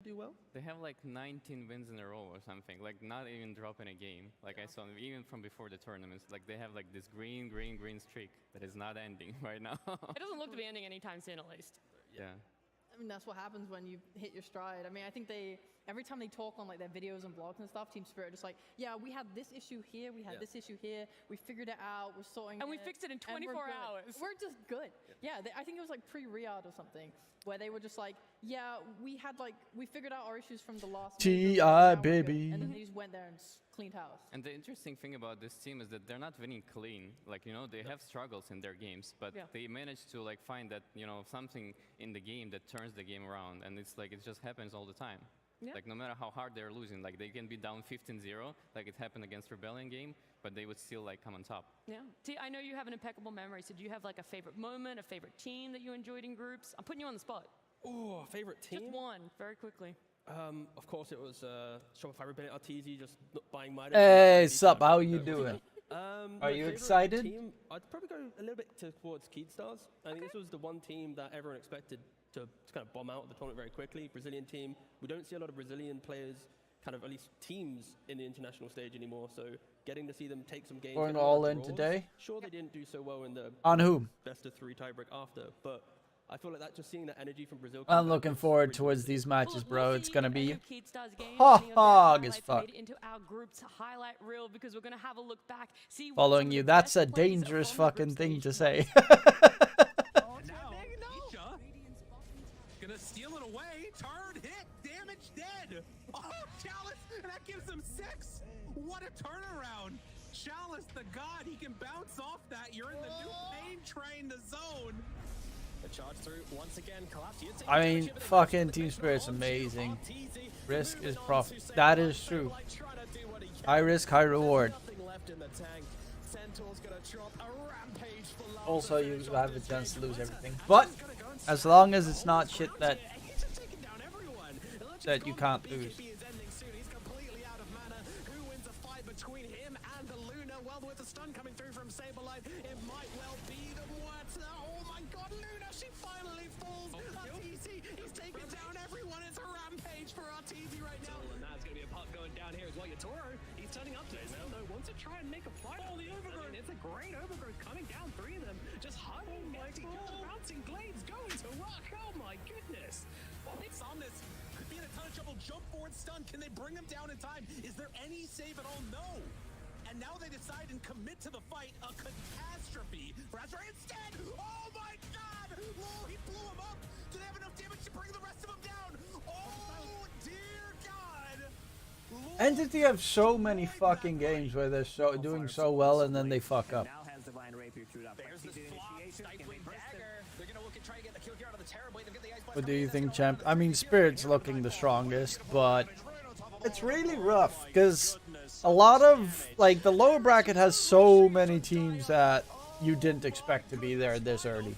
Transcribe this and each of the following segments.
do well? They have like 19 wins in a row or something, like not even dropping a game. Like I saw them even from before the tournaments, like they have like this green streak that is not ending right now. It doesn't look to be ending anytime soon, at least. Yeah. I mean, that's what happens when you hit your stride. I mean, I think every time they talk on like their videos and blogs and stuff, Team Spirit just like, yeah, we had this issue here, we had this issue here, we figured it out, we're sorting And it. we fixed it in 24 hours. We're just good. Yeah, I think it was like pre-Riyadh or something, where they were just like, yeah, we figured out our issues from the last TI, baby. And then they just went there and cleaned house. And the interesting thing about this team is that they're not winning clean. Like, you know, they have struggles in their games, but they managed to like find that, you know, something in the game that turns the game around. And it's like, it just happens all the time. Yeah. Like, no matter how hard they're losing, like they can be down 15-0, like it happened against Rebellion game, but they would still like come on top. Yeah. T, I know you have an impeccable memory, so do you have like a favorite moment, a favorite team that you enjoyed in groups? I'm putting you on the spot. Oh, favorite team? Just one, very quickly. Of course, it was Shopify Rebellion RTZ just not buying my. Hey, sup? How you doing? Are you excited? Team, I'd probably go a little bit towards Keydstars. I think this was the one team that everyone expected to kind of bomb out of the tournament very quickly. Brazilian team. We don't see a lot of Brazilian players, kind of at least teams in the international stage anymore. So getting to see them take some games. Going all in today. Sure, they didn't do so well in the on whom best of 3 tiebreak after, but I feel like that just seeing that energy from Brazil. I'm looking forward towards these matches, bro. It's gonna be hog as fuck. Into our group's highlight reel because we're gonna have a look back. See following you. That's a dangerous fucking thing to say. Gonna steal it away. Turn, hit, damage, dead. Oh, Chalice, and that gives them 6. What a turnaround. Chalice, the god, he can bounce off that. You're in the new pain train, the zone. The charge through once again. I mean, fucking Team Spirit's amazing. Risk is profit. That is true. High risk, high reward. Also, you have a chance to lose everything, but as long as it's not shit that you can't lose. He's turning up to it. No, wants to try and make a fight. Oh, the overgrowth. It's a great overgrowth coming down. 3 of them just hugging empty. The bouncing blades going to rock. Oh my goodness. Well, it's on this. Could be in a ton of trouble. Jump forward, stun. Can they bring him down in time? Is there any save at all? No. And now they decide and commit to the fight. A catastrophe. Raspberry instead. Oh my god. Lol, he blew him up. Do they have enough damage to bring the rest of them down? Oh dear god. Entity have so many fucking games where they're doing so well and then they fuck up. What do you think, champ? I mean, Spirit's looking the strongest, but it's really rough because a lot of like the lower bracket has so many teams that you didn't expect to be there this early.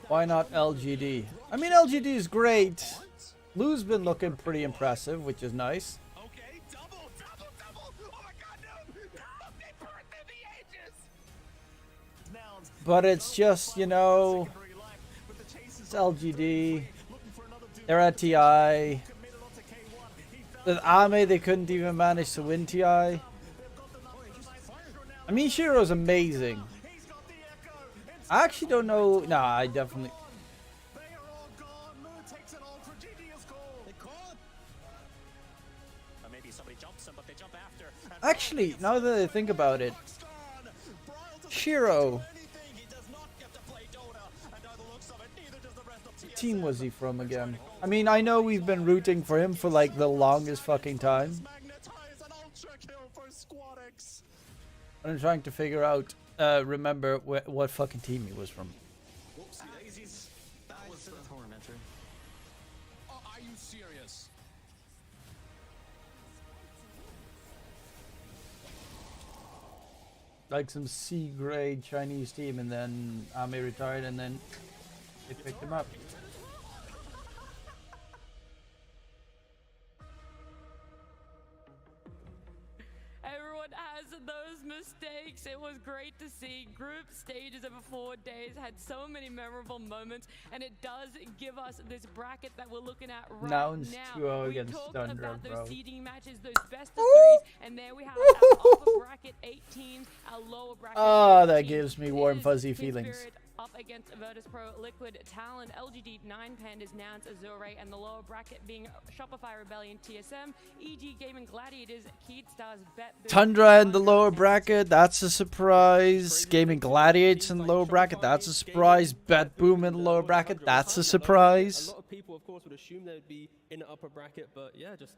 Why not LGD? I mean, LGD is great. Lou's been looking pretty impressive, which is nice. Okay, double. Oh my god, no! They burned through the ages! But it's just, you know, it's LGD. They're at TI. With Ame, they couldn't even manage to win TI. I mean, Shiro's amazing. I actually don't know. Nah, I definitely. Actually, now that I think about it, Shiro. What team was he from again? I mean, I know we've been rooting for him for like the longest fucking time. But I'm trying to figure out. Remember what fucking team he was from. That was the tormentor. Oh, are you serious? Like some C-grade Chinese team, and then Ame retired, and then they picked him up. Everyone has those mistakes. It was great to see. Group stages over 4 days had so many memorable moments, and it does give us this bracket that we're looking at right Now it's now. 2-0 We against talked Thunder, about bro. those seeding matches, those best of threes, and there we have our upper bracket 8 teams, our lower bracket. Oh, 8 that teams. gives me It warm, is fuzzy Team feelings. Spirit up against Virtus Pro, Liquid, Talon, LGD, 9 Pandas, Nouns, Azure, and the lower bracket being Shopify Rebellion, TSM, EG Gaming, Gladiators, Keed Stars, Bet. Tundra in the lower bracket, that's a surprise. Gaming Gladiators in the lower bracket, that's a surprise. Bet Boom in the lower bracket, that's a surprise. A lot of people, of course, would assume they would be in the upper bracket, but yeah, just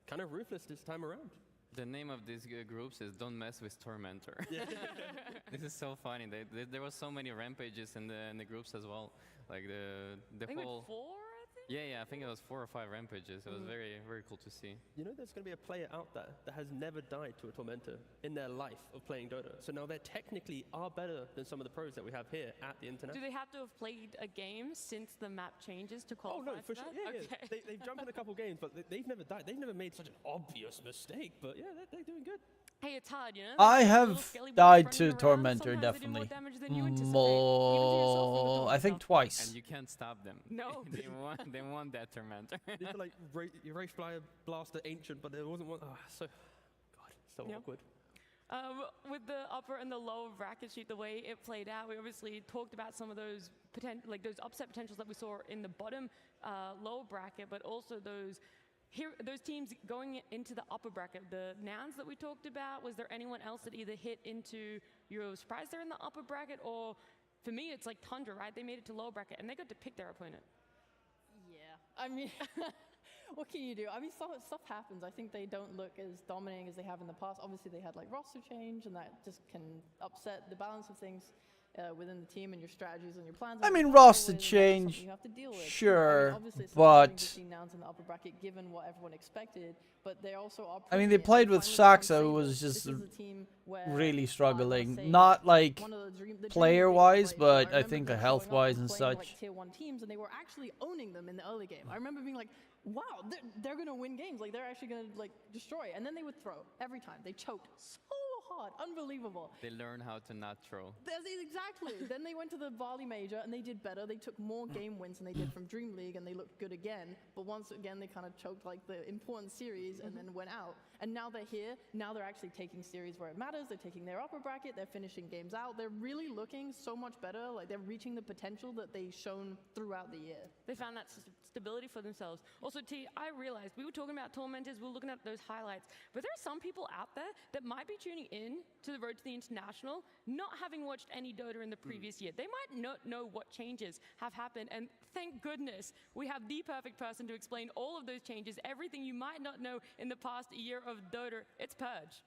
kind of ruthless this time around. The name of these groups is Don't Mess with Tormentor. This is so funny. There were so many rampages in the groups as well. Like the I think whole. 4, I think? Yeah, I think it was 4 or 5 rampages. It was very cool to see. You know, there's going to be a player out there that has never died to a Tormentor in their life of playing Dota. So now they technically are better than some of the pros that we have here at the International. Do they have to have played a game since the map changes to qualify? Oh, no, for sure. that? Yeah, Okay. yeah. They've jumped in a couple games, but they've never died. They've never made such an obvious mistake. But yeah, they're doing good. Hey, it's hard, you know? I Those little have skelly boys died running to around, Tormentor, sometimes they do more definitely. damage than you anticipate, even to yourself from the More, I think Tormentor. twice. And you can't stop them. No. they want that Tormentor. Need to like Wraith Flyer Blaster Ancient, but there wasn't one. Oh, so Yeah. awkward. With the upper and the lower bracket sheet, the way it played out, we obviously talked about some of those those upset potentials that we saw in the bottom lower bracket, but also those teams going into the upper bracket. The Nouns that we talked about, was there anyone else that either hit into, you were surprised they're in the upper bracket, or for me it's like Tundra, right? They made it to lower bracket and they got to pick their opponent. Yeah, I mean, what can you do? I mean, stuff happens. I think they don't look as dominating as they have in the past. Obviously, they had like roster change, and that just can upset the balance of things within the team and your strategies and your plans. I and mean, what you deal roster with, and that's change, something you have to deal with. sure, I mean, obviously it's but- disappointing to see Nouns in the upper bracket, given what everyone expected, but they also are. I mean, they proving it. played with finally found Saxa, who Sable. was This just is a team where, really let's struggling. say, Not like one of the dream player-wise, teams, but I remember think them health-wise showing up and playing, such. Like tier 1 teams, and they were actually owning them in the early game. I remember being like, wow, they're going to win games. Like, they're actually going to like destroy. And then they would throw every time. They choked so hard. Unbelievable. They learn how to not throw. Exactly. Then they went to the Bali Major and they did better. They took more game wins than they did from Dream League, and they looked good again. But once again, they kind of choked like the important series and then went out. And now they're here. Now they're actually taking series where it matters. They're taking their upper bracket. They're finishing games out. They're really looking so much better. Like, they're reaching the potential that they've shown throughout the year. They found that stability for themselves. Also, T, I realized we were talking about Tormentors, we were looking at those highlights, but there are some people out there that might be tuning in to the Road to the International, not having watched any Dota in the previous year. They might not know what changes have happened, and thank goodness we have the perfect person to explain all of those changes, everything you might not know in the past year of Dota. It's Purge.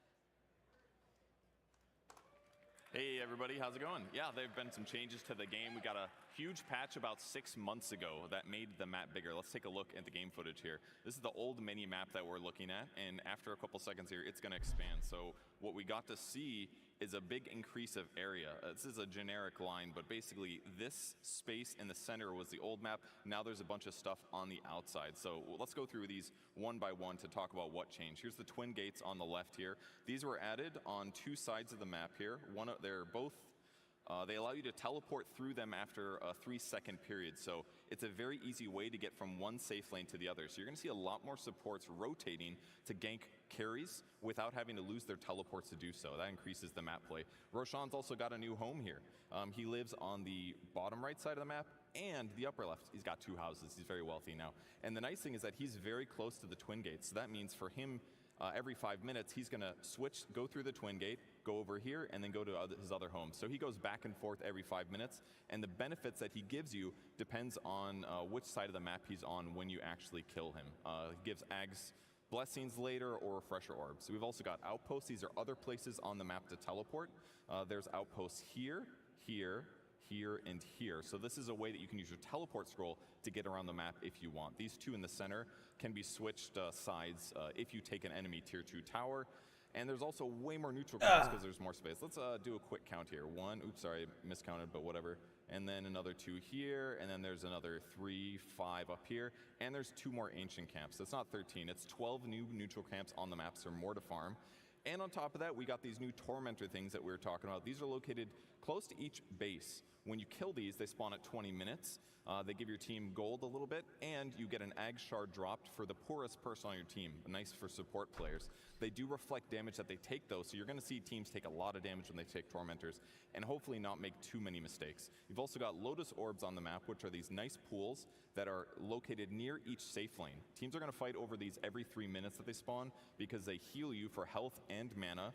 Hey everybody, how's it going? Yeah, there have been some changes to the game. We got a huge patch about 6 months ago that made the map bigger. Let's take a look at the game footage here. This is the old mini map that we're looking at, and after a couple seconds here, it's going to expand. So what we got to see is a big increase of area. This is a generic line, but basically this space in the center was the old map. Now there's a bunch of stuff on the outside. So let's go through these one by one to talk about what changed. Here's the twin gates on the left here. These were added on 2 sides of the map here. They're both they allow you to teleport through them after a 3-second period, so it's a very easy way to get from one safe lane to the other. So you're going to see a lot more supports rotating to gank carries without having to lose their teleports to do so. That increases the map play. Roshan's also got a new home here. He lives on the bottom right side of the map and the upper left. He's got 2 houses. He's very wealthy now. And the nice thing is that he's very close to the twin gates, so that means for him, every 5 minutes, he's going to switch, go through the twin gate, go over here, and then go to his other home. So he goes back and forth every 5 minutes, and the benefits that he gives you depends on which side of the map he's on when you actually kill him. He gives Ags blessings later or refresher orbs. So we've also got outposts. These are other places on the map to teleport. There's outposts here, here, here, and here. So this is a way that you can use your teleport scroll to get around the map if you want. These 2 in the center can be switched sides if you take an enemy tier 2 tower. And there's also way more neutral camps because there's more space. Let's do a quick count here. 1, oops, sorry, miscounted, but whatever. And then another 2 here, and then there's another 3, 5 up here. And there's 2 more ancient camps. So it's not 13, it's 12 new neutral camps on the map, so more to farm. And on top of that, we got these new Tormentor things that we were talking about. These are located close to each base. When you kill these, they spawn at 20 minutes. They give your team gold a little bit, and you get an Ag Shard dropped for the poorest person on your team. Nice for support players. They do reflect damage that they take, though, so you're going to see teams take a lot of damage when they take Tormentors, and hopefully not make too many mistakes. You've also got Lotus Orbs on the map, which are these nice pools that are located near each safe lane. Teams are going to fight over these every 3 minutes that they spawn because they heal you for health and mana.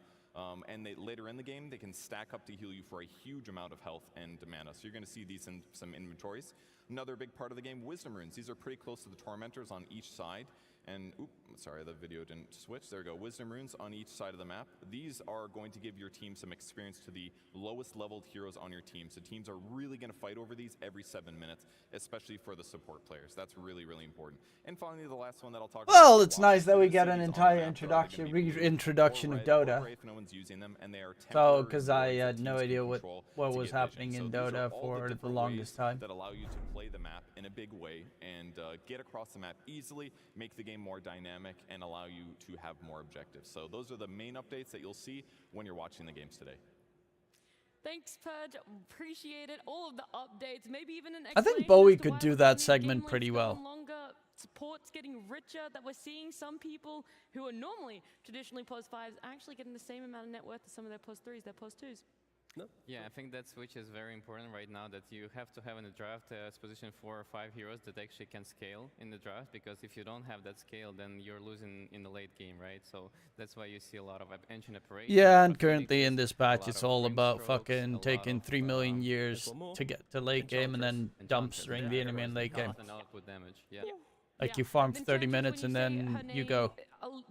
And later in the game, they can stack up to heal you for a huge amount of health and mana. So you're going to see these in some inventories. Another big part of the game, Wisdom Runes. These are pretty close to the Tormentors on each side. And, sorry, the video didn't switch. There we go. Wisdom Runes on each side of the map. These are going to give your team some experience to the lowest leveled heroes on your team. So teams are really going to fight over these every 7 minutes, especially for the support players. That's really, really important. And finally, the last one that I'll talk about. Well, it's nice that we get an entire introduction of Dota. If no one's using them, and they are So, because I had no idea what was happening in Dota for the longest time. That allow you to play the map in a big way and get across the map easily, make the game more dynamic, and allow you to have more objectives. So those are the main updates that you'll see when you're watching the games today. Thanks, Purge. Appreciate it. All of the updates, maybe even an I think explanation Bowie as to could why do we're that seeing segment game pretty lengths well. going longer, support's getting richer, that we're seeing some people who are normally traditionally pos 5s actually getting the same amount of net worth as some of their pos 3s, their pos 2s. No? Yeah, I think that switch is very important right now, that you have to have in the draft position 4 or 5 heroes that actually can scale in the draft, because if you don't have that scale, then you're losing in the late game, right? So that's why you see a lot of engine operations. Yeah, and currently in this patch, it's all about fucking taking 3 million years to get to late game and then dumpstering the enemy in late game. And output damage, yeah. Like you farm for 30 minutes and then you go.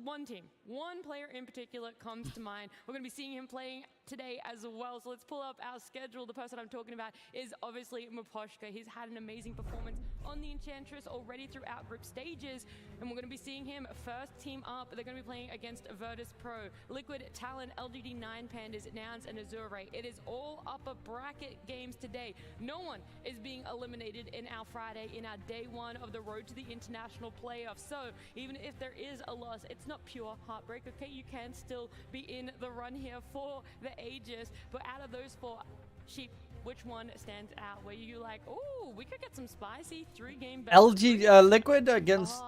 One team, one player in particular comes to mind. We're going to be seeing him playing today as well. So let's pull up our schedule. The person I'm talking about is obviously Maposhka. He's had an amazing performance on the Enchantress already throughout group stages. And we're going to be seeing him first team up. They're going to be playing against Virtus Pro, Liquid, Talon, LGD 9 Pandas, Nouns, and Azure. It is all upper bracket games today. No one is being eliminated in our Friday, in our day 1 of the road to the international playoffs. So even if there is a loss, it's not pure heartbreak, okay? You can still be in the run here for the Aegis, but out of those 4, Sheep, which one stands out? Where you like, oh, we could get some spicy 3-game battles. LG Liquid against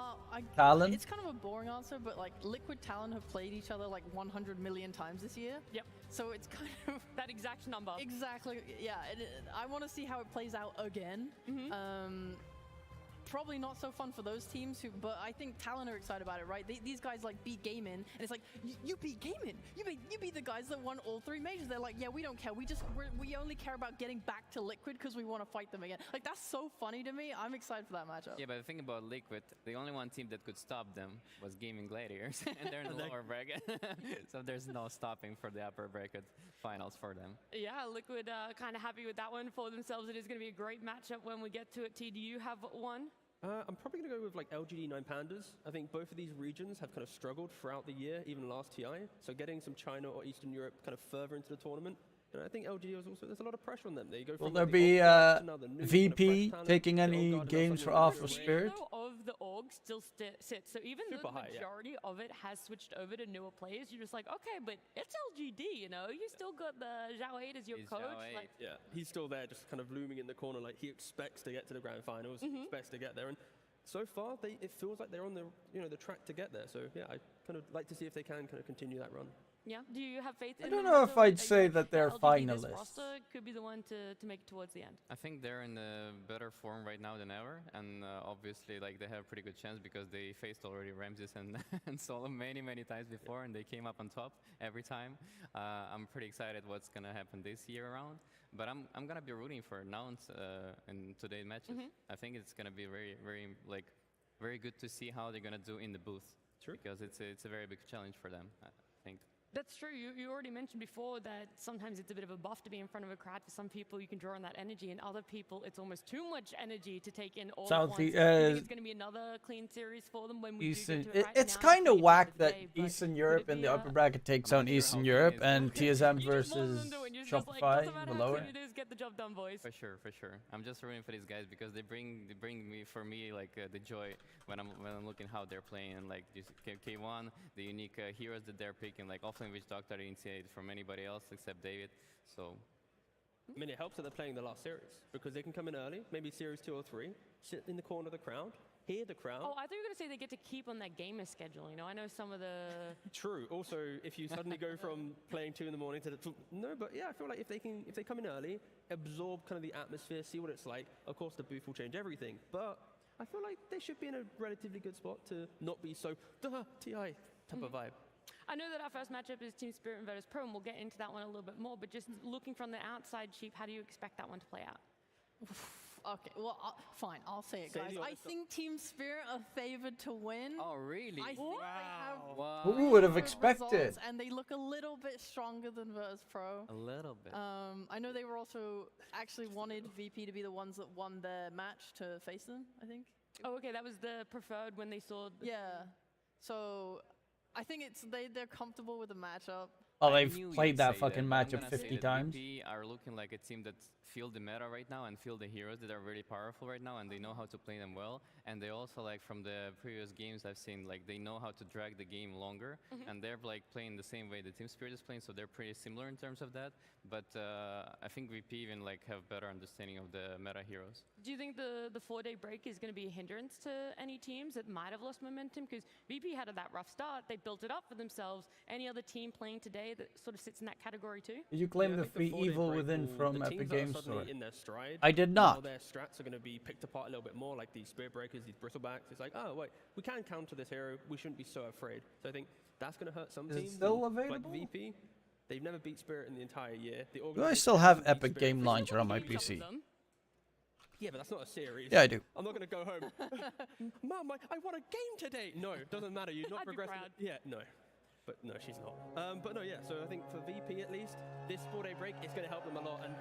Talon? It's kind of a boring answer, but like Liquid Talon have played each other like 100 million times this year. Yep. So it's kind of that exact number. Exactly. Yeah. I want to see how it plays out again. Probably not so fun for those teams, but I think Talon are excited about it, right? These guys like beat Gaming, and it's like, you beat Gaming, you beat the guys that won all 3 majors. They're like, yeah, we don't care. We only care about getting back to Liquid because we want to fight them again. Like, that's so funny to me. I'm excited for that matchup. Yeah, but the thing about Liquid, the only one team that could stop them was Gaming Gladiators, and they're in the lower bracket, so there's no stopping for the upper bracket finals for them. Yeah, Liquid kind of happy with that one for themselves. It is going to be a great matchup when we get to it. T, do you have one? I'm probably going to go with like LGD 9 Pandas. I think both of these regions have kind of struggled throughout the year, even last TI. So getting some China or Eastern Europe kind of further into the tournament. And I think LGD was also, there's a lot of pressure on them. They go from Will there be VP taking any games for off of Spirit? Of the org still sits. So even though the majority of it has switched over to newer players, you're just like, okay, but it's LGD, you know? You still got the Zhao 8 as your coach. Like, yeah, he's still there, just kind of looming in the corner. Like, he expects to get to the grand finals, expects to get there. And so far, it feels like they're on the track to get there. So yeah, I kind of like to see if they can kind of continue that run. Yeah. Do you have faith in I don't know if I'd say that they're LGD, finalists. this roster could be the one to make it towards the end. I think they're in a better form right now than ever, and obviously, like, they have a pretty good chance because they faced already Ramses and and Solo many times before, and they came up on top every time. I'm pretty excited what's gonna happen this year around, but I'm gonna be rooting for Nouns in today's matches. I think it's gonna be very good to see how they're gonna do in the booth. True. Because it's a very big challenge for them, I think. That's true. You already mentioned before that sometimes it's a bit of a buff to be in front of a crowd. For some people, you can draw on that energy, and other people, it's almost too much energy to take in all at once. I think it's going to be another clean series for them when we do get to it. It's kind of whack that Eastern Europe in the upper bracket takes on Eastern Europe and TSM versus Shopify in the lower. Get the job done, boys. For sure. I'm just rooting for these guys because they bring me like the joy when I'm looking how they're playing, and like this K1, the unique heroes that they're picking, like offlane in which Doctor initiated from anybody else except David. So. I mean, it helps that they're playing the last series because they can come in early, maybe series 2 or 3, sit in the corner of the crowd, hear the crowd. Oh, I thought you were going to say they get to keep on that gamer schedule. You know, I know some of the. True. Also, if you suddenly go from playing 2 in the morning to no, but yeah, I feel like if they come in early, absorb kind of the atmosphere, see what it's like. Of course, the booth will change everything, but I feel like they should be in a relatively good spot to not be so TI type of vibe. I know that our first matchup is Team Spirit and Virtus Pro, and we'll get into that one a little bit more, but just looking from the outside, Sheep, how do you expect that one to play out? Okay, well, fine, I'll say it, guys. I think Team Spirit are favored to win. Oh, really? I think they have Who would have good expected? results, and they look a little bit stronger than Virtus Pro. A little bit. I know they were also actually wanted VP to be the ones that won their match to face them, I think. Oh, okay, that was the preferred when they saw. Yeah, so I think they're comfortable with the matchup. Oh, I they've knew played you'd that say fucking but I'm matchup gonna say 50 that times. VP are looking like a team that feel the meta right now and feel the heroes that are really powerful right now, and they know how to play them well. And they also, like, from the previous games I've seen, like, they know how to drag the game longer, and they're like playing the same way the Team Spirit is playing, so they're pretty similar in terms of that. But I think VP even like have better understanding of the meta heroes. Do you think the 4-day break is going to be a hindrance to any teams that might have lost momentum? Because VP had that rough start, they built it up for themselves. Any other team playing today that sort of sits in that cacategory too? Did you claim Yeah, I the think free 4-day evil break within will- from the Epic teams that are Games suddenly Store? in their stride. I did now not. their strats are going to be picked apart a little bit more, like these Spirit Breakers, these Bristlebacks. It's like, oh, wait, we can counter this hero. We shouldn't be so afraid. So I think that's going to hurt some Is it teams. still and, available? Like VP, they've never beat Spirit in the entire year. The Do I organization still have hasn't beat Epic Spirit Game for- Launcher on my Some of PC? them. Yeah, but that's not a series. Yeah, I do. I'm not going to go home. Mom, I won a game today. No, it doesn't matter. You're not I'd be progressing. proud. Yeah, no. But no, she's not. But no, yeah. So I think for VP at least, this 4-day break is going to help them a lot. And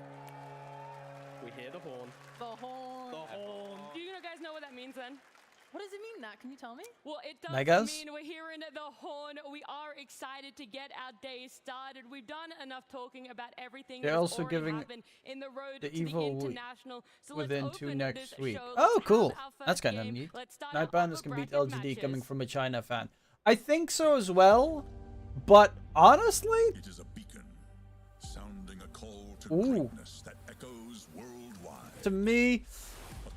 we hear the horn. The horn. The horn. Do you guys know what that means then? What does it mean, Nat? Can you tell me? Well, it does Megas? mean we're hearing the horn. We are excited to get our day started. We've done enough talking about everything They're that's also already giving happened in the road the to evil the international. So within let's 2 open next this week. show. Oh, Let's cool. have our That's first kind of game. neat. Let's start our Nightbanders upper can beat bracket LGD coming matches. from a China fan. I think so as well, but honestly, It is a beacon, sounding a call to Ooh. greatness that echoes worldwide. to me,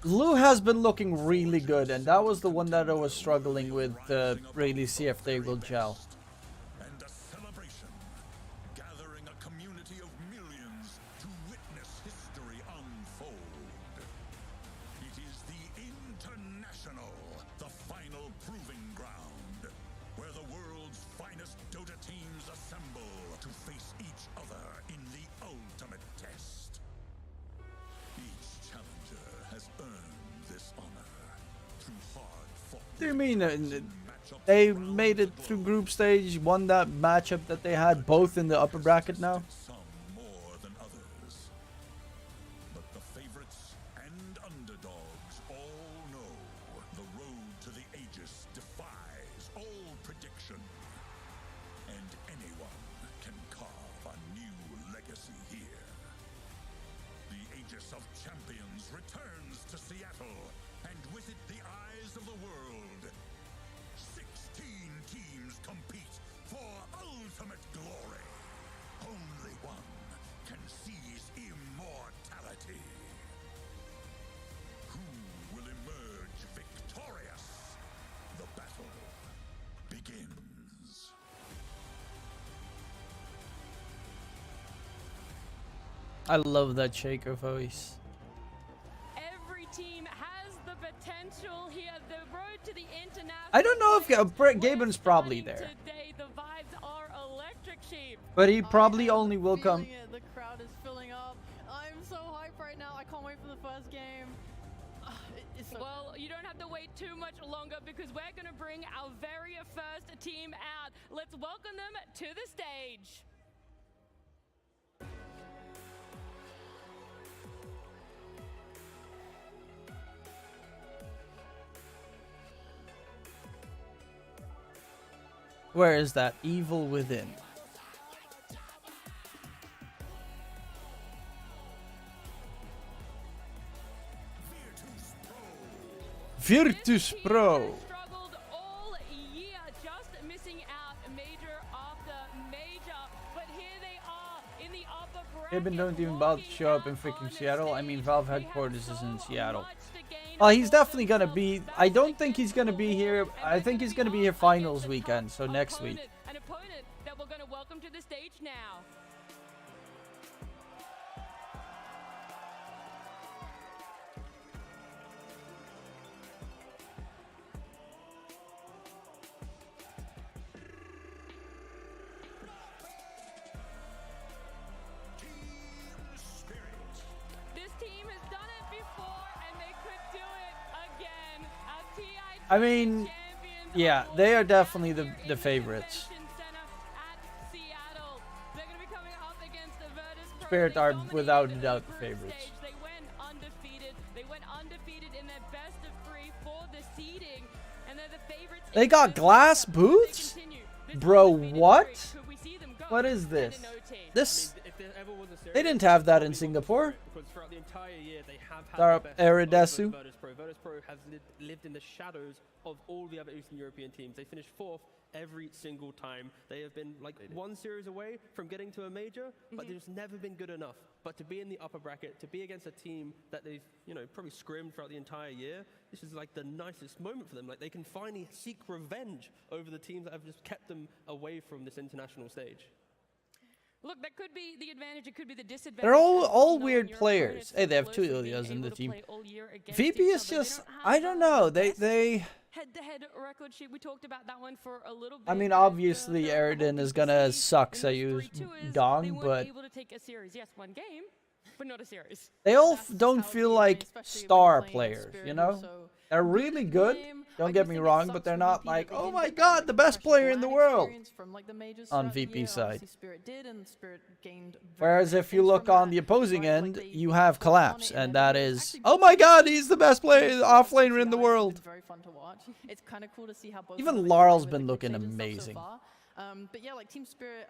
Lou has been looking really good, and that was the one that I was struggling with to really see if they will gel. And a celebration, gathering a community of millions to witness history unfold. It is the International, the final proving ground, where the world's finest Dota teams assemble to face each other in the ultimate test. Each challenger has earned this honor through hard-fought. Do you mean matchups they round made it and through round. group stage, won that matchup that they had both in the upper bracket now? Some more than others. But the favorites and underdogs all know the road to the Aegis defies all prediction. And anyone can carve a new legacy here. The Aegis of Champions returns to Seattle, and with it the eyes of the world. 16 teams compete for ultimate glory. Only one can seize immortality. Who will emerge victorious? The battle begins. I love that shaker voice. Every team has the potential here. The road to the international. I don't know if We're Gaben's probably starting there, Today, the vibes are electric, Sheep. but he probably I am only will come. feeling it. The crowd is filling up. I'm so hyped right now. I can't wait for the first game. It's so Well, you don't have to wait too much longer because we're going to bring our very first team out. Let's welcome them to the stage. Where is that evil within? Virtus Pro. Struggled all year, just missing out major after major. Eben don't even bother to show up in freaking Seattle. I mean, Valve headquarters is in Seattle. Well, he's definitely going to be... I don't think he's going to be here. I think he's going to be here finals weekend, so next week. An opponent that we're going to welcome to the stage now. I mean, yeah, they are definitely the favorites. Spirit are without a doubt the favorites. They went undefeated. They went undefeated in their best of 3 for the seeding, and they're the favorites. They got glass boots? Bro, what? What is this? This... They didn't have that in Singapore. Because throughout the entire year, they have Darp had the best Eridesu. of Virtus Pro. Virtus Pro has lived in the shadows of all the other Eastern European teams. They finished 4th every single time. They have been like one series away from getting to a major, but they've just never been good enough. But to be in the upper bracket, to be against a team that they've, you know, probably scrimmed throughout the entire year, this is like the nicest moment for them. Like they can finally seek revenge over the teams that have just kept them away from this international stage. Look, that could be the advantage. It could be the disadvantage. They're all weird players. Hey, they have 2 Ilias in the team. VP is just, I don't know. They head-to-head record sheet. We talked about that one for a little bit. I mean, obviously, Aridin is gonna suck. So use Dong, but able to take a series. Yes, one game, but not a series. they all don't feel like star players. You know, they're really good. Don't get me wrong, but they're not like, oh my god, the best player in the world on VP side. Whereas if you look on the opposing end, you have Collapse, and that is, oh my god, he's the best player offlaner in the world. Very fun to watch. It's kind of cool to see how both Even Larl's been looking amazing. But yeah, like Team Spirit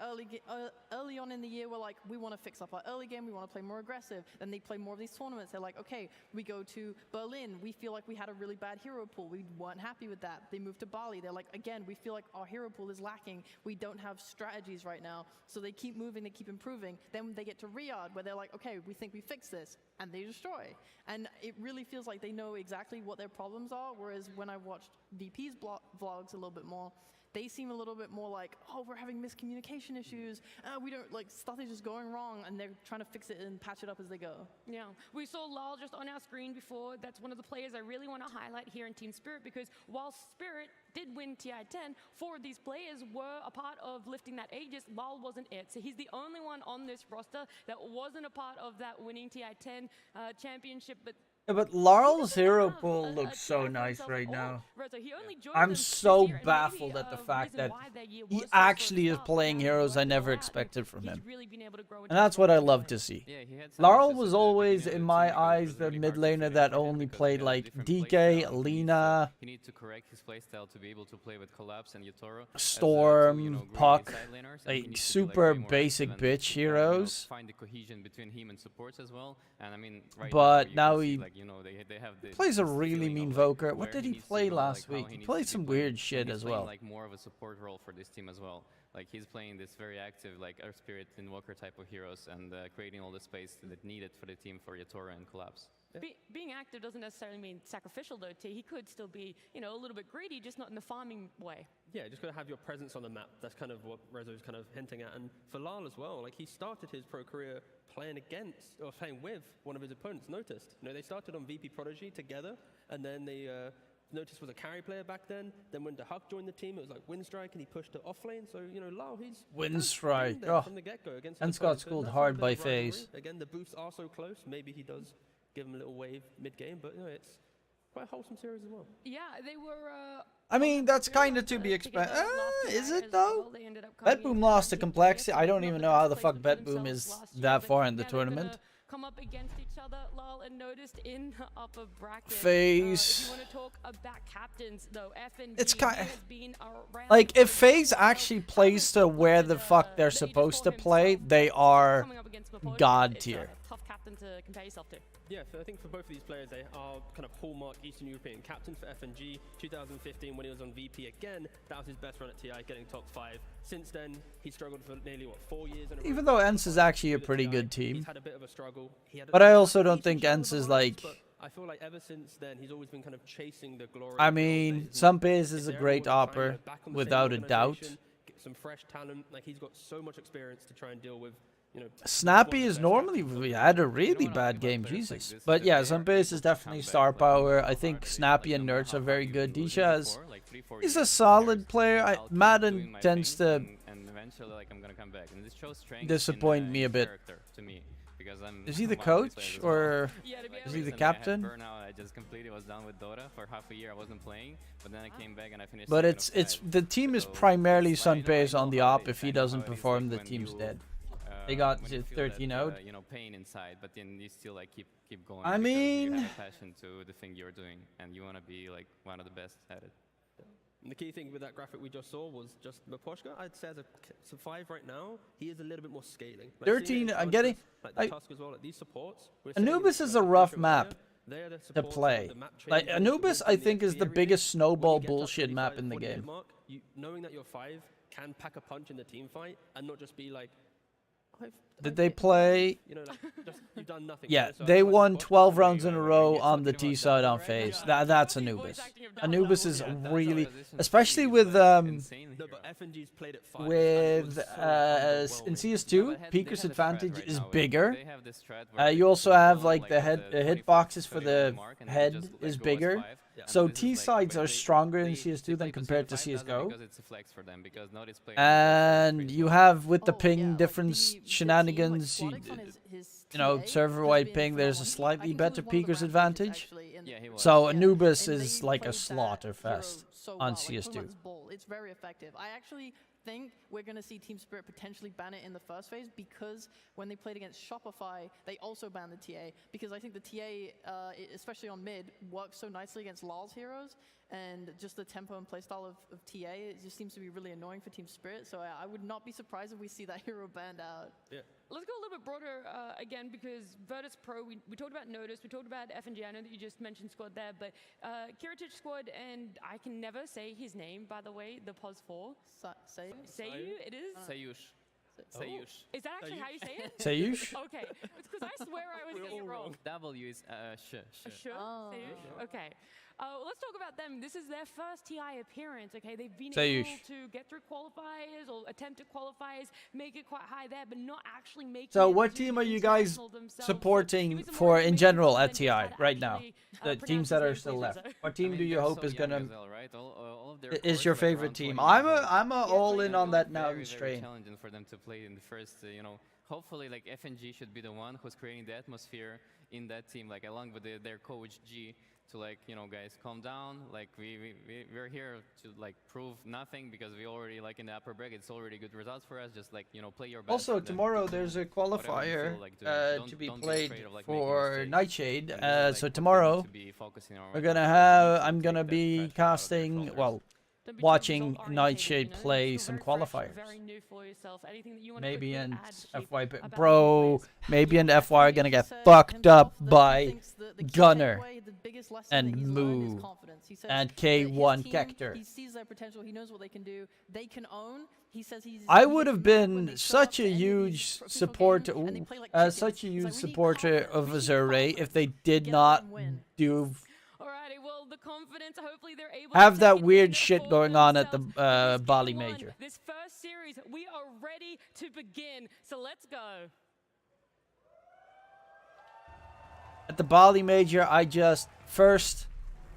early on in the year, we're like, we want to fix up our early game. We want to play more aggressive. Then they play more of these tournaments. They're like, okay, we go to Berlin. We feel like we had a really bad hero pool. We weren't happy with that. They moved to Bali. They're like, again, we feel like our hero pool is lacking. We don't have strategies right now. So they keep moving. They keep improving. Then they get to Riyadh, where they're like, okay, we think we fixed this. And they destroy. And it really feels like they know exactly what their problems are. Whereas when I watched VP's vlogs a little bit more, they seem a little bit more like, oh, we're having miscommunication issues. We don't, like, stuff is just going wrong, and they're trying to fix it and patch it up as they go. Yeah, we saw Lal just on our screen before. That's one of the players I really want to highlight here in Team Spirit, because while Spirit did win TI-10, 4 of these players were a part of lifting that Aegis. Lal wasn't it. So he's the only one on this roster that wasn't a part of that winning TI-10 championship, but Yeah, but Larl's hero pool looks so nice right now. I'm so baffled at the fact that he actually is playing heroes I never expected from him. And that's what I love to see. Larl was always, in my eyes, the mid laner that only played like DK, Lina, He needs to correct his playstyle to be able to play with Collapse and Yotaro. Storm, Puck, like super basic bitch heroes. Find the cohesion between him and supports as well. And I mean, right But now you can see, he like, you know, they have the plays a really feeling mean of, like, Voker. What where did he needs to play go, last like, how week? He needs played to some be playing. weird shit He's as playing, well. like more of a support role for this team as well. Like he's playing this very active, like Earth Spirit Invoker type of heroes, and creating all the space that needed for the team for Yotaro and Collapse. Being active doesn't necessarily mean sacrificial, though, T. He could still be, you know, a little bit greedy, just not in the farming way. Yeah, just got to have your presence on the map. That's kind of what Rezo's kind of hinting at. And for Lal as well, like he started his pro career playing against, or playing with one of his opponents, Noticed. You know, they started on VP Prodigy together, and then they, Noticed was a carry player back then. Then when the Huck joined the team, it was like Windstrike, and he pushed to offlane. So, you know, Lal, he's Windstrike, from the get-go against and his got opponent. So schooled that's hard a bit by of rivalry. FaZe. Again, the boosts are so close. Maybe he does give him a little wave mid-game, but you know, it's quite a wholesome series as well. Yeah, they were... I mean, that's kind of to be expected. Is it though? Betboom lost to Complexity. I don't even know how the fuck Betboom is that far in the tournament. Come up against each other, Lal, and Noticed in the upper bracket. FaZe. If you want to talk about captains, though, FNG It's kind has been around like if FaZe actually plays to where the fuck they're supposed to play, they are coming up against an opponent. god It's tier. a tough captain to compare yourself to. Yeah, so I think for both of these players, they are kind of hallmark Eastern European captains for FNG. 2015, when he was on VP again, that was his best run at TI, getting top 5. Since then, he struggled for nearly, 4 years in a row. Even though ENS is actually a pretty good team. He's had a bit of a struggle. But I also don't think ENS is like... I feel like ever since then, he's always been kind of chasing the glory. I mean, Sunpace is a great opper, without a doubt. Some fresh talent. Like, he's got so much experience to try and deal with. Snappy is normally had a really bad game, Jesus. But yeah, Sunpace is definitely star power. I think Snappy and Nerds are very good. Disha he's a solid player. Madden tends to disappoint me a bit. Is he the coach or is he the captain? I just completely was done with Dota for half a year. I wasn't playing, but then I came back and I finished. But it's the team is primarily Sunpace on the op. If he doesn't perform, the team's dead. They got 13 out. Pain inside, but then you still like keep going. I mean, you have a passion to the thing you're doing, and you want to be like one of the best at it. And the key thing with that graphic we just saw was just Maposhka. I'd say as a 5 right now, he is a little bit more scaling. Like 13. I'm getting. Like Tusk as well. Like these supports. Anubis is a rough map to play. Like Anubis, I think, is the biggest snowball bullshit map in the game. Knowing that your 5 can pack a punch in the team fight and not just be like. Did they play? You've done nothing. Yeah, they won 12 rounds in a row on the T side on FaZe. That's Anubis. Anubis is really, especially with in CS2, Peaker's advantage is bigger. You also have like the hitboxes for the head is bigger. So T sides are stronger in CS2 than compared to CSGO. And you have with the ping difference shenanigans, you know, server-wide ping, there's a slightly better Peaker's advantage. So Anubis is like a slaughter fest on CS2. It's very effective. I actually think we're going to see Team Spirit potentially ban it in the first phase because when they played against Shopify, they also banned the TA because I think the TA, especially on mid, works so nicely against LoL's heroes and just the tempo and playstyle of TA, it just seems to be really annoying for Team Spirit. So I would not be surprised if we see that hero banned out. Yeah. Let's go a little bit broader again because Virtus Pro, we talked about Notice, we talked about FNG. I know that you just mentioned Squad there, but Kiritich Squad, and I can never say his name, by the way, the POS 4. Sayu, it is? Sayush. Sayush. Is that actually how you say it? Sayush? Okay. It's because I swear I was getting it wrong. W is Sure. Sayush? Okay. Let's talk about them. This is their first TI appearance, okay? They've been able to get through qualifiers or attempt at qualifiers, make it quite high there, but not actually make it. So what team are you guys supporting for in general at TI right now? The teams that are still left. What team do you hope is gonna is your favorite team? I'm all in on that now strain. Challenging for them to play in the first, hopefully like FNG should be the one who's creating the atmosphere in that team, like along with their coach G. To like, guys, calm down. Like we're here to like prove nothing because we already like in the upper bracket. It's already good results for us. Just like play your best. Also tomorrow there's a qualifier to be played for Nightshade. So tomorrow we're gonna have. I'm gonna be casting. Well, watching Nightshade play some qualifiers. Maybe and FY, bro. Maybe and FY are gonna get fucked up by Gunner and Moo and K1 Kector. He sees their potential. He knows what they can do. They can own. He says I would have been such a huge supporter, such a huge supporter of Azure if they did not do. Have that weird shit going on at the Bali Major. This first series, we are ready to begin. So let's go. At the Bali Major, first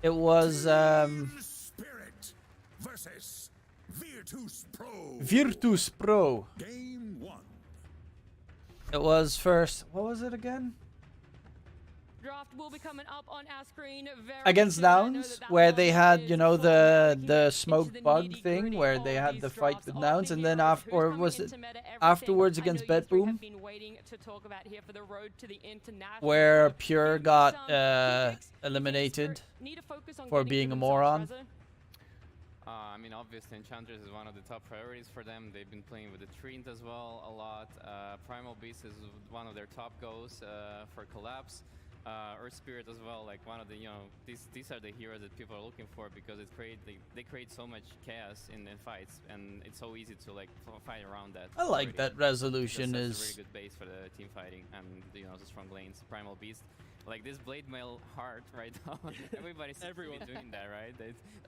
it was Spirit versus Virtus Pro. Virtus Pro. Game 1. It was first. What was it again? Draft will be coming up on our screen very against soon. Nouns, where they had, the smoke bug thing, where they had the fight with Nouns, and then afterwards against Bedboom, where Pure got eliminated for being a moron. I mean, obviously, Enchantress is one of the top priorities for them. They've been playing with the Treant as well a lot. Primal Beast is one of their top goals for Collapse. Earth Spirit as well, like one of the, these are the heroes that people are looking for because they create so much chaos in the fights, and it's so easy to like fight around that. I like that resolution That's is a really good base for the team fighting and the strong lanes. Primal Beast, like this Blade Mail heart right now. Everybody seems to be doing that, right?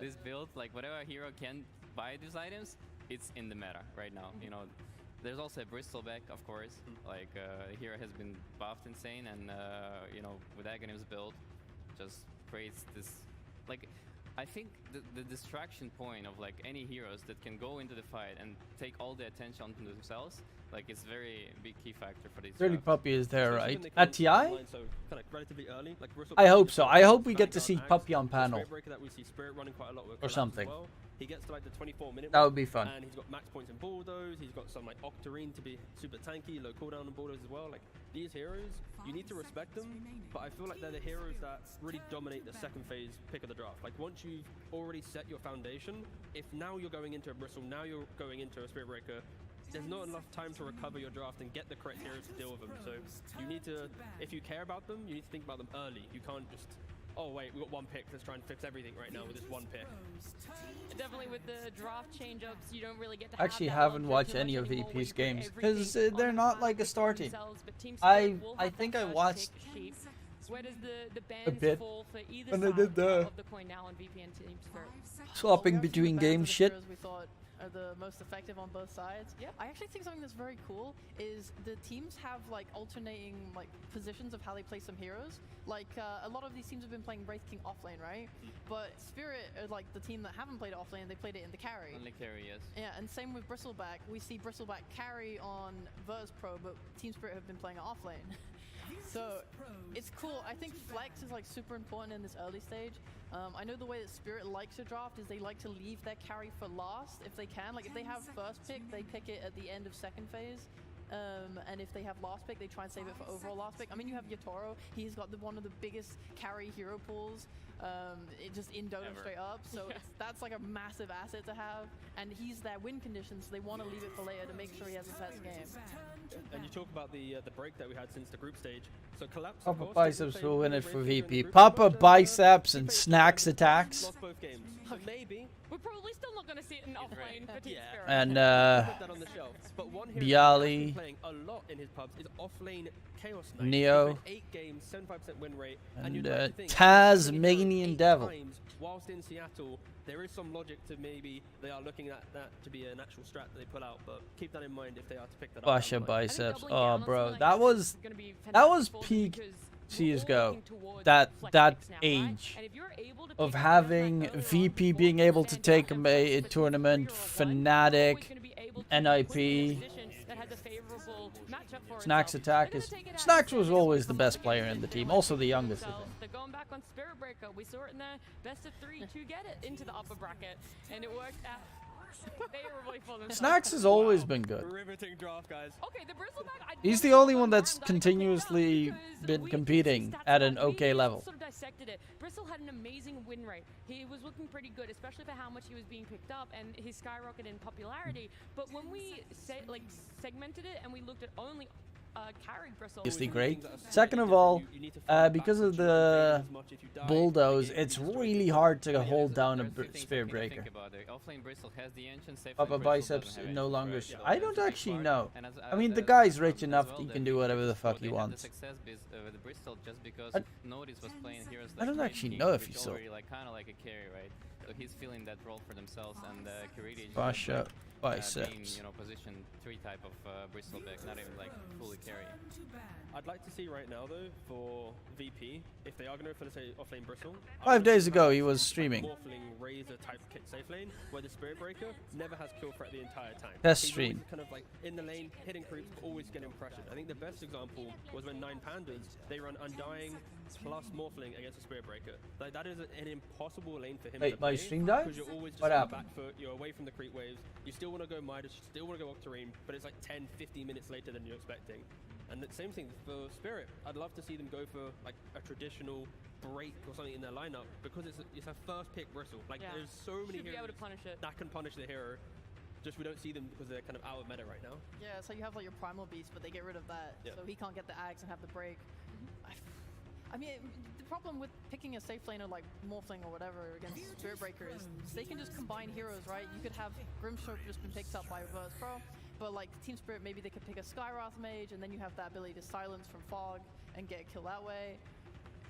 This build, like whatever hero can buy these items, it's in the meta right now. There's also a Bristleback, of course. Like hero has been buffed insane, and with Aghanim's build, just creates this. Like, I think the distraction point of like any heroes that can go into the fight and take all the attention onto themselves, like it's very big key factor for these. Dirty drafts. Puppy is there, Especially right? when they At come TI? online so kind of relatively early, like I hope so. I hope we get to see Puppy on panel. Spirit Breaker that we see Spirit running quite a lot with Or collapse as something. well. He gets to like the 24-minute. That would be fun. And he's got max points in bulldoze. He's got some like Octarine to be super tanky, low cooldown on bulldoze as well. Like these heroes, you need to respect them, but I feel like they're the heroes that really dominate the second phase pick of the draft. Like once you've already set your foundation, if now you're going into a Bristle, now you're going into a Spirit Breaker, there's not enough time to recover your draft and get the correct heroes to deal with them. So you need to, if you care about them, you need to think about them early. You can't just, oh wait, we got one pick, let's try and fix everything right now with this one pick. Definitely with the draft change-ups, you don't really get to Actually have that haven't luxury watched too any much of anymore VP's where you games put because everything they're on not the like a line star for team. themselves, but Team I Spirit will have think that I first watched pick sheet. Where does the a bands bit fall for either when I side did the of the coin now on VP and Team Spirit? swapping Well, we between actually game banned the shit. heroes we thought are the most effective on both sides. Yep. I actually think something that's very cool is the teams have like alternating like positions of how they play some heroes. Like a lot of these teams have been playing Wraith King offlane, right? But Spirit are like the team that haven't played it offlane, they played it in the carry. Only carry, yes. Yeah, and same with Bristleback. We see Bristleback carry on Verse Pro, but Team Spirit have been playing it offlane. So it's cool. I think flex is like super important in this early stage. I know the way that Spirit likes to draft is they like to leave their carry for last if they can. Like if they have first pick, they pick it at the end of second phase. And if they have last pick, they try and save it for overall last pick. I mean, you have Yatoro. He's got one of the biggest carry hero pools. It just in Dota straight up. So that's like a massive asset to have. And he's their win condition, so they want to leave it for later to make sure he has the best game. And you talk about the break that we had since the group stage. So collapse. Papa Biceps will win it for VP. Papa Biceps and Snacks attacks. Lost both games. So maybe We're probably still not going to see it in offlane for Team Spirit. And put that on the shelf. But one hero Bialy, that's playing a lot in his pubs is offlane Chaos Knight. Neo, He's played 8 games, 75% win rate, and you'd like to think Tasmanian 8 Devil. times whilst in Seattle, there is some logic to maybe they are looking at that to be an actual strat that they pull out, but keep that in mind if they are to pick that up. Basha down the line. Biceps. doubling Oh, down on bro, something that like was is gonna be peak because CS:GO. we're all looking towards That flex picks now, right? age And if you're able to of pick up having Chaos Knight early VP on, being or able to stand take down a and force tournament, for 3 or 1, you're always Fnatic, gonna be able to NIP, put you in a position that has a favorable matchup for Snacks itself. attack They're is gonna take it out Snacks and was they're gonna always the come best up player against in the it. team, They're also the like, youngest, I themselves. think. They're going back on Spirit Breaker. We saw it in the best of 3 to get it into the upper bracket, and it worked out favorably for them. Snacks has always been good. Riveting draft, guys. Okay, the Bristleback. He's the only one that's continuously been competing at an okay level. Sort of dissected it. Bristol had an amazing win rate. He was looking pretty good, especially for how much he was being picked up, and his skyrocket in popularity. But when we segmented it and we looked at only carried Bristol, Obviously great. Second of all, because of the bulldoze, it's really hard to hold down a Spirit Breaker. Think about it. Offlane Bristol has the engine, safe Papa lane Bristol Biceps doesn't have no it, longer. right? I don't actually know. And I mean, the as guy's rich as enough well he that can do whatever the so fuck they he had the wants. success with Bristol just because I- Notice was playing heroes I like don't Wraith actually King, know if which he saw. already like kind of like a carry, right? So he's feeling that role for themselves, and Kiridi is Basha being, Biceps. position 3 type of Bristleback, not even like fully carry. I'd like to see right now though for VP if they are going to go for, let's say, offlane Bristle. 5 days ago he was streaming. Morphling Razor type kit safe lane where the Spirit Breaker never has kill threat the entire time. Test He's stream. always kind of like in the lane, hitting creeps, but always getting pressured. I think the best example was when 9 Pandas they run Undying plus Morphling against the Spirit Breaker. Like that is an impossible lane for him Wait, to my play stream died? because you're always just What on the happened? back foot. You're away from the creep waves. You still want to go Midas, you still want to go Octarine, but it's like 10, 15 minutes later than you're expecting. And the same thing for Spirit. I'd love to see them go for like a traditional break or something in their lineup because it's a first pick Bristle. Like Yeah. there's so many should be able heroes to punish it. that can punish the hero. Just we don't see them because they're kind of out of meta right now. Yeah, so you have like your Primal Beast, but they get rid of that. Yeah. So he can't get the Ags and have the break. I mean, the problem with picking a safe laner like Morphling or whatever against Spirit Breaker is they can just combine heroes, right? You could have Grimstroke just been picked up by Reverse Pro, but like Team Spirit, maybe they could pick a Skywrath Mage, and then you have that ability to silence from Fog and get a kill that way.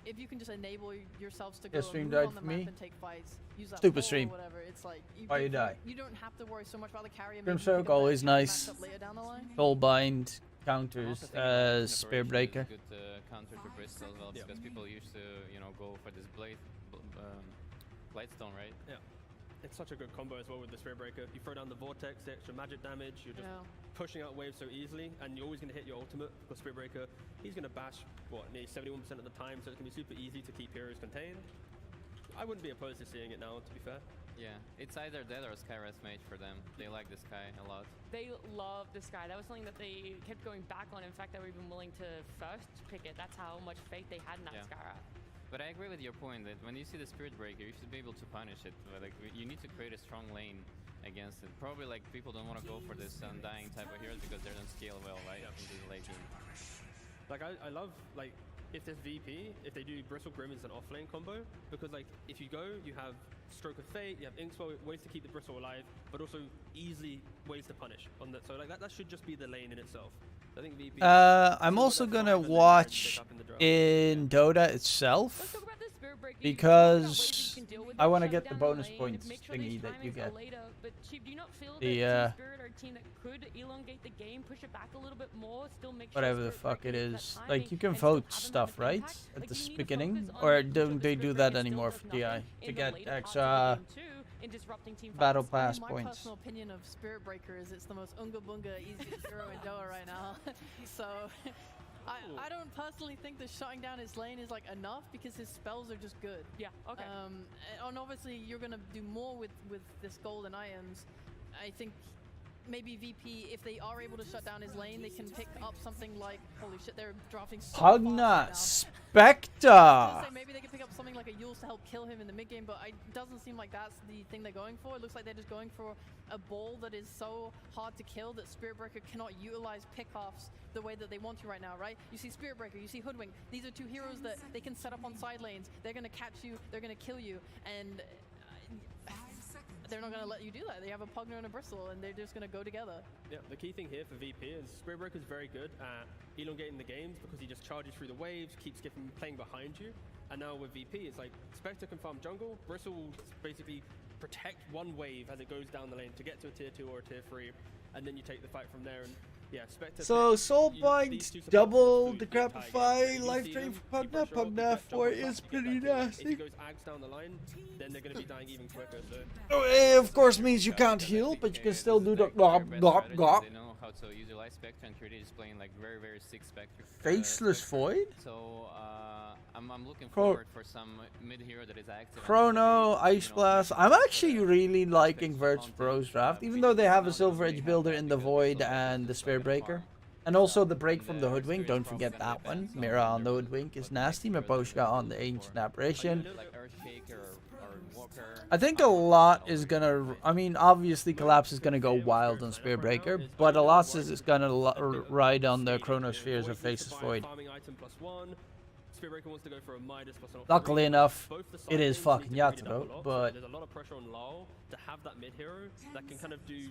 If you can just enable yourselves to go and move on the map and take fights, use that Stupid pole stream. or whatever, it's like Why you die? You don't have to worry so much about the carry. Grimstroke always nice. Later down the line. Full bind counters Spirit Breaker. Good counter to Bristol as well, because people used to, you know, go for this Blightstone, right? Yeah. It's such a good combo as well with the Spirit Breaker. You throw down the Vortex, the extra magic damage, you're just pushing out waves so easily, and you're always going to hit your ultimate, because Spirit Breaker, he's going to bash, what, nearly 71% of the time, so it's going to be super easy to keep heroes contained. I wouldn't be opposed to seeing it now, to be fair. Yeah, it's either that or Skywrath Mage for them. They like the Sky a lot. They love the Sky. That was something that they kept going back on. In fact, they were even willing to first pick it. That's how much faith they had in that Skywrath. But I agree with your point that when you see the Spirit Breaker, you should be able to punish it. Like, you need to create a strong lane against it. Probably like people don't want to go for this undying type of heroes because they don't scale well, right? Into the late game. Like I love like if there's VP, if they do Bristle Grim as an offlane combo, because like if you go, you have Stroke of Fate, you have Inkswell, ways to keep the Bristle alive, but also easily ways to punish on that. So like that should just be the lane in itself. I think VP. I'm also gonna watch in Dota itself because I want to get the bonus points thingy that you get. The whatever the fuck it is. Like you can vote stuff, right? At the beginning, or don't they do that anymore for DI to get extra battle pass points? My personal opinion of Spirit Breaker is it's the most unga bunga easiest hero in Dota right now. So I don't personally think that shutting down his lane is like enough because his spells are just good. Yeah. Okay. And obviously you're gonna do more with this golden items. I think maybe VP, if they are able to shut down his lane, they can pick up something like, holy shit, they're drafting so Pugna fast Spectre. right now. Maybe they can pick up something like a Yules to help kill him in the mid game, but it doesn't seem like that's the thing they're going for. It looks like they're just going for a ball that is so hard to kill that Spirit Breaker cannot utilize pickoffs the way that they want to right now, right? You see Spirit Breaker, you see Hoodwink. These are two heroes that they can set up on side lanes. They're going to catch you, they're going to kill you, and they're not going to let you do that. They have a Pugner and a Bristle, and they're just going to go together. Yeah, the key thing here for VP is Spirit Breaker is very good at elongating the games because he just charges through the waves, keeps playing behind you. And now with VP, it's like Spectre can farm jungle, Bristle will basically protect one wave as it goes down the lane to get to a tier 2 or a tier 3, and then you take the fight from there. And yeah, Spectre. So Soulbind double decrepify life drain for Pugna. Pugna 4 is pretty nasty. If he goes Ags down the line, then they're going to be dying even quicker. So. Oh, it of course means you can't heal, but you can still do the glop glop glop. They know how to utilize Spectre, and Treaty is playing like very sick Spectre. Faceless Void. So I'm looking forward for some mid hero that is active. Chrono, Ice Blast. I'm actually really liking Virtus Pro's draft, even though they have a Silver Edge builder in the Void and the Spirit Breaker. And also the break from the Hoodwink, don't forget that one. Mira on the Hoodwink is nasty. Maposhka on the Ancient Apparition. I think a lot is gonna, I mean, obviously Collapse is gonna go wild on Spirit Breaker, but a lot is gonna ride on the Chronospheres of Faceless Void. Luckily enough, it is fucking Yatoro, but there's a lot of pressure on Lal to have that mid hero that can kind of do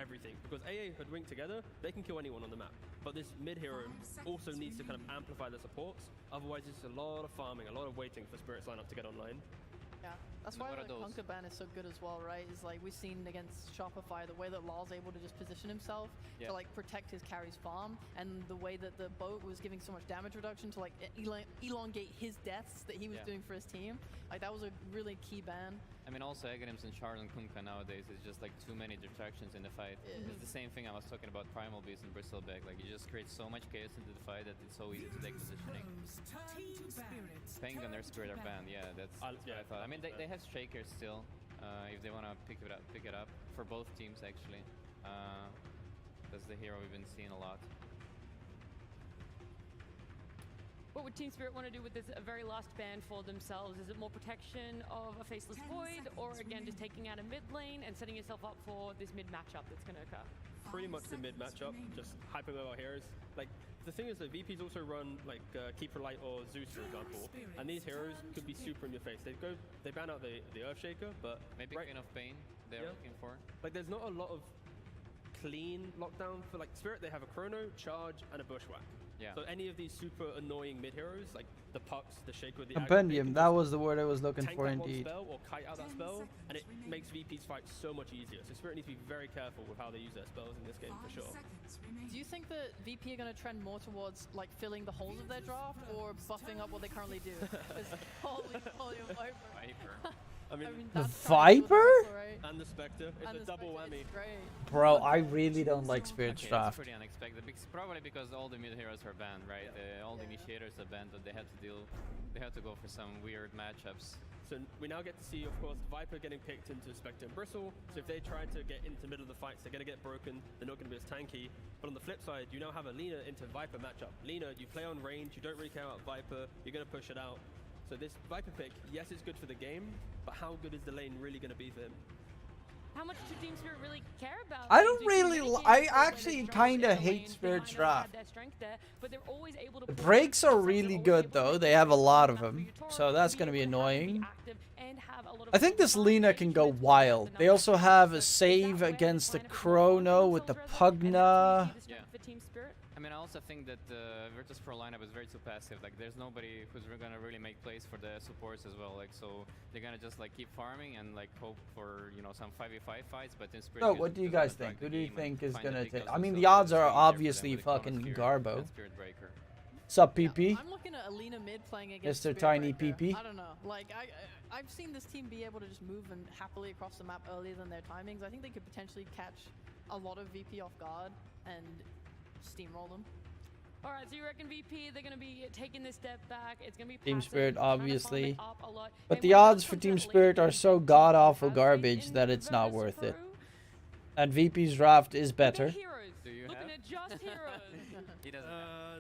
everything, because AA Hoodwink together, they can kill anyone on the map. But this mid hero also needs to kind of amplify the supports, otherwise it's a lot of farming, a lot of waiting for Spirit's lineup to get online. Yeah, that's why the Conquer ban is so good as well, right? Is like we've seen against Shopify the way that Lal's able to just position himself to like protect his carry's farm, and the way that the boat was giving so much damage reduction to like elongate his deaths that he was doing for his team. Like that was a really key ban. I mean, also Aghanims and Shard and Kunkka nowadays is just like too many distractions in the fight. It's the same thing I was talking about Primal Beast and Bristleback. Like you just create so much chaos into the fight that it's so easy to take positioning. Penguin and their Spirit are banned. Yeah, that's what I thought. I mean, they have Shakers still, if they want to pick it up for both teams actually. That's the hero we've been seeing a lot. What would Team Spirit want to do with this very last ban for themselves? Is it more protection of a Faceless Void, or again just taking out a mid lane and setting yourself up for this mid matchup that's going to occur? Pretty much the mid matchup, just hyping over our heroes. Like the thing is that VPs also run like Keeper Light or Zeus, for example, and these heroes could be super in your face. They ban out the Earthshaker, but Maybe Queen of Pain they're looking for. like there's not a lot of clean lockdown for like Spirit. They have a Chrono, Charge, and a Bushwhack. Yeah. So any of these super annoying mid heroes, like the Pucks, the Shaker, the Aggro, they Compendium, can that just was the word I was looking tank for that one indeed. spell or kite out that spell, and it makes VP's fight so much easier. So Spirit needs to be very careful with how they use their spells in this game for sure. Do you think that VP are going to trend more towards like filling the holes of their draft or buffing up what they currently do? 'Cause holy Viper. I mean, The that's trying to do with Viper? Whistle, right? and the Spectre, it's And a the double Spectre, whammy. it's great. Bro, I really don't like Spirit's Okay, draft. that's pretty unexpected. Probably because all the mid heroes are banned, right? All the initiators are banned, but they have to go for some weird matchups. So we now get to see, of course, Viper getting picked into Spectre and Bristle. So if they try to get into the middle of the fights, they're going to get broken. They're not going to be as tanky. But on the flip side, you now have a Lina into Viper matchup. Lina, you play on range. You don't really care about Viper. You're going to push it out. So this Viper pick, yes, it's good for the game, but how good is the lane really going to be for him? How much should Team Spirit really care about? I things? don't We've seen really many li- teams I where when actually there's struggles kinda in the hate lanes, they Spirit's might not have draft. their strength there, but they're always able to The push breaks through. are They're really always good able to though. make They have a lot plays of for them, Utoro so that's be gonna be able to have them be annoying. active and have a lot of I think this Lina can go wild. They also have a save against the Chrono with the Pugna. Yeah. For Team Spirit. I mean, I also think that the Virtus Pro lineup is very too passive. Like, there's nobody who's gonna really make plays for the supports as well. Like, so they're gonna just like keep farming and like hope for some 5v5 fights. But in Spirit, So, just what do you doesn't guys drag think? the Who do you game and think is find the gonna pick take? ups I mean, themselves. the odds It's are way easier for them obviously with Chrono fucking Spear Garbo. and Spirit Breaker. Sup, Yeah, PP? I'm looking at Alina mid playing against Mr. Spirit Tiny Breaker. PP? I don't know. Like I've seen this team be able to just move and happily across the map earlier than their timings. I think they could potentially catch a lot of VP off guard and steamroll them. All right, so you reckon VP, they're going to be taking this step back. It's going to be Team passive, Spirit, trying to farm it obviously. up a lot. But And the when it odds does for come to Team that late Spirit game, are so Team god-awful has faith garbage in that it's not Virtus worth it. Pro. And VP's draft is Look at better. heroes. Do you Looking have? at just heroes. He doesn't.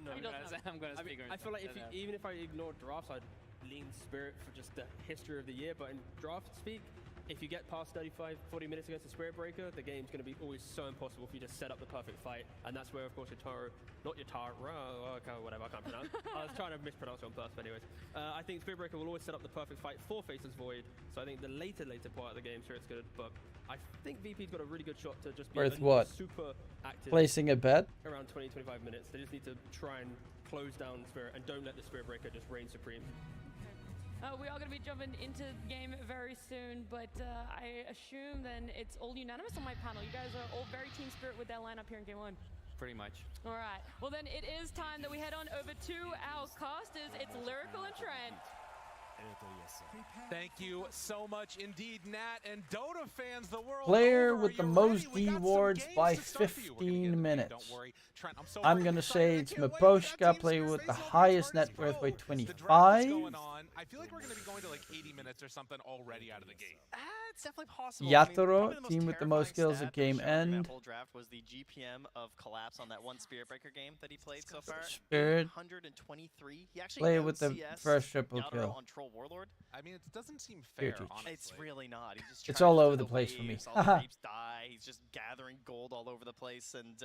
No. He doesn't have- I'm gonna I mean, speak. I feel like even if I ignore drafts, I'd lean Spirit for just the history of the year. But in draft speak, if you get past 35, 40 minutes against a Spirit Breaker, the game's going to be always so impossible for you to set up the perfect fight. And that's where, of course, whatever, I can't pronounce. I was trying to mispronounce it on purpose, but anyways. I think Spirit Breaker will always set up the perfect fight for Faceless Void. So I think the later part of the game, Spirit's good. But I think VP's got a really good shot to just be Worth what? super active. Placing a bet? Around 20-25 minutes. They just need to try and close down Spirit and don't let the Spirit Breaker just reign supreme. We are going to be jumping into the game very soon, but I assume then it's all unanimous on my panel. You guys are all very Team Spirit with their lineup here in Game 1. Pretty much. All right. Well, then it is time that we head on over to our casters. It's Lyrical and Trent. Thank you so much indeed, Nat, and Dota fans the world Player over. with Are the you most ready? We got some D-wards games by to start for you. We're gonna get 15 into it. minutes. Don't worry. Trent, I'm so I'm freaking gonna excited. say I it's can't wait. Maboshka, That Team player Spirit with the face-off highest against net worth by Virtus Pro. 25. The draft is going on. I feel like we're going to be going to like 80 minutes or something already out of the gate. It's definitely possible. Yatoro, probably team with the most terrifying kills at stat game shown during end. That whole draft was the GPM of collapse on that one Spirit Breaker game that he played so far. Spirit. 123. He actually Player with the OCS first triple Yatoro kill. on Troll Warlord. I mean, it doesn't seem Here, fair, teach. honestly. It's really not. He just It's charges all through over the place for me. waves, all the creeps die. He's just gathering gold all over the place. And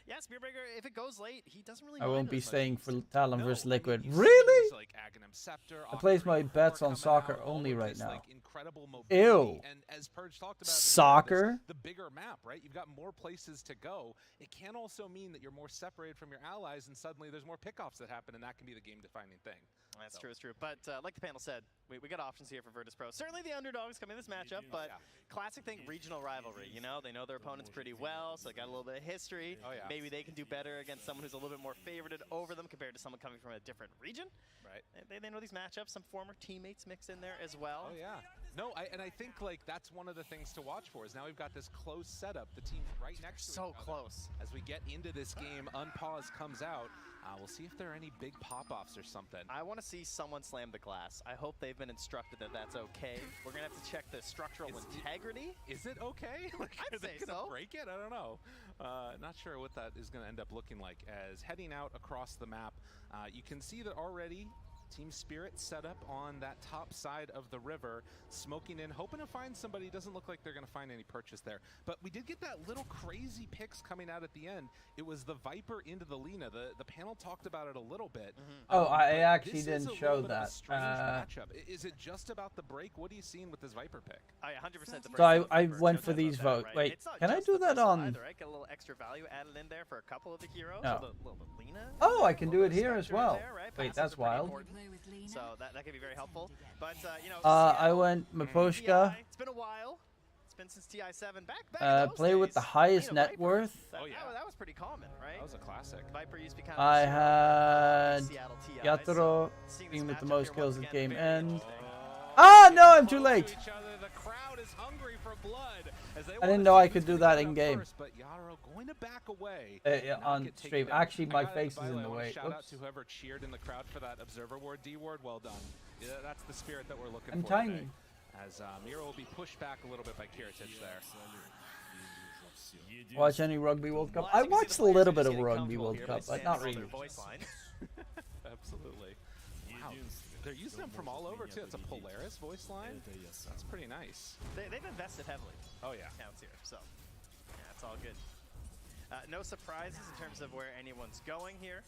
yeah, Spirit Breaker, if it goes late, he doesn't really I mind won't it be as much. staying for Talon No, vs I mean, Liquid. you see Really? things like Aghanim Scepter, I place my Ocarina of bets Power on coming soccer out, all only of right this, now. like, incredible mobility. Ew. And as Purge talked about, Soccer? the bigger map, right? You've got more places to go. It can also mean that you're more separated from your allies, and suddenly there's more pickoffs that happen, and that can be the game-defining thing. That's true, it's true. But like the panel said, we got options here for Virtus Pro. Certainly the underdogs coming in this matchup, but classic thing, regional rivalry. You know, they know their opponents pretty well, so they got a little bit of history. Oh, yeah. Maybe they can do better against someone who's a little bit more favorited over them compared to someone coming from a different region. Right. They know these matchups. Some former teammates mixed in there as well. Oh, yeah. No, and I think, like, that's one of the things to watch for is now we've got this close setup. The team's right next to So each other. close. As we get into this game, Unpause comes out. We'll see if there are any big pop-offs or something. I want to see someone slam the glass. I hope they've been instructed that that's okay. We're going to have to check the structural integrity. Is it okay? Like, I'd are they say gonna so. break it? I don't know. Not sure what that is going to end up looking like. As heading out across the map, you can see that already Team Spirit set up on that top side of the river, smoking in, hoping to find somebody. Doesn't look like they're going to find any purchase there. But we did get that little crazy picks coming out at the end. It was the Viper into the Lina. The panel talked about it a little bit. Oh, I actually this is didn't a show little bit of a that. strange matchup. Is it just about the break? What are you seeing with this Viper pick? Oh, yeah, 100% the break. So I went for these votes. Wait, It's not can I just do the that Bristle on? either, right? Get a little extra value added in there for a couple of the heroes. No. So the Lina. Oh, I can do it here as Spectre in well. there, right? Wait, Passives that's are pretty wild. important. So that could be very helpful. But you know, I Seattle, went Maposhka. TI, it's been a while. It's been since TI7. Back in those Play with the days, highest Lina net Viper, worth. That, Oh, yeah. that was pretty common, right? That was a classic. Viper used to be kind of I the had Seattle TI, Yatoro so seeing this being with the matchup most here kills once at again, game very end. interesting. Ah, no, I'm too Close late. to each other. The crowd is hungry for blood as they I wanna didn't know see I who's could do gonna that get in up game. first, but Yatoro going to back away. Yeah, not on get taken stream. down. Actually, I my gotta- face is by the in way, the I wanna way. Shout out Oops. to whoever cheered in the crowd for that Observer Ward. D-Ward, well done. Yeah, that's the spirit that we're looking I'm for tiny. today. As Mira will be pushed back a little bit by Kiritich there. Watch any Rugby World Cup? Well, I as you can see, watched the a little players bit are of just getting Rugby comfortable World here Cup, by but not standing on really. their voice line. Absolutely. Wow. They're using them from all over, too. It's a Polaris voice line. That's pretty nice. They've invested heavily. Oh, yeah. Counts here, so yeah, it's all good. No surprises in terms of where anyone's going here.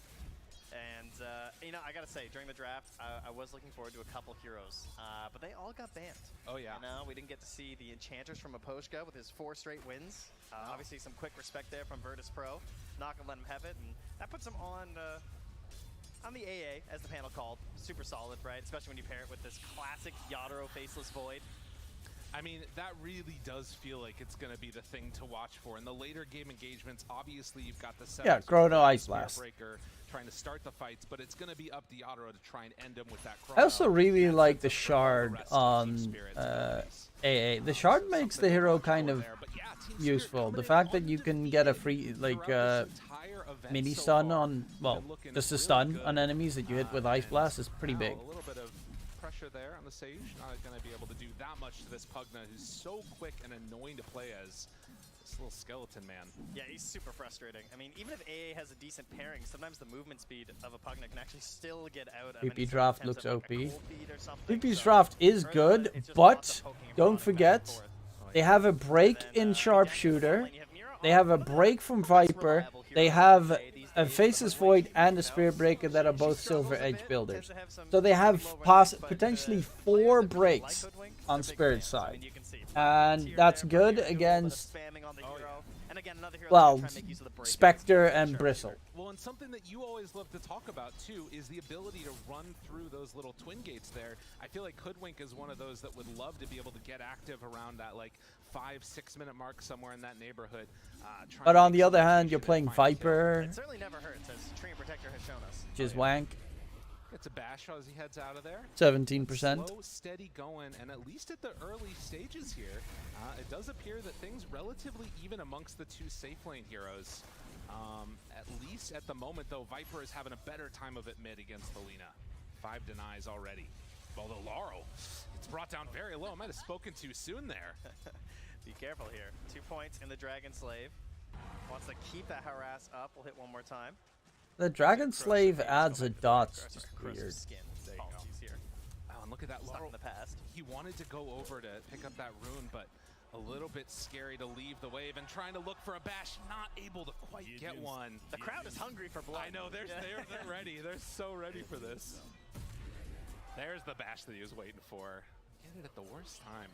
And, you know, I gotta say, during the draft, I was looking forward to a couple heroes, but they all got banned. Oh, yeah. You know, we didn't get to see the Enchanters from Aposhka with his 4 straight wins. Obviously, some quick respect there from Virtus Pro. Not gonna let him have it, and that puts him on the AA, as the panel called. Super solid, right? Especially when you pair it with this classic Yatoro Faceless Void. I mean, that really does feel like it's going to be the thing to watch for. In the later game engagements, obviously you've got the setups Chrono with Ice Spirit Blast. Breaker trying to start the fights, but it's going to be up to Yatoro to try and end them with that I Chrono. also really That like sets the up for shard rest of Team on Spirit's AA. The shard makes the hero kind of there, but yeah, Team Spirit useful. coming The in fact that you can get a undefeated free like throughout this entire event mini so stun far. on, well, Been looking just a really stun good. on enemies that you hit with Ice And Blast is pretty now big. A little bit of pressure there on the Sage. Not going to be able to do that much to this Pugna, who's so quick and annoying to play as. This little skeleton man. Yeah, he's super frustrating. I mean, even if AA has a decent pairing, sometimes the movement speed of a Pugna can actually still get out of PP any draft attempts looks at, like, a OP. cold feed or something. PP's So draft is for good, it's just but lots of poking and don't prodding back and forget forth. they have a break Then, in Redemption Sharpshooter. lane, you have Mira They on have a one of the break from most Viper. reliable They heroes have in these a days. Faceless But Void when and she a Spirit Breaker that are she both struggles Silver a Edge bit, builders. tends to have some So they have low runs, but, potentially players 4 that really breaks like Hoodwink, on they're big Spirit's fans. I side. mean, you can see And tier that's there, but good you're doing a little bit of against, spamming on the hero. And again, another hero well, that's gonna try and make use of the break Spectre against and Sharpshooter. Bristle. Well, and something that you always love to talk about, too, is the ability to run through those little twin gates there. I feel like Hoodwink is one of those that would love to be able to get active around that, like, 5-6 minute mark somewhere in that neighborhood. trying But to on make the some other hand, rotation you're and playing find a kill. Viper, It certainly never hurts, as Tree and Protector has shown us. which is wank. Gets a bash as he heads out of there. 17%. Slow, steady going, and at least at the early stages here, it does appear that things relatively even amongst the 2 safe lane heroes. At least at the moment, though, Viper is having a better time of it mid against the Lina. 5 denies already. Although Laurel, it's brought down very low. I might have spoken too soon there. Be careful here. 2 points in the Dragon Slave. Wants to keep that harass up. We'll hit one more time. The Dragon Slave adds a dot. It's just Corrosive weird. Skin. There you go. Apologies here. Oh, and look at that Stuck Laurel. in the past. He wanted to go over to pick up that rune, but a little bit scary to leave the wave and trying to look for a bash, not able to quite get one. The crowd is hungry for blood. I know, they're ready. They're so ready for this. There's the bash that he was waiting for. Get it at the worst time.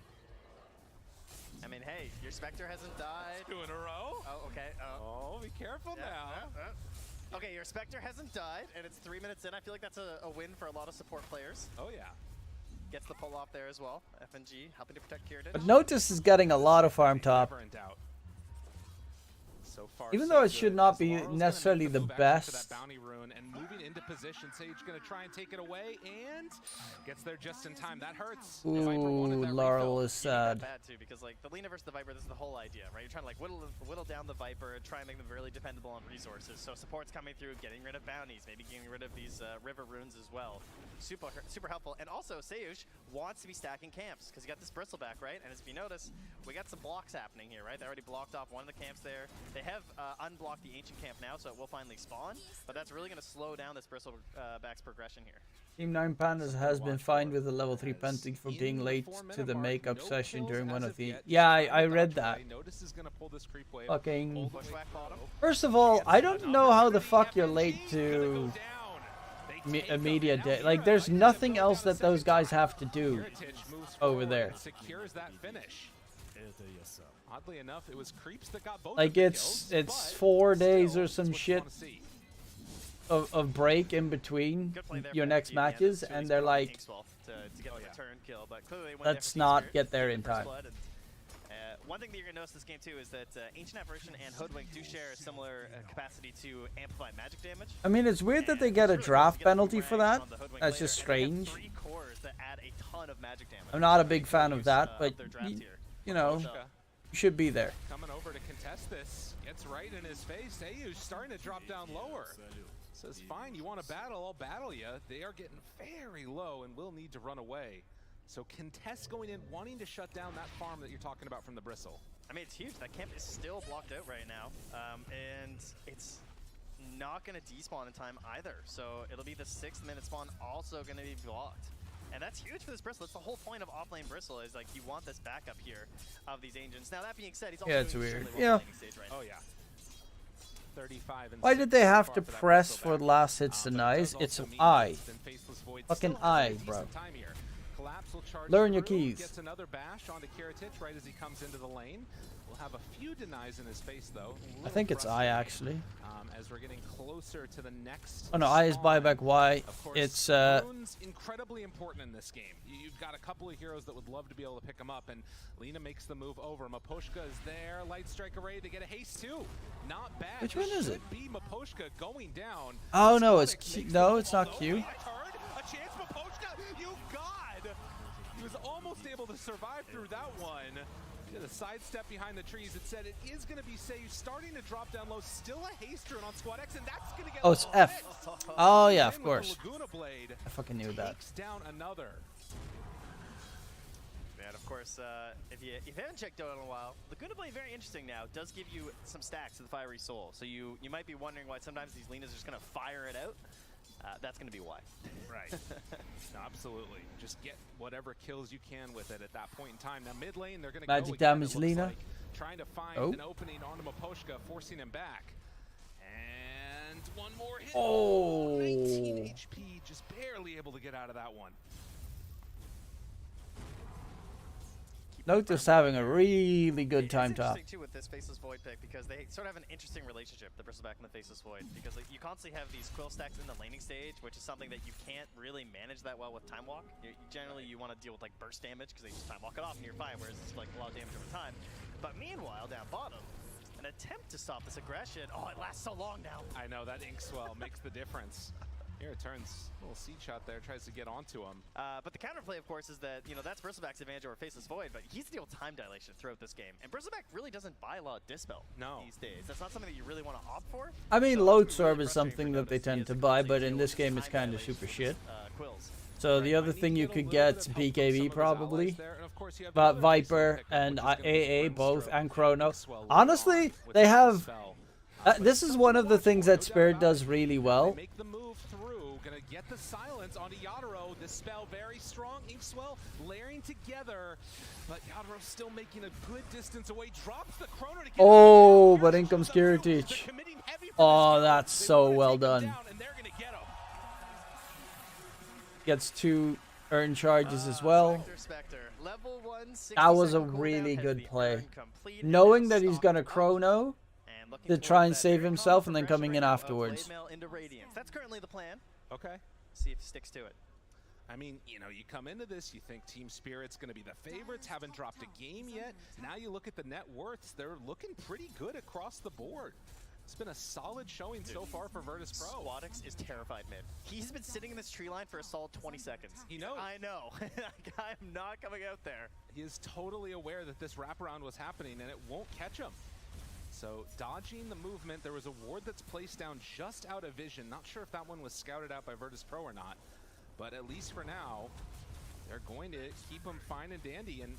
I mean, hey, your Spectre hasn't died. 2 in a row. Oh, okay. Oh, be careful now. Okay, your Spectre hasn't died, and it's 3 minutes in. I feel like that's a win for a lot of support players. Oh, yeah. Gets the pull off there as well. FNG helping to protect Kiritich. But Notice is getting a lot of farm top. Never in doubt. So far, Even so though it good, should not as be Laurel's gonna necessarily make the move actually to best. that bounty rune and moving into position. Sage going to try and take it away and gets there just in time. That hurts. The Viper wanted Ooh, that Laurel refill. is sad. Bad too, because like the Lina versus the Viper, this is the whole idea, right? You're trying to like whittle down the Viper, try and make them really dependable on resources. So support's coming through, getting rid of bounties, maybe getting rid of these river runes as well. Super helpful. And also, Seuj wants to be stacking camps because you got this Bristleback, right? And as you notice, we got some blocks happening here, right? They already blocked off one of the camps there. They have unblocked the Ancient Camp now, so it will finally spawn, but that's really going to slow down this Bristleback's progression here. Team 9 Pandas has been fined with a level 3 penalty for being late to the makeup session during one of the... Yeah, I read that. Fucking... First of all, I don't know how the fuck you're late to a media day. Like, there's nothing else that those guys have to do over there. Oddly enough, it was Creeps that got both like, it's 4 days or some shit of break in between your next matches, and they're like, let's not get there in time. One thing that you're going to notice this game too is that Ancient Apparition and Hoodwink do share a similar capacity to amplify magic damage. I mean, it's weird that they get a draft penalty for that. That's just strange. I'm not a big fan of that, but you know, you should be there. Coming over to contest this, gets right in his face. Ayu's starting to drop down lower. Says, fine, you want to battle, I'll battle you. They are getting very low and will need to run away. So Contest going in, wanting to shut down that farm that you're talking about from the Bristle. I mean, it's huge. That camp is still blocked out right now. And it's not going to despawn in time either. So it'll be the 6th minute spawn also going to be blocked. And that's huge for this Bristle. It's the whole point of offlane Bristle is like you want this backup here of these Ancients. Now that being said, he's also it's doing weird. Well Yeah. Right Oh yeah. 35 and Why did they have to press for the last hits denies? It's an I. Fucking I, bro. Learn your keys. Gets another bash onto Kiritich right as he comes into the lane. We'll have a few denies in his face though. I think it's I actually. As we're getting closer to the next. Oh no, I is buyback Y. It's Rune's incredibly important in this game. You've got a couple of heroes that would love to be able to pick him up, and Lina makes the move over. Maposhka is there. Light Strike Array to get a haste too. Not bad. Which one is it? Be Maposhka going down. Oh no, it's Q. No, it's not Q. A chance, Maposhka. You God. He was almost able to survive through that one. Did a sidestep behind the trees. It said it is going to be safe. Starting to drop down low. Still a haste rune on Squad X, and that's going to get. Oh, it's F. Oh yeah, of course. Blade I fucking knew that. takes down another. And of course, if you haven't checked out in a while, Laguna Blade, very interesting now, does give you some stacks of the Fiery Soul. So you might be wondering why sometimes these Linas are just going to fire it out. That's going to be why. Right. No, absolutely. Just get whatever kills you can with it at that point in time. Now mid lane, they're going to Magic go again, damage, it looks Lina. like, trying to find an opening onto Maposhka, forcing him back. And one more hit. Oh. 19 HP, just barely able to get out of that one. Notice having a really good time top. It's interesting too with this Faceless Void pick because they sort of have an interesting relationship, the Bristleback and the Faceless Void, because like, you constantly have these quill stacks in the laning stage, which is something that you can't really manage that well with Time Walk. Generally, you want to deal with like burst damage because they just Time Walk it off and you're fine, whereas it's like a lot of damage over time. But meanwhile, down bottom, an attempt to stop this aggression. Oh, it lasts so long now. I know, that ink swell makes the difference. Here it turns, a little seed shot there, tries to get onto him. But the counterplay, of course, is that, you know, that's Bristleback's advantage over Faceless Void, but he's to deal with time dilation throughout this game. And Bristleback really doesn't buy a lot of Dispel these days. That's not something that you really want to opt for. I mean, load serve is something that they tend to buy, but in this game it's kind of super shit. So the other thing you could get's BKB probably, but Viper and AA both, and Chrono. Honestly, they have... this is one of the things that Spirit does really well. Make the move through, gonna get the silence onto Yadaro. The spell very strong, Inkswell layering together, but Yadaro still making a good distance away. Drops the Chrono to get Oh, but in comes Kiritich. Oh, that's so well done. Gets 2 earn charges as well. That was a really good play. Knowing that he's gonna Chrono to try and save himself and then coming in afterwards. That's currently the plan. Okay. See if he sticks to it. I mean, you know, you come into this, you think Team Spirit's going to be the favorites, haven't dropped a game yet. Now you look at the net worths, they're looking pretty good across the board. It's been a solid showing so far for Virtus Pro. Squadix is terrified mid. He's been sitting in this tree line for a solid 20 seconds. He knows. I know. I'm not coming out there. He is totally aware that this wraparound was happening and it won't catch him. So dodging the movement, there was a ward that's placed down just out of vision. Not sure if that one was scouted out by Virtus Pro or not, but at least for now, they're going to keep him fine and dandy. And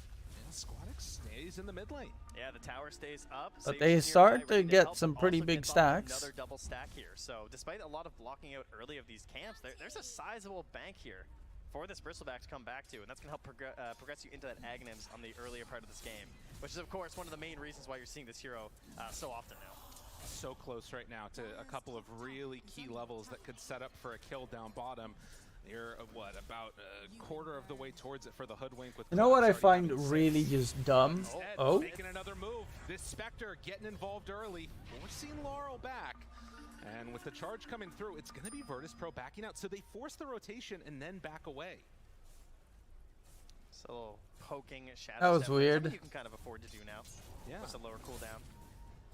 And Squadix stays in the mid lane. Yeah, the tower stays up. But Sage they is start nearby, ready to get help, some but pretty also big gets off stacks. Another double stack here. So despite a lot of blocking out early of these camps, there's a sizable bank here for this Bristleback to come back to, and that's going to help progress you into that Aghanims on the earlier part of this game, which is, of course, one of the main reasons why you're seeing this hero so often now. So close right now to a couple of really key levels that could set up for a kill down bottom. You're, what, about a quarter of the way towards it for the Hoodwink. With You know what I Collapse find already having really 6. just dumb? Oh. Making another move. This Spectre getting involved early, forcing Laurel back. And with the charge coming through, it's going to be Virtus Pro backing out. So they force the rotation and then back away. So a little poking shadow. That was step, weird. something you can kind of afford to do now. Yeah. With a lower cooldown.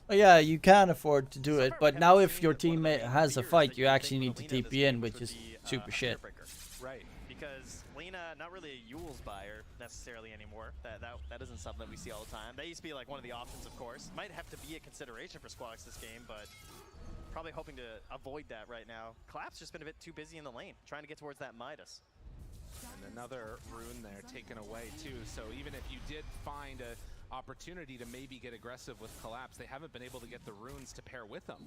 Oh, yeah, you can afford to do it, but now if your teammate has a fight, you actually need to TP in, which is super shit. Right. Because Lena, not really a Yule's buyer necessarily anymore. That isn't something that we see all the time. That used to be like one of the options, of course. Might have to be a consideration for Squadix this game, but probably hoping to avoid that right now. Collapse just been a bit too busy in the lane, trying to get towards that Midas. And another rune there taken away too. So even if you did find a opportunity to maybe get aggressive with Collapse, they haven't been able to get the runes to pair with them.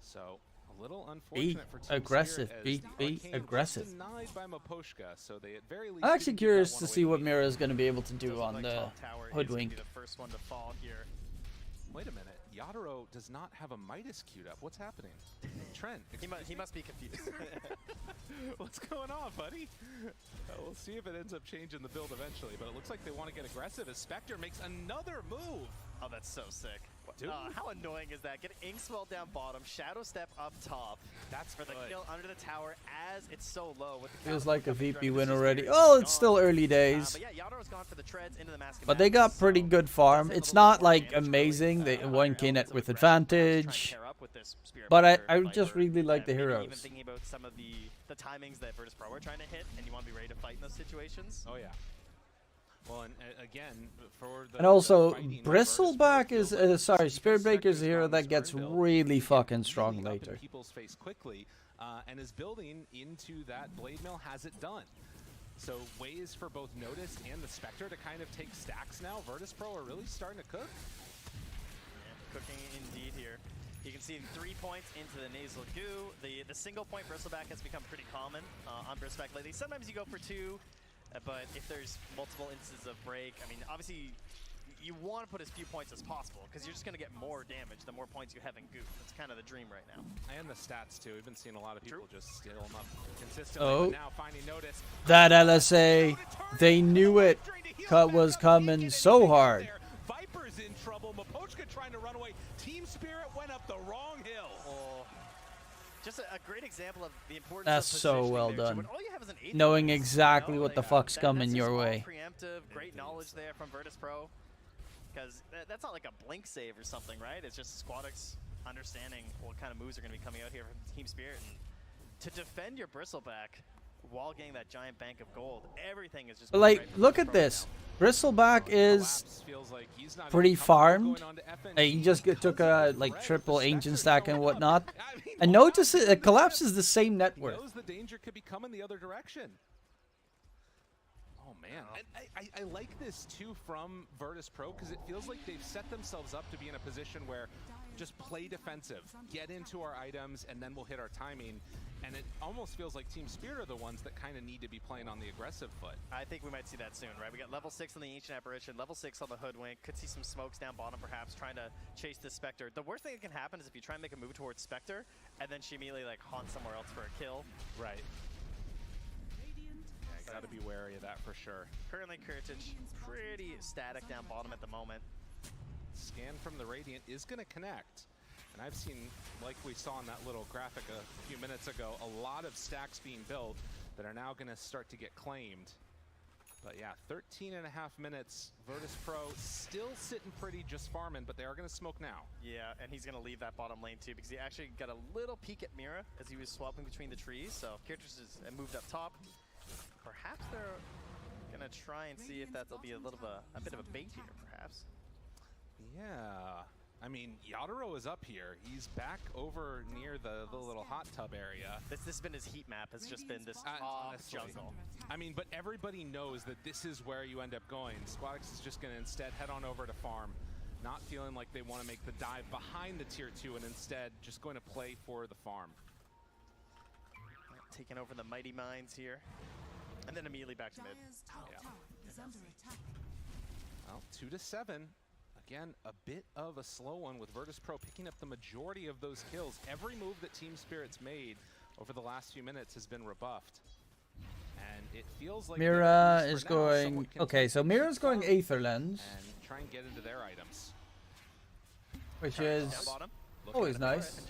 So a little unfortunate for Team aggressive. Spirit as Be Arcane aggressive. just denied by Maposhka, so they at very least I'm actually didn't give that curious one to away see what lead. Mira is going to be able to do Doesn't on look the like top tower is gonna be Hoodwink. the first one to fall here. Wait a minute, Yatoro does not have a Midas queued up. What's happening? Trent, He must be confused. what's going on, buddy? We'll see if it ends up changing the build eventually, but it looks like they want to get aggressive as Spectre makes another move. Oh, that's so sick. Dude. How annoying is that? Get Inkswell down bottom, Shadow Step up top. That's for the good. kill under the tower as it's so low. With the Feels counter like a coming VP through. win This is already. Spirit Oh, is it's still gone. early days. But yeah, Yataro's gone for the treads into the mask. But they got pretty so good farm. does hit a It's little bit not more like damage amazing. early, They higher one can it elements of with aggression, perhaps try and advantage. pair up with this Spirit But Breaker, I just Viper, really like the maybe heroes. Even thinking about some of the timings that Virtus Pro are trying to hit, and you want to be ready to fight in those situations. Oh yeah. Well, and again, for the And also, the fighting on Virtus Bristleback Pro, is, feels like sorry, because Spirit Breaker is a Spectre's hero on that this gets burn build, really he fucking gets strong really up in later. people's face quickly, and is building into that Blade Mill has it done. So ways for both Notice and the Spectre to kind of take stacks now. Virtus Pro are really starting to cook. Yeah, cooking indeed here. You can see 3 points into the nasal goo. The single point Bristleback has become pretty common on Bristleback lately. Sometimes you go for 2, but if there's multiple instances of break, I mean, obviously you want to put as few points as possible because you're just going to get more damage the more points you have in goo. That's kind of the dream right now. And the stats too. We've been seeing a lot of people just steal them up consistently. Oh. But now finding Notice. That LSA, they knew it was coming so hard. Viper's in trouble. Mapochka trying to run away. Team Spirit went up the wrong hill. Oh, just a great example of the importance That's of so positioning well there, too. done. When all you have is an 8 Knowing defense, exactly you know, what the like, fuck's that's coming just your all way. Preemptive, great knowledge there from Virtus Pro. Because that's not like a blink save or something, right? It's just Squadix understanding what kind of moves are going to be coming out here from Team Spirit. And to defend your Bristleback while getting that giant bank of gold, everything is just going Like, right for look Virtus at Pro this. right Bristleback is Collapse feels like he's not pretty even comfortable farmed. going on to FNG He just took because a of the like threat of triple the ancient Spectre stack and showing up. whatnot. I mean, And all notice that it, Collapse is the same net He worth. knows the danger could be coming the other direction. Oh man, and I like this too from Virtus Pro because it feels like they've set themselves up to be in a position where just play defensive, get into our items, and then we'll hit our timing. And it almost feels like Team Spirit are the ones that kind of need to be playing on the aggressive foot. I think we might see that soon, right? We got level 6 on the Ancient Apparition, level 6 on the Hoodwink. Could see some smokes down bottom, perhaps, trying to chase the Spectre. The worst thing that can happen is if you try and make a move towards Spectre, and then she immediately like haunts somewhere else for a kill. Right. Yeah, gotta be wary of that for sure. Currently, Kurtage pretty static down bottom at the moment. Scan from the Radiant is going to connect. And I've seen, like we saw in that little graphic a few minutes ago, a lot of stacks being built that are now going to start to get claimed. But yeah, 13 and a half minutes. Virtus Pro still sitting pretty, just farming, but they are going to smoke now. Yeah, and he's going to leave that bottom lane too because he actually got a little peek at Mira as he was swapping between the trees. So Kurtage has moved up top. Perhaps they're going to try and see if that'll be a bit of a bait here, perhaps. Yeah. I mean, Yadaro is up here. He's back over near the little hot tub area. This has been his heat map. Has just been this jungle. I mean, but everybody knows that this is where you end up going. Squadix is just going to instead head on over to farm, not feeling like they want to make the dive behind the tier 2 and instead just going to play for the farm. Taking over the mighty mines here. And then immediately back to mid. Well, 2-7. Again, a bit of a slow one with Virtus.pro picking up the majority of those kills. Every move that Team Spirit's made over the last few minutes has been rebuffed. And it feels like Mira is going... Okay, so Mira's going Aether Lens. And try and get into their items. Which is always nice.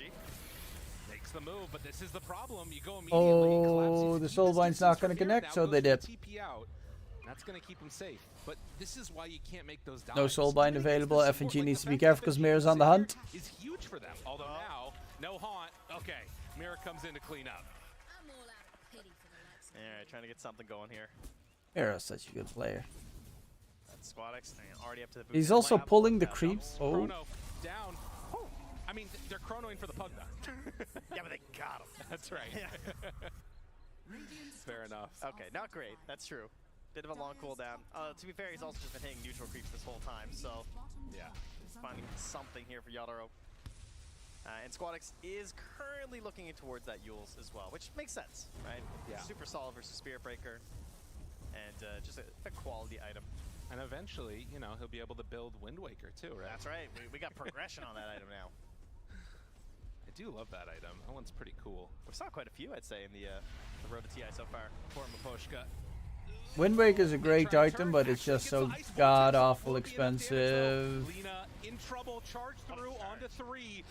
Makes the move, but this is the problem. You go immediately. Oh, the Soulbind's not going to connect, so they dip. That's going to keep them safe. But this is why you can't make those dives. No Soulbind available. FNG needs to be careful because Mira's on the hunt. Is huge for them. Although now, no haunt. Okay, Mira comes in to clean up. Alright, trying to get something going here. Mira's such a good player. That's Squadix already up to the boot. He's also pulling the creeps. Oh. Chrono down. I mean, they're chronoing for the Pugna. Yeah, but they got him. That's right. Fair enough. Okay, not great. That's true. Bit of a long cooldown. To be fair, he's also just been hitting neutral creeps this whole time, so yeah, finding something here for Yadaro. And Squadix is currently looking towards that Yules as well, which makes sense, right? Yeah. Super solid versus Spirit Breaker, and just a quality item. And eventually, you know, he'll be able to build Wind Waker too, right? That's right. We got progression on that item now. I do love that item. That one's pretty cool. We saw quite a few, I'd say, in the road to TI so far. Poor Maposhka. Wind Waker is a great item, but it's just so god-awful expensive. Lina in trouble, charge through onto 3.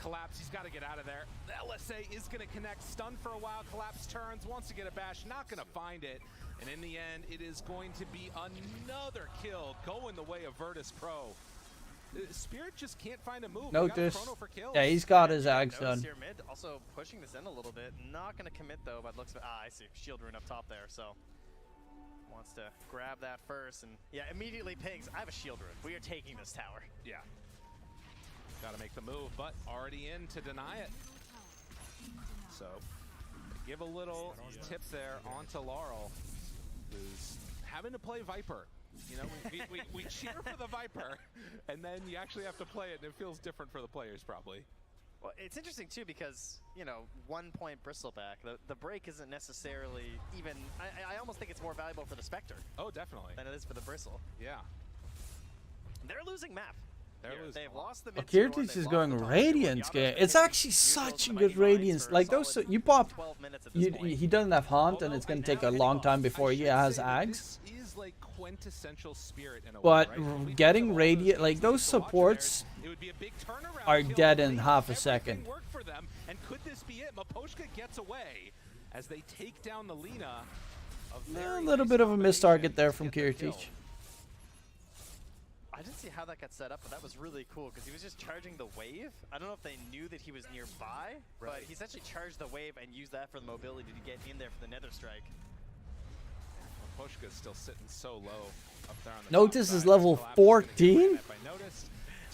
Collapse, he's got to get out of there. The LSA is going to connect, stun for a while, Collapse turns, wants to get a bash, not going to find it. And in the end, it is going to be another kill going the way of Virtus.pro. Spirit just can't find a move. Notice. Yeah, he's got his Ags done. Here mid, also pushing this in a little bit. Not going to commit though, but looks. I see. Shield rune up top there, so wants to grab that first, and yeah, immediately pings. I have a shield rune. We are taking this tower. Yeah. Got to make the move, but already in to deny it. So give a little tip there onto Laurel, who's having to play Viper. You know, we cheer for the Viper, and then you actually have to play it, and it feels different for the players, probably. Well, it's interesting, too, because, you know, 1 point Bristleback, the break isn't necessarily even... I almost think it's more valuable for the Spectre. Oh, definitely. Than it is for the Bristle. Yeah. They're losing map. They've lost the mid Kirtis is going Radiance game. It's actually such a good Radiance. Like those, you pop. He doesn't have Haunt, and it's going to take a long time before he has Ags. Like quintessential Spirit in a but way, right? getting Radiant, like those supports are dead in half a second. For them. And could this be it? Maposhka gets away as they take down the Lina. A little bit of a missed target there from Kirtis. I didn't see how that got set up, but that was really cool because he was just charging the wave. I don't know if they knew that he was nearby, but he essentially charged the wave and used that for the mobility to get in there for the Nether Strike. Maposhka's still sitting so low up there on the Notice is level 14.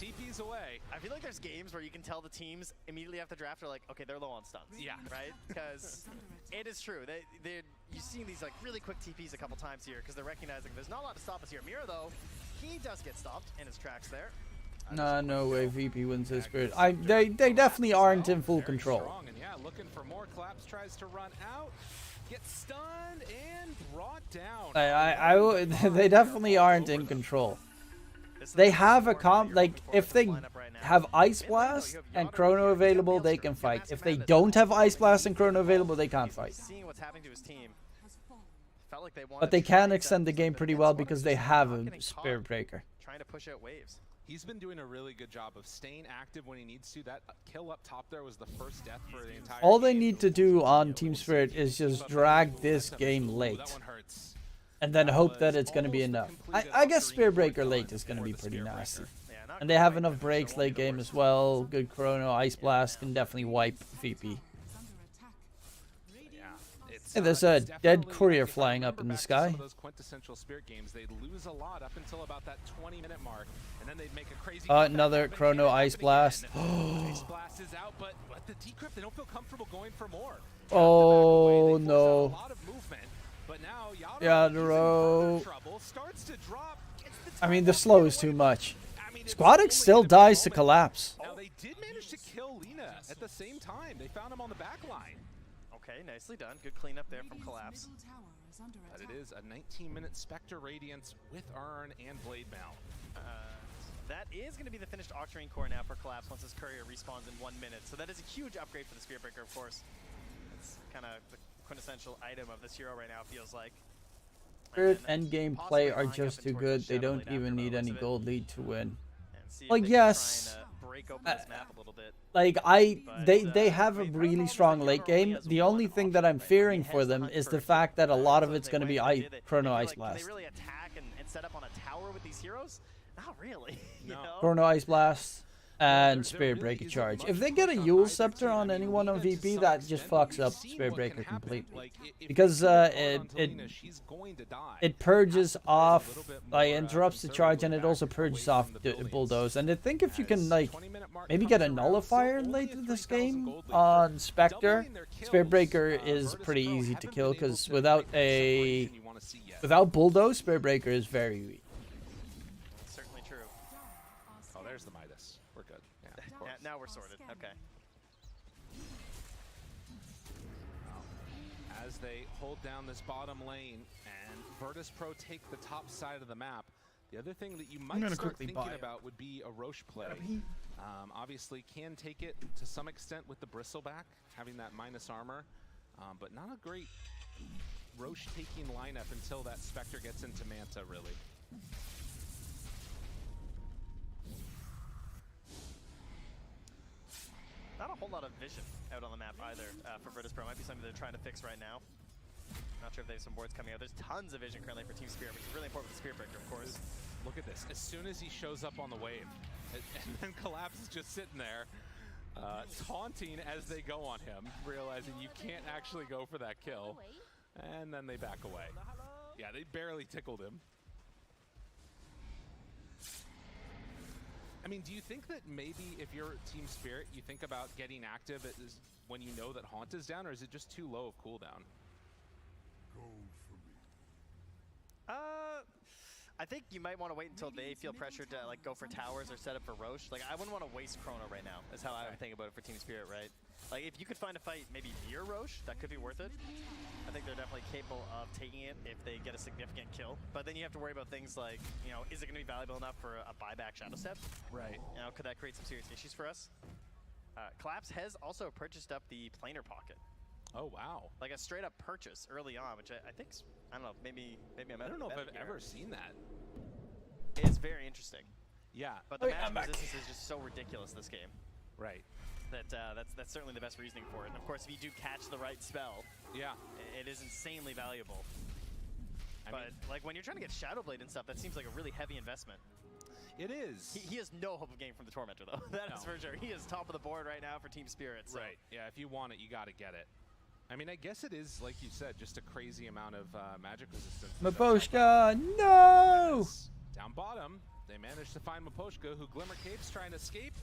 TP's away. I feel like there's games where you can tell the teams immediately after draft are like, okay, they're low on stuns. Yeah. Right? Because it is true. You've seen these like really quick TPs a couple times here because they're recognizing there's not a lot to stop us here. Mira, though, he does get stopped in his tracks there. Nah, no way VP wins this Spirit. They definitely aren't in full control. Strong, and yeah, looking for more. Collapse tries to run out. Gets stunned and brought down. They definitely aren't in control. They have a like if they have Ice Blast and Chrono available, they can fight. If they don't have Ice Blast and Chrono available, they can't fight. Seeing what's happening to his team. But they can extend the game pretty well because they have a Spirit Breaker. Trying to push out waves. He's been doing a really good job of staying active when he needs to. That kill up top there was the first death for the entire All they need to do on Team Spirit is just drag this game late. And then hope that it's going to be enough. I guess Spirit Breaker late is going to be pretty nasty. And they have enough breaks late game as well. Good Chrono, Ice Blast can definitely wipe VP. Yeah, it's Hey, there's a dead courier flying up in the sky. Some of those quintessential Spirit games, they'd lose a lot up until about that 20-minute mark, and then they'd make a crazy. Another Chrono Ice Blast. Ice Blast is out, but the Decrypt, they don't feel comfortable going for more. Oh no. A lot of movement, but now Yadro. trouble starts to drop. I mean, the slow is too much. Squadix still dies to collapse. Now they did manage to kill Lina at the same time. They found him on the back line. Okay, nicely done. Good cleanup there from Collapse. But it is a 19-minute Spectre Radiance with Urn and Blade Mail. That is going to be the finished Octarine core now for Collapse once his courier respawns in 1 minute. So that is a huge upgrade for the Spirit Breaker, of course. It's kind of the quintessential item of this hero right now, feels like. Spirit endgame play are just too good. They don't even need any gold lead to win. Like, yes. Like, they have a really strong late game. The only thing that I'm fearing for them is the fact that a lot of it's going to be Chrono Ice Blast. Can they really attack and set up on a tower with these heroes? Not really. You know? Chrono Ice Blast and Spirit Breaker charge. If they get a Yule Scepter on anyone on VP, that just fucks up Spirit Breaker completely. Because it purges off, like, interrupts the charge, and it also purges off the Bulldoze. And I think if you can, like, maybe get a Nullifier late in this game on Spectre, Spirit Breaker is pretty easy to kill, because without Bulldoze, Spirit Breaker is very weak. There's the Midas. We're good. Yeah, now we're sorted. Okay. As they hold down this bottom lane and Virtus Pro take the top side of the map, the other thing that you might start thinking about would be a Roche play. Obviously can take it to some extent with the Bristleback, having that minus armor, but not a great Roche taking lineup until that Spectre gets into Manta, really. Not a whole lot of vision out on the map either for Virtus Pro. Might be something they're trying to fix right now. Not sure if they have some boards coming out. There's tons of vision currently for Team Spirit, which is really important for the Spirit Breaker, of course. Look at this. As soon as he shows up on the wave, and then Collapse is just sitting there, taunting as they go on him, realizing you can't actually go for that kill. And then they back away. Yeah, they barely tickled him. I mean, do you think that maybe if you're Team Spirit, you think about getting active when you know that Haunt is down, or is it just too low of cooldown? I think you might want to wait until they feel pressured to like go for towers or set up for Roche. Like, I wouldn't want to waste Chrono right now, is how I would think about it for Team Spirit, right? Like, if you could find a fight maybe near Roche, that could be worth it. I think they're definitely capable of taking it if they get a significant kill. But then you have to worry about things like, you know, is it going to be valuable enough for a buyback Shadow Step? Right. You know, could that create some serious issues for us? Collapse has also purchased up the planar pocket. Oh, wow. Like a straight up purchase early on, which I think, I don't know, maybe I'm I don't know if I've ever seen that. It's very interesting. Yeah. But the match resistance is just so ridiculous this game. Right. That's certainly the best reasoning for it. And of course, if you do catch the right spell, yeah, it is insanely valuable. But like when you're trying to get Shadowblade and stuff, that seems like a really heavy investment. It is. He has no hope of getting from the Tormentor, though. That is for sure. He is top of the board right now for Team Spirit. So. Right. Yeah, if you want it, you got to get it. I mean, I guess it is, like you said, just a crazy amount of magic resistance. Maposhka, no! Down bottom, they managed to find Maposhka, who Glimmer Cape's trying to escape.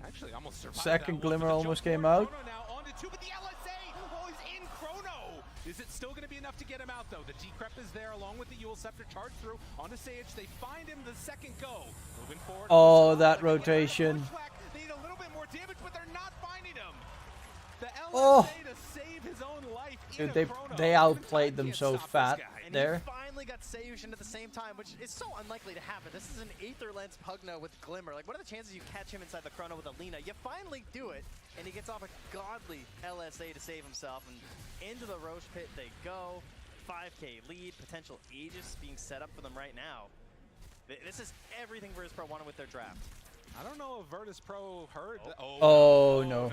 Actually, almost survived. Second Glimmer almost came out. Chrono now onto two, but the LSA is in Chrono. Is it still going to be enough to get him out, though? The Decrep is there, along with the Yule Scepter charged through onto Sage. They find him the second go. Moving forward. Oh, that rotation. They need a little bit more damage, but they're not finding him. The LSA to save his own life. Dude, they outplayed them so fat there. He finally got Seiyushin at the same time, which is so unlikely to happen. This is an Aether Lens Pugna with Glimmer. Like, what are the chances you catch him inside the Chrono with Alina? You finally do it, and he gets off a godly LSA to save himself, and into the Roche pit they go. 5k lead, potential Aegis being set up for them right now. This is everything Virtus Pro wanted with their draft. I don't know if Virtus Pro heard. Oh, no.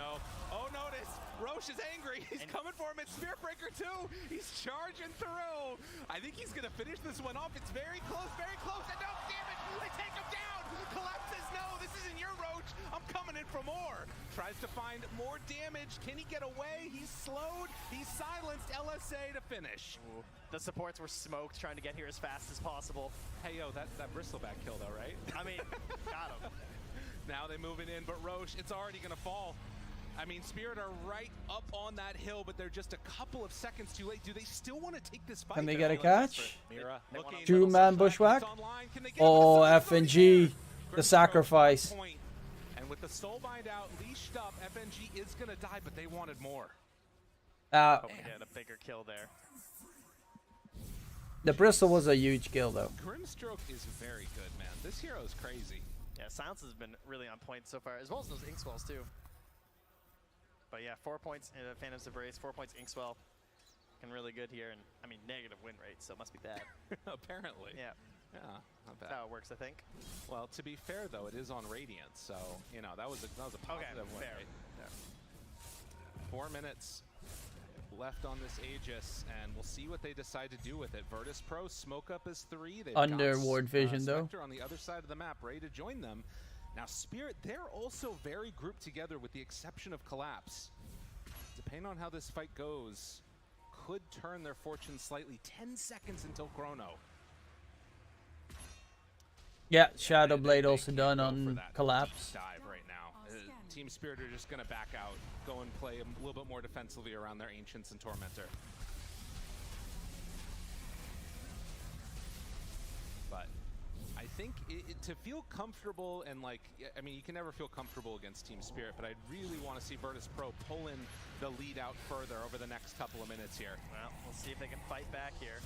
Oh, notice. Roche is angry. He's coming for him. It's Spirit Breaker too. He's charging through. I think he's going to finish this one off. It's very close, and no damage. They take him down. Collapse says, no, this isn't your Roche. I'm coming in for more. Tries Tries to find more damage. Can he get away? He's slowed. He's silenced. LSA to finish. Ooh. The supports were smoked, trying to get here as fast as possible. Hey, yo, that bristleback kill, though, right? I mean, got him. Now they move it in, but Roche, it's already going to fall. I mean, Spirit are right up on that hill, but they're just a couple of seconds too late. Do they still want to take this fight? Can they get a catch? Mira, Two-man bushwhack? Oh, FNG, the sacrifice. And with the soulbind out, leashed up, FNG is going to die, but they wanted more. Hoping to get a bigger kill there. The Bristol was a huge kill, though. Grimstroke is very good, man. This hero is crazy. Yeah, Silence has been really on point so far, as well as those Inkswells, too. But yeah, 4 points in Phantom's Embrace, 4 points Inkswell. Looking really good here, and I mean, negative win rate, so it must be bad. Apparently. Yeah. Yeah, not bad. That's how it works, I think. Well, to be fair, though, it is on Radiant, so, you know, that was a positive win rate. Yeah. 4 minutes left on this Aegis, and we'll see what they decide to do with it. Virtus Pro smoke up as 3. They've Under got, ward vision, though. Spectre on the other side of the map, ready to join them. Now, Spirit, they're also very grouped together with the exception of Collapse. Depending on how this fight goes, could turn their fortune slightly. 10 seconds until Chrono. Yeah, Shadow Blade also done on Collapse. Dive right now. Team Spirit are just going to back out, go and play a little bit more defensively around their Ancients and Tormentor. But I think to feel comfortable and like, I mean, you can never feel comfortable against Team Spirit, but I really want to see Virtus Pro pull in the lead out further over the next couple of minutes here. Well, we'll see if they can fight back here.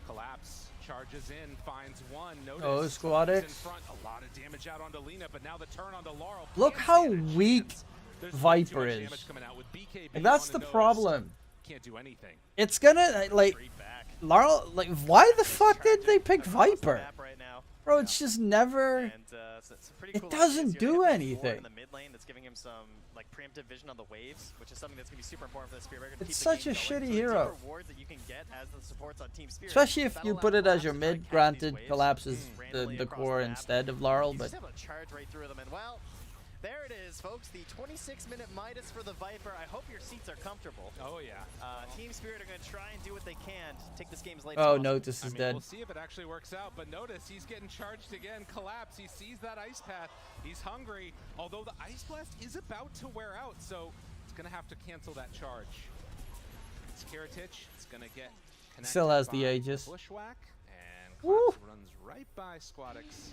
Collapse, charges in, finds one. Notice Oh, Squad X. in front. A lot of damage out onto Lina, but now the turn onto Laurel. Look how weak Viper is. Like, that's the problem. Can't do anything. It's gonna, like, Laurel, like, why the fuck did they pick Viper? Bro, it's just never, it doesn't do anything. In the mid lane, that's giving him some like preemptive vision on the waves, which is something that's gonna be super important for the Spirit. It's such a shitty hero. Rewards that you can get as the supports on Team Spirit. Especially if you put it as your mid, granted Collapses the core instead of Laurel, but... You just have to charge right through them, and well, there it is, folks. The 26-minute Midas for the Viper. I hope your seats are comfortable. Oh, yeah. Team Spirit are going to try and do what they can to take this game as late as possible. possible. Notice is dead. We'll see if it actually works out, but notice he's getting charged again. Collapse. He sees that ice path. He's hungry, although the Ice Blast is about to wear out, so it's going to have to cancel that charge. It's Kiritich. It's going to get connected. Still has the Aegis. Bushwhack, and Collapse runs right by Squadix.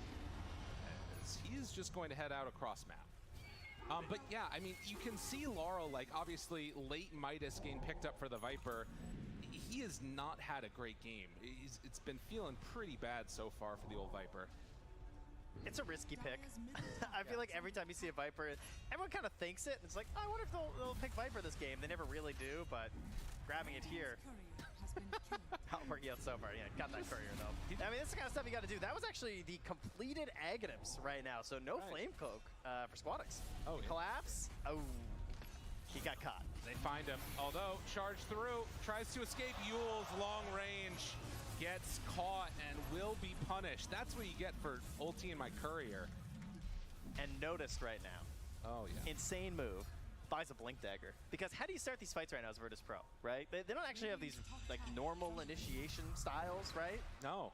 As he is just going to head out across map. But yeah, I mean, you can see Laurel, like, obviously late Midas getting picked up for the Viper. He has not had a great game. It's been feeling pretty bad so far for the old Viper. It's a risky pick. I feel like every time you see a Viper, everyone kind of thinks it. It's like, oh, I wonder if they'll pick Viper this game. They never really do, but grabbing it here. Not working out so far. Yeah, got that courier though. I mean, this is the kind of stuff you got to do. That was actually the completed Aghanims right now, so no Flame Cloak for Squadix. Oh, yeah. Collapse. Oh, he got caught. They find him. Although, charge through, tries to escape. Yule's long range, gets caught and will be punished. That's what you get for ulti in my courier. And noticed right now. Oh, yeah. Insane move. Buys a Blink Dagger. Because how do you start these fights right now as Virtus Pro, right? They don't actually have these like normal initiation styles, right? No.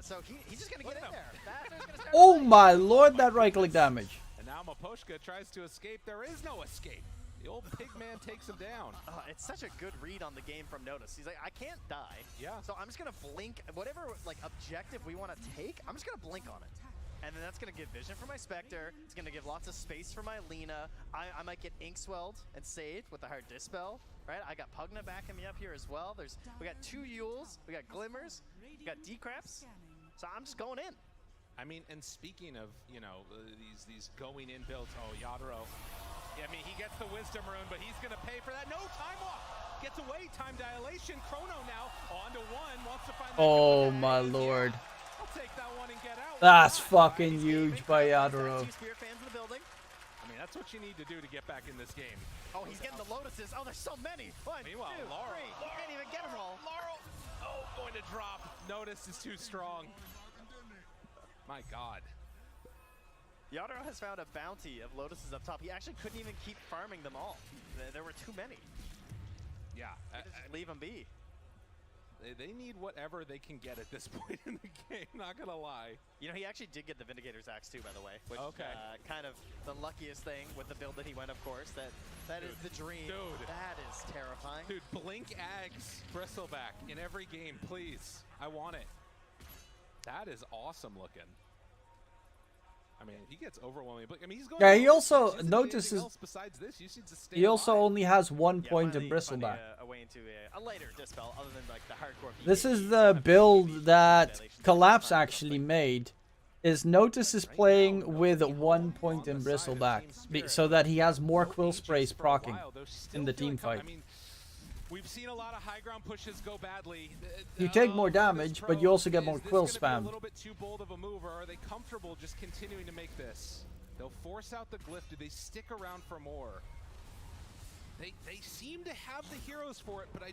So he's just going to get in there. Oh my lord, that right-click damage. And now Maposhka tries to escape. There is no escape. The old pig man takes him down. It's such a good read on the game from Notice. He's like, I can't die. Yeah. So I'm just going to blink. Whatever like objective we want to take, I'm just going to blink on it. And then that's going to give vision for my Spectre. It's going to give lots of space for my Lina. I might get Inkswelled and saved with the Hard Dispel, right? I got Pugna backing me up here as well. We got 2 Yules, we got Glimmers, we got Decraps. So I'm just going in. I mean, and speaking of, you know, these going in builds, oh, Yadro. Yeah, I mean, he gets the Wisdom Rune, but he's going to pay for that. No, time off. Gets away, time dilation. Chrono now on to 1, wants to find that. Oh my lord. I'll take that one and get out. That's fucking huge by Yadro. Spirit fans in the building. I mean, that's what you need to do to get back in this game. Oh, he's getting the Lotuses. Oh, there's so many. 1, 2, 3. Laurel. You can't even get them all. Laurel. Oh, going to drop. Notice is too strong. My God. Yadro has found a bounty of Lotuses up top. He actually couldn't even keep farming them all. There were too many. Yeah. Just leave them be. They need whatever they can get at this point in the game, not gonna lie. You know, he actually did get the Vindicator's Axe too, by the way. Which, okay. Kind of the luckiest thing with the build that he went, of course. That is the dream. Dude. That is terrifying. Dude, blink Ags Bristleback in every game, please. I want it. That is awesome looking. I mean, he gets overwhelming, but I mean, he's going. Yeah, he also notices. notices. Besides this, you should just stay He also alive. only has 1 point in Finally Bristleback. a way into a lighter dispel, other than like the hardcore. This BKB is the stuff. build that Annihilation Collapse stuff. actually made. Is Notice is playing with 1 point in Bristleback, so that he has more quill sprays proccing in the team fight. I mean, we've seen a lot of high ground pushes go badly. You take more damage, but you also get more quill Is this gonna be spam. a little bit too bold of a move, or are they comfortable just continuing to make this? They'll force out the glyph. Do they stick around for more? They seem to have the heroes for it, but I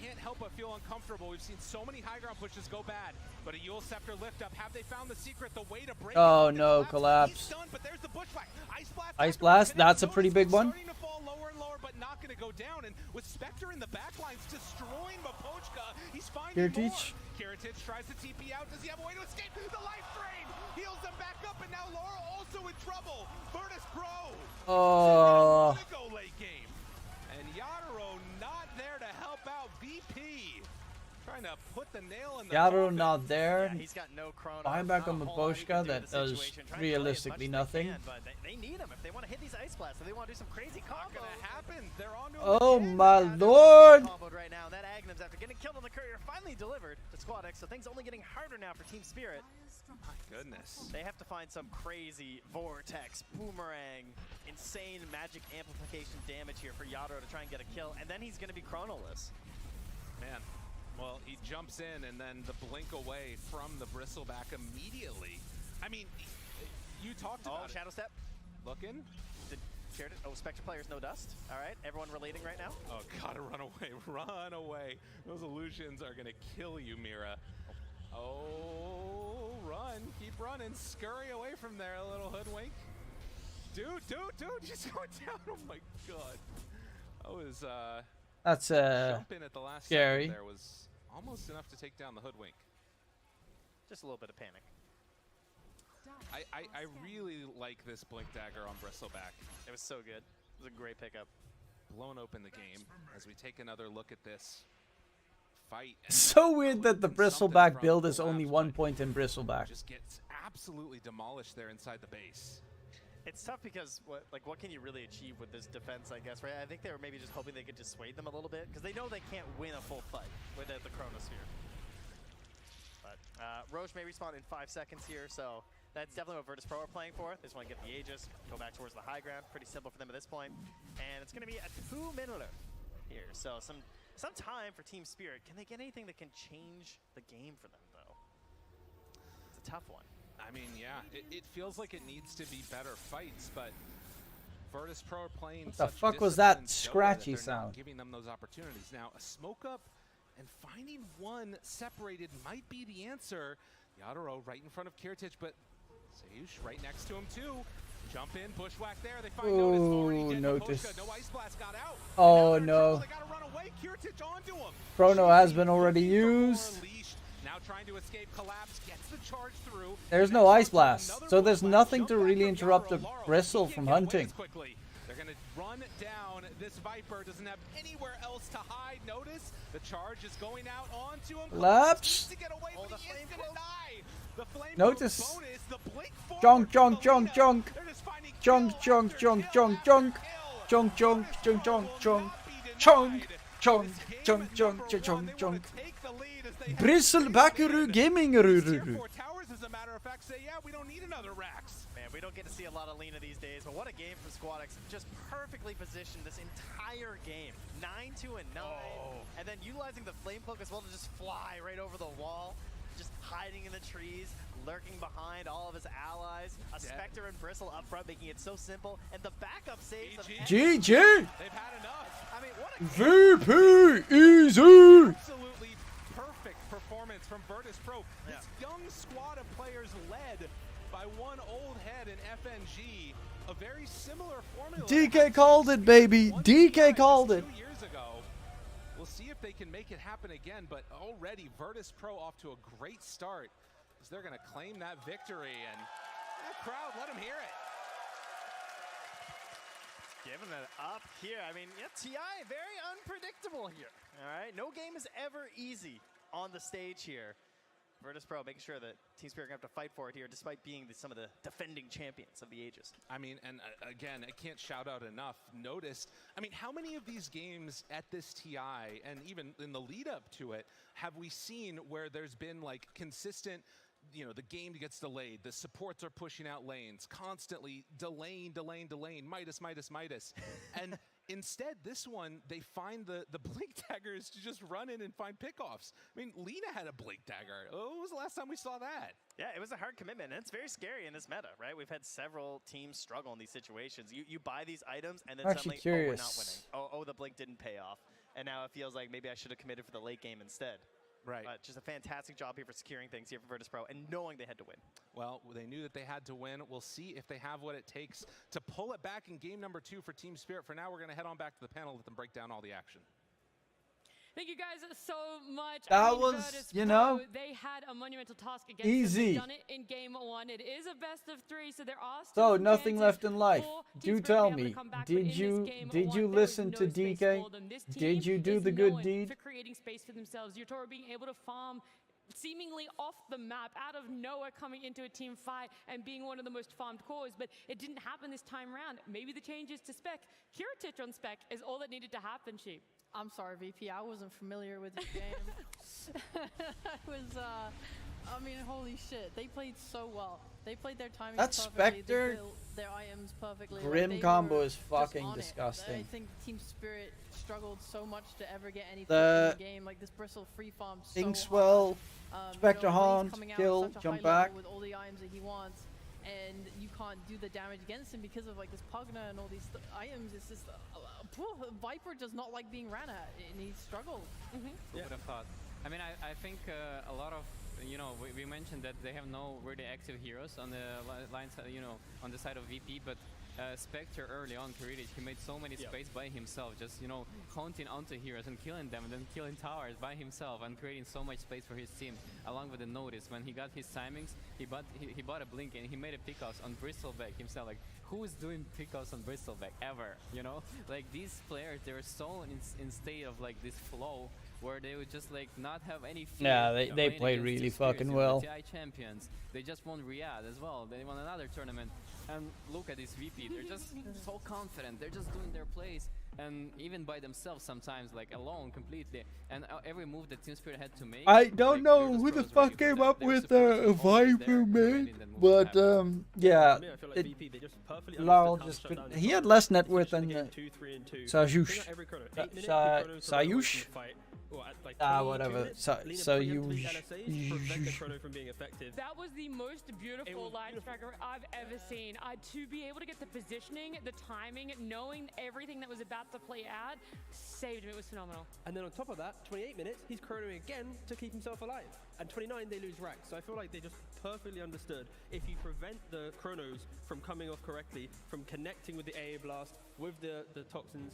can't help but feel uncomfortable. We've seen so many high ground pushes go bad, but a Yule Scepter lift up. Have they found the secret, the way to break Oh it? no, Collapse. He's stunned, but there's the bushwhack. Ice Blast. Ice Blast, that's a pretty big one. Starting to fall lower and lower, but not going to go down. And with Spectre in the backlines destroying Mapochka, he's finding more. Kiritich tries to TP out. Does he have a way to escape? The life drain heals them back up, and now Laura also in trouble. Virtus Pro. Oh. Go late game. And Yadro not there to help out VP. Trying to put the nail in the Yadro coffin. not there. Yeah, he's got no chrono. Buying back on Not a whole lot he Mapochka, can do in that the does situation. Trying to play realistically as much as they nothing. can, but they need him if they want to hit these Ice Blasts. If they want to do some crazy combos. Not gonna happen. They're on to him Oh again. my Now, lord! comboed right now. That Agnum's after getting killed on the courier finally delivered to Squad X, so things only getting harder now for Team Spirit. My goodness. They have to find some crazy vortex, boomerang, insane magic amplification damage here for Yadro to try and get a kill, and then he's going to be chronoless. Man, well, he jumps in and then the blink away from the Bristleback immediately. I mean, you talked about Shadow Step. Looking. Shared it. Oh, Spectre players, no dust. All right, everyone relating right now. Oh, gotta run away, run away. Those illusions are gonna kill you, Mira. Oh, run, keep running, scurry away from there, a little hoodwink. Dude, just going down, oh my god. That was, That's jump in at the last scary. second there was almost enough to take down the hoodwink. Just a little bit of panic. I really like this Blink Dagger on Bristleback. It was so good. It was a great pickup. Blown open the game as we take another look at this fight. So weird that the Something Bristleback from build is Collapse, only but 1 point in Bristleback. just gets absolutely demolished there inside the base. It's tough because what can you really achieve with this defense, I guess, right? I think they were maybe just hoping they could dissuade them a little bit because they know they can't win a full fight without the Chronosphere. But Roche may respawn in 5 seconds here, so that's definitely what Virtus Pro are playing for. They just want to get the Aegis, go back towards the high ground. Pretty simple for them at this point. And it's going to be a 2-minuter here. So some time for Team Spirit. Can they get anything that can change the game for them, though? It's a tough one. I mean, yeah, it feels like it needs to be better fights, but Virtus Pro are playing What the such fuck was that disciplined Dota scratchy that they're not sound? giving them those opportunities. Now, a smoke up and finding one separated might be the answer. Yadro right in front of Kiritich, but Sayush right next to him too. Jump in, bushwhack there. They find Notice already dead. Notice. Mapochka, no Ice Blast got out. Oh Now no. they gotta run away. Kiritich onto him. Chrono has been already used. Now trying to escape Collapse, gets the charge through. There's no Ice Blast, so there's nothing to really interrupt the Bristle from hunting. They're going to run down. This Viper doesn't have anywhere else to hide. Notice the charge is going out onto him. Collapse. To get away, but he is going to die. The flame Notice. bonus, the blink Junk, forward junk, from junk, Alina. junk. They're just finding Junk, kill junk, after junk, kill junk, after junk. kill. Chunk, chunk, chunk, chunk, chunk. Chunk, chunk, chunk, chunk, chunk, chunk. Bristlebacker gaming. Tier 4 towers, as a matter of fact, say, yeah, we don't need another Rax. Man, we don't get to see a lot of Lina these days, but what a game from Squad X. Just perfectly positioned this entire game. 9-2 and 9. And then utilizing the flame cloak as well to just fly right over the wall. Just hiding in the trees, lurking behind all of his allies. A Spectre and Bristle up front, making it so simple. And the backup saves of GG. They've had enough. I mean, what a VP easy. Absolutely perfect performance from Virtus Pro. This young squad of players led by one old head in FNG. A very similar formula. DK called it, baby. DK called it. 2 years ago. We'll see if they can make it happen again, but already Virtus Pro off to a great start as they're going to claim that victory, and that crowd, let them hear it. Giving it up here. I mean, yeah, TI, very unpredictable here. All right, no game is ever easy on the stage here. Virtus Pro making sure that Team Spirit are going to have to fight for it here, despite being some of the defending champions of the ages. I mean, and again, I can't shout out enough. Notice, I mean, how many of these games at this TI, and even in the lead up to it, have we seen where there's been like consistent, you know, the game gets delayed, the supports are pushing out lanes, constantly delaying, Midas. And instead, this one, they find the blink daggers to just run in and find pickoffs. I mean, Lina had a blink dagger. When was the last time we saw that? Yeah, it was a hard commitment, and it's very scary in this meta, right? We've had several teams struggle in these situations. You buy these items, and then suddenly, oh, we're not winning. Oh, the blink didn't pay off. And now it feels like maybe I should have committed for the late game instead. Right. Just a fantastic job here for securing things here for Virtus Pro and knowing they had to win. Well, they knew that they had to win. We'll see if they have what it takes to pull it back in game number 2 for Team Spirit. For now, we're going to head on back to the panel, let them break down all the action. Thank you guys so much. That was, Virtus you Pro, know, they had a monumental task against easy. them. They've done it in game 1. It is a best of 3, so there are still So some nothing chances left in life. for Do Team Spirit to tell be able to me, come back, but did in this you game did 1, you there was listen no to space DK? for them. This Did you team do is the good known deed? for creating space for themselves. Yotaro being able to farm seemingly off the map, out of nowhere, coming into a team fight and being one of the most farmed cores, but it didn't happen this time around. Maybe the changes to spec, Kiritich on spec, is all that needed to happen, Sheep. I'm sorry, VP. I wasn't familiar with your game. I mean, holy shit. They played so well. They played their timing That perfectly. Spectre They built their items perfectly. Grim they combo were is just fucking on it. disgusting. I think Team Spirit struggled so much to ever get anything The in the game. Like, this Bristle free farm so Inkswell, hard. Spectre Ray's Haunt, coming out kill, at such a jump high level back. with all the items that he wants, and you can't do the damage against him because of like this Pugna and all these items. It's just Viper does not like being ran at, and he struggled. Who would have thought? I mean, I think a lot of, you know, we mentioned that they have no really active heroes on the line side, you know, on the side of VP, but Spectre early on, Kiritich, he made so many space by himself, just, you know, haunting onto heroes and killing them, and then killing towers by himself and creating so much space for his team, along with the notice. When he got his timings, he bought a blink and he made a pickoffs on Bristleback himself. Like, who is doing pickoffs on Bristleback ever, you know? Like, these players, they're so in state of like this flow where they would just like not have any fear. Yeah, they played really fucking well. The TI champions, they just won Riyadh as well. They won another tournament, and look at this VP. They're just so confident. They're just doing their plays, and even by themselves sometimes, like alone completely. And every move that Team Spirit had to make. I don't like, know Virtus who Pro the was fuck ready for came that. up Their with support a was always Viper there, man, and then moves but happened. yeah, I mean, I feel like VP, they just perfectly Laurel understood how to just shut couldn't. down He Yotaro, had less net worth especially than in game 2, 3, and 2. Sajush. Pretty much every chrono. 8 minutes, the chronos to run away Sayush? from the fight. Or at like Whatever. 22 minutes, So Lina preemptively you. LSAs prevent the chrono from being effective. That was the most beautiful was line beautiful. tracker I've ever seen. To be able to get the positioning, the timing, knowing everything that was about to play out, saved him. It was phenomenal. And then on top of that, 28 minutes, he's chronoing again to keep himself alive. And 29, they lose rack. So I feel like they just perfectly understood if you prevent the chronos from coming off correctly, from connecting with the AA blast, with the toxins,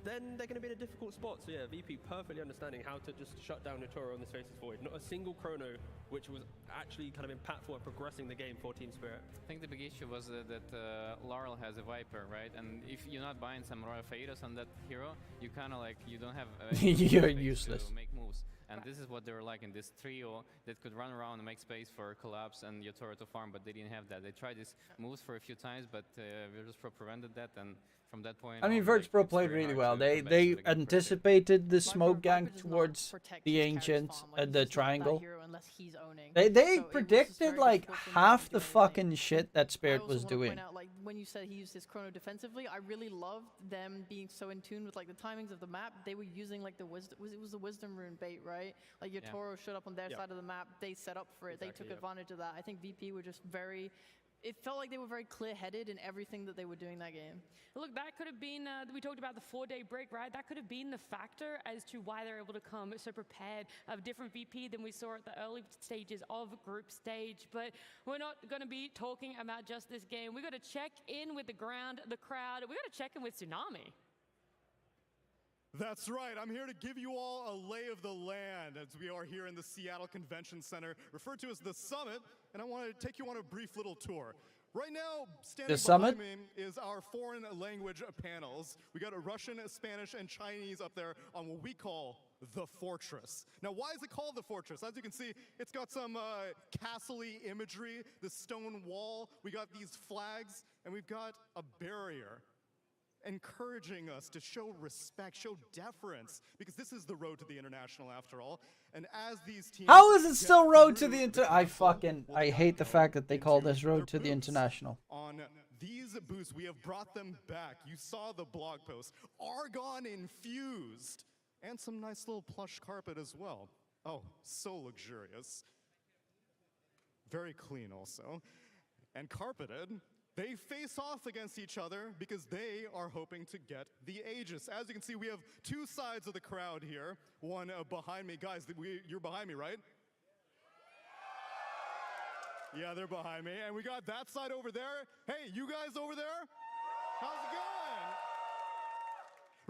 then they're going to be in a difficult spot. So yeah, VP perfectly understanding how to just shut down Yotaro on this Faceless Void. Not a single chrono which was actually kind of impactful at progressing the game for Team Spirit. I think the big issue was that Laurel has a Viper, right? And if you're not buying some Royal Fados on that hero, you kind of like, you don't have You're space useless. to make moves. And this is what they were like in this trio that could run around and make space for Collapse and Yotaro to farm, but they didn't have that. They tried these moves for a few times, but Virtus Pro prevented that, and from that point I mean, on, Virtus like, Pro it's played very really hard well. to They come back to the game for anticipated the smoke gang Viper does not towards protect the his carry's ancients farm, like, and he's the just not that triangle. hero unless he's owning. They So it was just predicted very like difficult for him half to the do anything. fucking shit that I Spirit also was wanna doing. Point out, like, when you said he used his chrono defensively, I really loved them being so in tune with like the timings of the map. They were using like the wisdom. It was the wisdom rune bait, right? Like Yotaro showed up on their side of the map. They set up for it. They took advantage of that. I think VP were just very it felt like they were very clear-headed in everything that they were doing that game. Look, that could have been, we talked about the 4-day break, right? That could have been the factor as to why they're able to come so prepared of different VP than we saw at the early stages of group stage. But we're not going to be talking about just this game. We got to check in with the crowd. We got to check in with Tsunami. That's right. I'm here to give you all a lay of the land as we are here in the Seattle Convention Center, referred to as the Summit, and I want to take you on a brief little tour. Right now, standing behind me is our foreign language panels. We got a Russian, Spanish, and Chinese up there on what we call the Fortress. Now, why is it called the Fortress? As you can see, it's got some castle-y imagery, the stone wall. We got these flags, and we've got a barrier encouraging us to show respect, show deference, because this is the road to the international after all. And as these teams, how is it still road to the I hate the fact that they call this road to the international. On these booths, we have brought them back. You saw the blog post, argon infused, and some nice little plush carpet as well. Oh, so luxurious. Very clean also. And carpeted. They face off against each other because they are hoping to get the Aegis. As you can see, we have two sides of the crowd here. One behind me. Guys, you're behind me, right? Yeah, they're behind me. And we got that side over there. Hey, you guys over there? How's it going?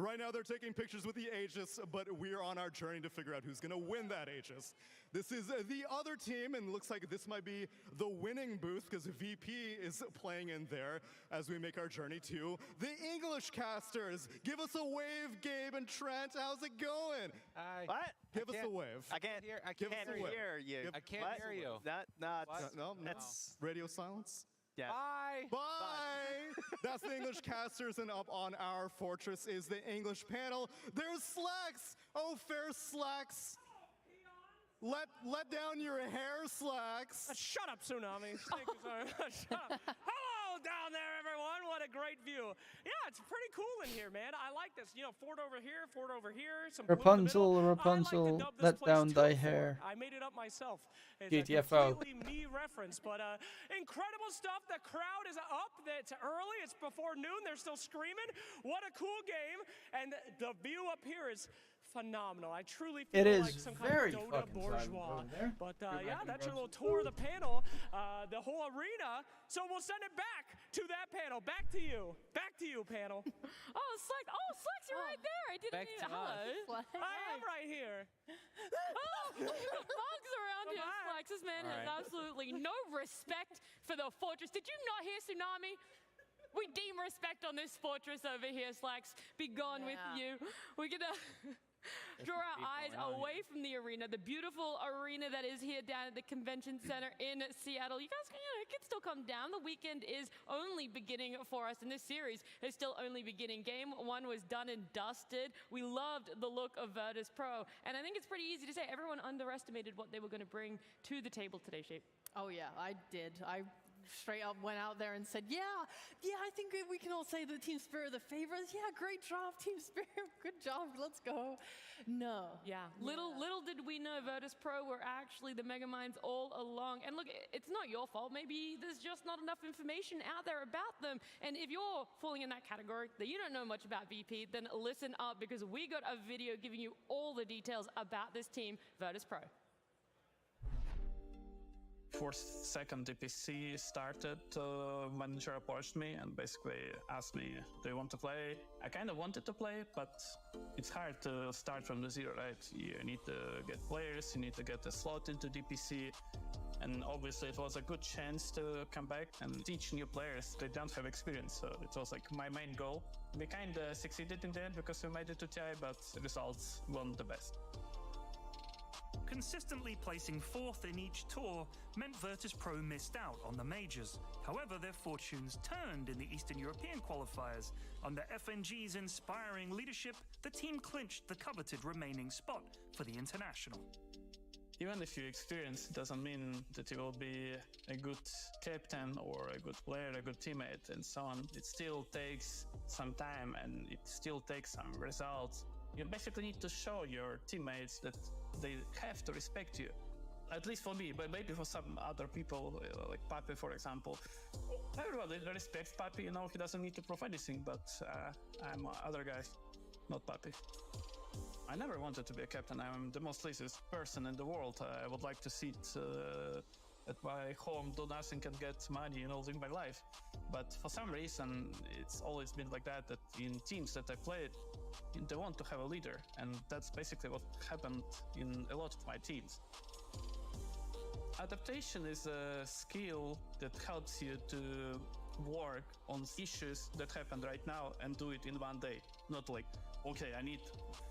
Right now, they're taking pictures with the Aegis, but we're on our journey to figure out who's going to win that Aegis. This is the other team, and it looks like this might be the winning booth because VP is playing in there as we make our journey to the English casters. Give us a wave, Gabe and Trent. How's it going? What? Give us a wave. I can't hear. I can't hear you. I can't hear you. No, That's radio silence. yeah. Bye. Bye! That's the English casters, and up on our Fortress is the English panel. There's Slacks! Oh, fair Slacks! Let down your hair, Slacks! Shut up, Tsunami. Thank you so much. Shut up. Hello down there, everyone. What a great view. Yeah, it's pretty cool in here, man. I like this. You know, Ford over here, some Rapunzel, Rapunzel, let down thy hair. I made it up myself. It's GTFO. a completely me reference, but incredible stuff. The crowd is up. It's early. It's before noon. They're still screaming. What a cool game. And the view up here is phenomenal. I truly feel like some kind of Dota bourgeois. But yeah, that's your little tour of the panel, the whole arena. So we'll send it back to that panel. Back to you, panel. Slacks, you're right there. I didn't even. Hello. I am right here. Oh, bugs around you, Slacks. This man has absolutely no respect for the Fortress. Did you not hear Tsunami? We deem respect on this Fortress over here, Slacks. Be gone with you. We're gonna draw our eyes away from the arena, the beautiful arena that is here down at the Convention Center in Seattle. You guys can still come down. The weekend is only beginning for us, and this series is still only beginning. Game 1 was done and dusted. We loved the look of Virtus Pro, and I think it's pretty easy to say everyone underestimated what they were going to bring to the table today, Shape. Oh yeah, I did. I straight up went out there and said, yeah, I think we can all say that Team Spirit are the favorites. Yeah, great job, Team Spirit. Good job. Let's go. No. Yeah. Little did we know Virtus Pro were actually the Megaminds all along. And look, it's not your fault. Maybe there's just not enough information out there about them. And if you're falling in that category, that you don't know much about VP, then listen up because we got a video giving you all the details about this team, Virtus Pro. 4-second DPC started, manager approached me and basically asked me, do you want to play? I kind of wanted to play, but it's hard to start from the zero, right? You need to get players, you need to get a slot into DPC, and obviously it was a good chance to come back and teach new players. They don't have experience, so it was like my main goal. We kind of succeeded in the end because we made it to TI, but results weren't the best. Consistently placing 4th in each tour meant Virtus Pro missed out on the majors. However, their fortunes turned in the Eastern European qualifiers. Under FNG's inspiring leadership, the team clinched the coveted remaining spot for the international. Even if you experience, it doesn't mean that you will be a good captain or a good player, a good teammate, and so on. It still takes some time and it still takes some results. You basically need to show your teammates that they have to respect you. at least for me, but maybe for some other people, like Papi, for example. Everybody respects Papi, you know, he doesn't need to prove anything, but I'm other guy, not Papi. I never wanted to be a captain. I'm the most laziest person in the world. I would like to sit at my home, do nothing and get money, you know, live my life. But for some reason, it's always been like that in teams that I played, they want to have a leader. And that's basically what happened in a lot of my teams. Adaptation is a skill that helps you to work on issues that happen right now and do it in one day. Not like, okay, I need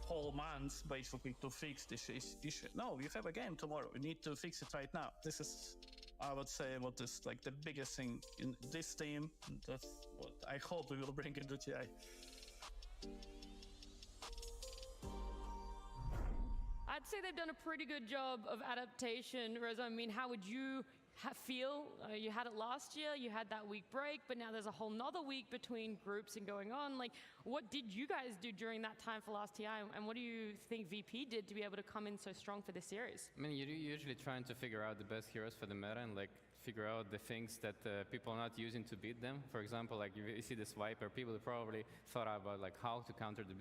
whole months basically to fix this issue. No, you have a game tomorrow. You need to fix it right now. This is, I would say, what is like the biggest thing in this team. That's what I hope we will bring into TI. I'd say they've done a pretty good job of adaptation. Reza, I mean, how would you feel? You had it last year, you had that week break, but now there's a whole nother week between groups and going on. Like, what did you guys do during that time for last TI, and what do you think VP did to be able to come in so strong for this series? I mean, you're usually trying to figure out the best heroes for the meta and like figure out the things that people are not using to beat them. For example, like you see this Viper, people probably thought about like how to counter the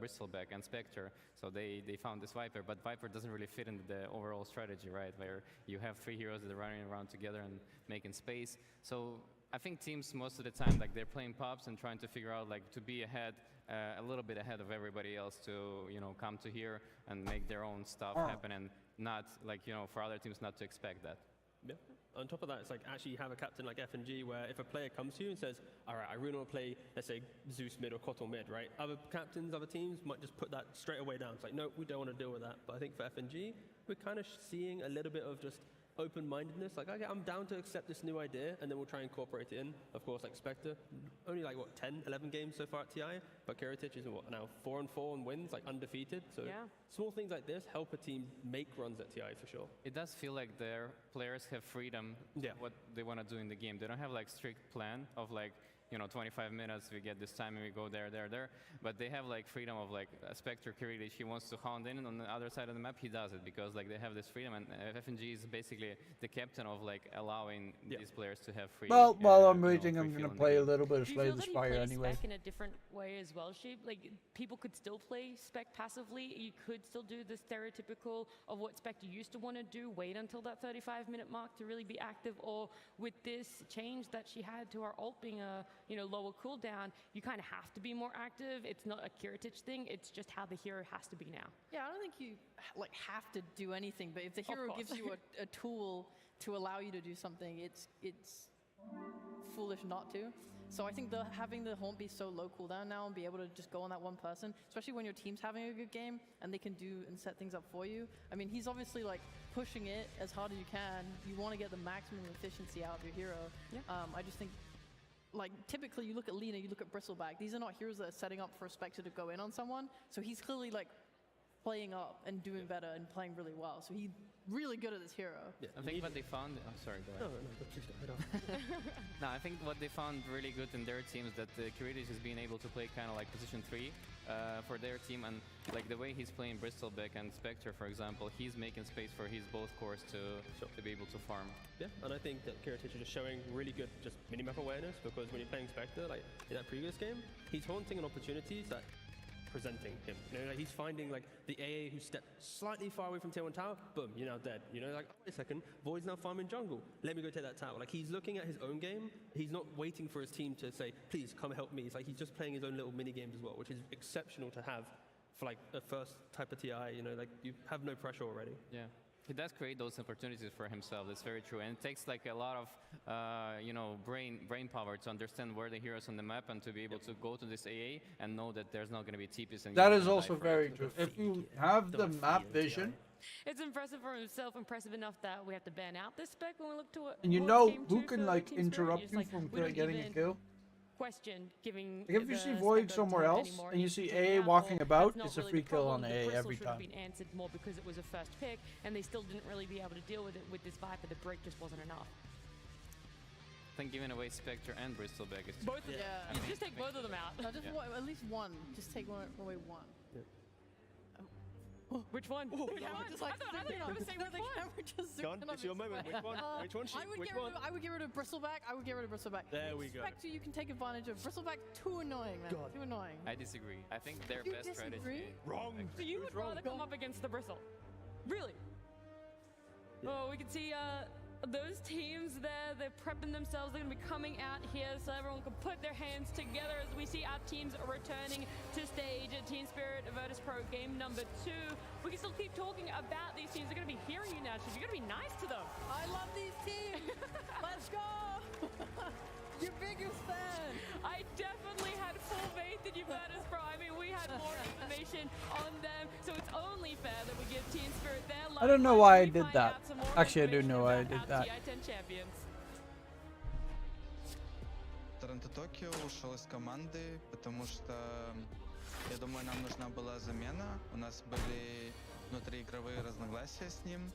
Bristleback and Spectre, so they found this Viper, but Viper doesn't really fit into the overall strategy, right, where you have 3 heroes that are running around together and making space. So I think teams most of the time, like they're playing pops and trying to figure out like to be ahead, a little bit ahead of everybody else to, you know, come to here and make their own stuff happen, and not like, you know, for other teams not to expect that. Yeah. On top of that, it's like actually you have a captain like FNG where if a player comes to you and says, all right, I really want to play, let's say, Zeus mid or Kotal mid, right? Other captains, other teams might just put that straight away down. It's like, no, we don't want to deal with that. But I think for FNG, we're kind of seeing a little bit of just open-mindedness. Like, okay, I'm down to accept this new idea, and then we'll try and incorporate it in. Of course, like Spectre, only like, what, 10, 11 games so far at TI? But Kiritich is, what, now 4-4 and wins, like undefeated. So small things like this help a team make runs at TI for sure. It does feel like their players have freedom what they want to do in the game. They don't have like strict plan of like, you know, 25 minutes, we get this time and we go there. But they have like freedom of like Spectre Kiritich, he wants to hound in on the other side of the map, he does it because like they have this freedom, and FNG is basically the captain of like allowing these players to have free. Well, while I'm waiting, I'm going to play a little bit of Slay the Spire anyway. Spec in a different way as well, Sheep? Like, people could still play Spec passively. You could still do the stereotypical of what Spectre used to want to do, wait until that 35-minute mark to really be active, or with this change that she had to our ult being a, you know, lower cooldown, you kind of have to be more active. It's not a Kiritich thing, it's just how the hero has to be now. Yeah, I don't think you like have to do anything, but if the hero gives you a tool to allow you to do something, it's foolish not to. So I think having the haunt be so low cooldown now and be able to just go on that one person, especially when your team's having a good game and they can do and set things up for you. I mean, he's obviously like pushing it as hard as you can. You want to get the maximum efficiency out of your hero. Yeah. I just think, like, typically you look at Lina, you look at Bristleback, these are not heroes that are setting up for a Spectre to go in on someone. So he's clearly like playing up and doing better and playing really well. So he's really good at this hero. Yeah. I think what they found, sorry, go ahead. No, please go ahead. No, I think what they found really good in their team is that Kiritich is being able to play kind of like position 3 for their team, and like the way he's playing Bristleback and Spectre, for example, he's making space for his both cores to be able to farm. Yeah, and I think that Kiritich is just showing really good just minimap awareness, because when you're playing Spectre, like in that previous game, he's haunting on opportunities that presenting him. You know, like he's finding like the AA who stepped slightly far away from tier 1 tower, boom, you're now dead. You know, like, wait a second, Void's now farming jungle. Let me go take that tower. Like, he's looking at his own game. He's not waiting for his team to say, please come help me. It's like he's just playing his own little mini games as well, which is exceptional to have for like a first type of TI. You know, like you have no pressure already. Yeah. He does create those opportunities for himself. That's very true, and it takes like a lot of, you know, brain power to understand where the heroes on the map and to be able to go to this AA and know that there's not going to be TPs. That is also very true. If you have the map vision, it's impressive for himself, impressive enough that we have to ban out this spec when we look to it. And you know who can like interrupt you from getting a kill. Question giving. Like if you see Void somewhere else and you see AA walking about, it's a free kill on AA every time. Should have been answered more because it was a first pick, and they still didn't really be able to deal with it with this Viper. The break just wasn't enough. I think giving away Spectre and Bristleback is both. Yeah, you just take both of them out. No, just at least one. Just take away one. Yeah. Which one? Oh, Which yeah, one? just like I thought you were going to say which one. Go on, it's your moment. Which one? Which one? I would get rid of Bristleback. I would get rid of Bristleback. There we go. Spectre, you can take advantage of. Bristleback, too annoying, man. Too annoying. I disagree. I think their You best disagree? strategy. Wrong. So you would rather come up against the Bristle? Really? Oh, we can see those teams there, they're prepping themselves. They're going to be coming out here so everyone can put their hands together as we see our teams returning to stage at Team Spirit Virtus Pro game number 2. We can still keep talking about these teams. They're going to be hearing you now, so you're going to be nice to them. I love these teams. Let's go. Your biggest fan. I definitely had full faith in you, Virtus Pro. I mean, we had more information on them, so it's only fair that we give Team Spirit their love. I don't know why I did that. Actually, I do know why I did that. TI10 champions. Торонто Токио ушел из команды, потому что, я думаю, нам нужна была замена. У нас были внутриигровые разногласия с ним.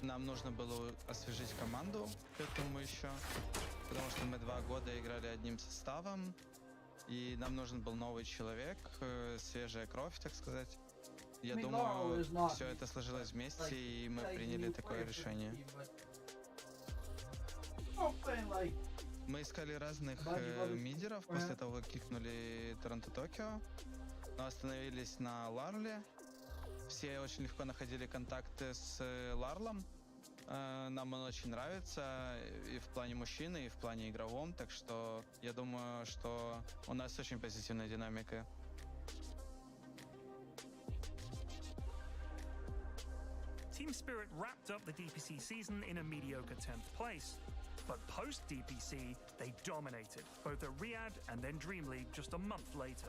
Нам нужно было освежить команду к этому еще, потому что мы 2 года играли одним составом, и нам нужен был новый человек, свежая кровь, так сказать. Я думаю, все это сложилось вместе, и мы приняли такое решение. Мы искали разных мидеров после того, как кикнули Торонто Токио, но остановились на Ларле. Все очень легко находили контакты с Ларлом. Нам он очень нравится и в плане мужчины, и в плане игровом, так что я думаю, что у нас очень позитивная динамика. Team Spirit wrapped up the DPC season in a mediocre 10th place. But post-DPC, they dominated, both at Riyadh and then Dream League just a month later.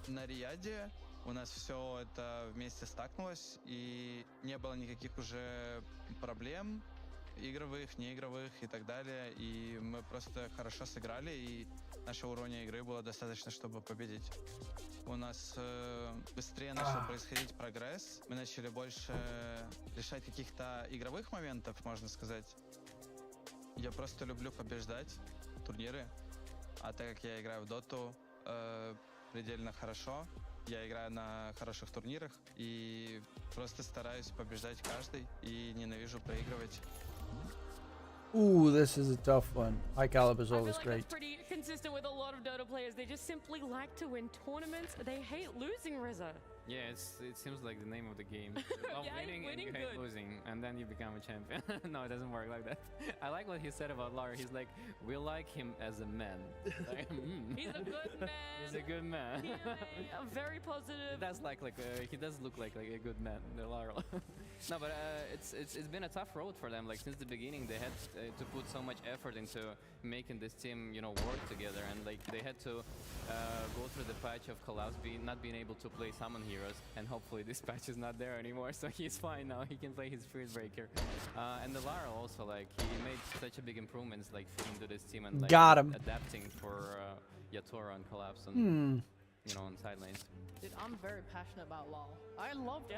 На Рияде у нас все это вместе стакнулось, и не было никаких уже проблем игровых, неигровых и так далее. И мы просто хорошо сыграли, и нашего уровня игры было достаточно, чтобы победить. У нас быстрее начал происходить прогресс. Мы начали больше решать каких-то игровых моментов, можно сказать. Я просто люблю побеждать турниры. А так как я играю в доту предельно хорошо, я играю на хороших турнирах и просто стараюсь побеждать каждый и ненавижу проигрывать. Ooh, this is a tough one. High Caliber is always I feel like great. that's pretty consistent with a lot of Dota players. They just simply like to win tournaments. They hate losing, Rizza. Yeah, it seems like the name of the game. Love Yeah, winning and you winning hate good. losing, and then you become a champion. No, it doesn't work like that. I like what he said about Lara. He's like, we like him as a man. Like, He's a good man. He's a good man. Yeah, very positive. He does look like a good man, the Lara. No, but it's been a tough road for them. Like since the beginning, they had to put so much effort into making this team, work together, and like they had to go through the patch of collapse, not being able to play summon heroes, and hopefully this patch is not there anymore, so he's fine now. He can play his Freeze Breaker, and the Lara also, like he made such a big improvements like into this team and like Got him. adapting for Yatora and collapse and on side lanes. Dude, I'm very passionate about LoL. I loved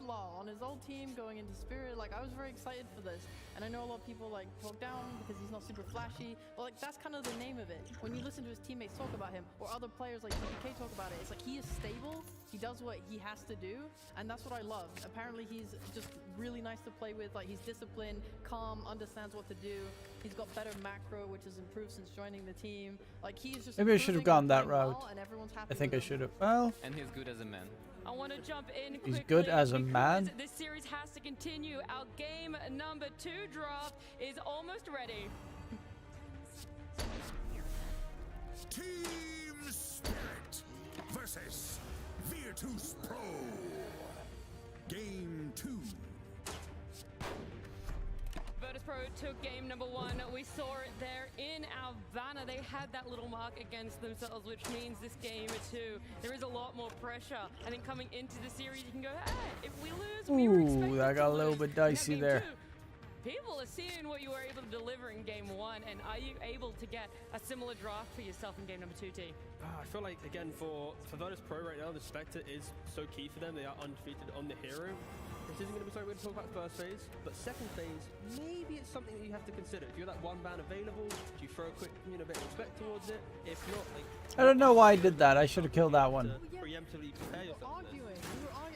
LoL on his old team going into Spirit. Like I was very excited for this, and I know a lot of people like talk down because he's not super flashy, but like that's kind of the name of it. When you listen to his teammates talk about him, or other players like TPK talk about it, it's like he is stable. He does what he has to do, and that's what I love. Apparently, he's just really nice to play with. Like he's disciplined, calm, understands what to do. He's got better macro, which has improved since joining the team. Like he's just. Maybe I should have gone that playing route. well, and everyone's happy I think with I him. should have. Well, And he's good as a man. I want to jump in quickly. he's good as a because man. This series has to continue. Our game number 2 draft is almost ready. Team Spirit versus Virtus Pro. Game 2. Virtus Pro took game number 1. We saw it there in our banner. They had that little mark against themselves, which means this game 2, there is a lot more pressure. I think coming into the series, you can go, hey, if we lose, we were expected Ooh, that to got a little lose. bit dicey Now, game there. 2, people are seeing what you were able to deliver in game 1, and are you able to get a similar draft for yourself in game number 2, T? I feel like, again, for Virtus Pro right now, the Spectre is so key for them. They are undefeated on the hero. this isn't going to be something we're going to talk about first phase, but second phase, maybe it's something that you have to consider. If you're that one ban available, do you throw a quick, bit of respect towards it? If not, like... I don't know why I did that. I should have killed that one. Preemptively prepare yourself for this.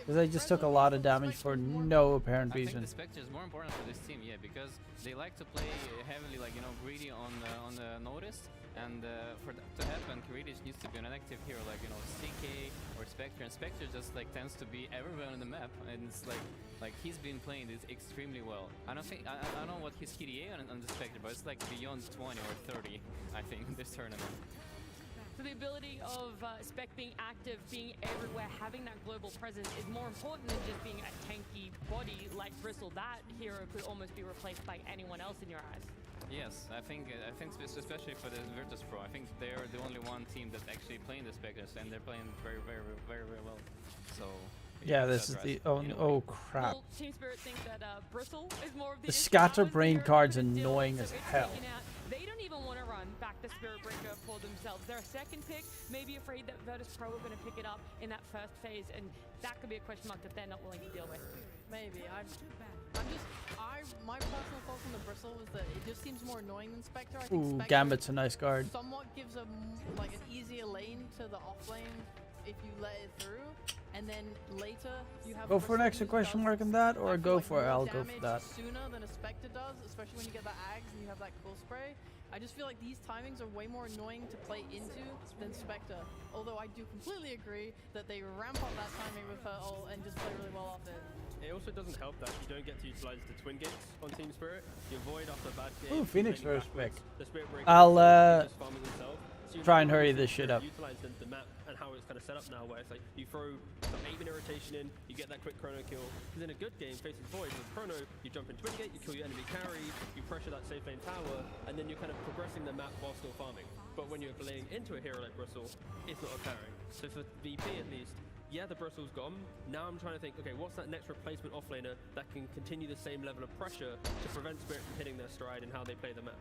Because I just took a lot of damage for no apparent I think reason. the Spectre is more important for this team, yeah, because they like to play heavily, like, greedy on the notice, and for that to happen, Kiridic needs to be an active hero, like, CK or Spectre, and Spectre just, like, tends to be everywhere on the map, and it's like he's been playing this extremely well. I don't know what his KDA on the Spectre, but it's like beyond 20 or 30, I think, this tournament. So the ability of Spec being active, being everywhere, having that global presence is more important than just being a tanky body like Bristle. That hero could almost be replaced by anyone else in your eyes. Yes, I think especially for the Virtus Pro, I think they're the only one team that's actually playing the Spectres, and they're playing very, very, very, very well. So. Yeah, this is the oh crap. Well, Team Spirit think that Bristle is more of The scatterbrain card's annoying as hell. They don't even want to run back the Spirit Breaker for themselves. They're a second pick, maybe afraid that Virtus Pro are going to pick it up in that first phase, and that could be a question mark that they're not willing to deal with. Maybe. My personal thoughts on the Bristle was that it just seems more annoying than Spectre. I think Ooh, Spectre Gambit's a nice guard. somewhat gives an easier lane to the off lane if you let it through, and then later you have. Go for an extra question mark on that, or go for it. I'll go for that. Sooner than a Spectre does, especially when you get that Ags and you have that cool spray. I just feel like these timings are way more annoying to play into than Spectre. Although I do completely agree that they ramp up that timing with her ult and just play really well off it. It also doesn't help that you don't get to utilize the twin gates on Team Spirit. You avoid after a bad game. Ooh, Phoenix first pick. The Spirit Breaker I'll just farming themselves. So try and hurry this shit up. Utilize the map and how it's kind of set up now, where it's like you throw some 8-minute rotation in, you get that quick chrono kill. Because in a good game, facing Void with chrono, you jump in twin gate, you kill your enemy carry, you pressure that safe lane tower, and then you're kind of progressing the map while still farming. But when you're playing into a hero like Bristle, it's not occurring. So for VP at least, yeah, the Bristle's gone. Now I'm trying to think, okay, what's that next replacement offlaner that can continue the same level of pressure to prevent Spirit from hitting their stride in how they play the map?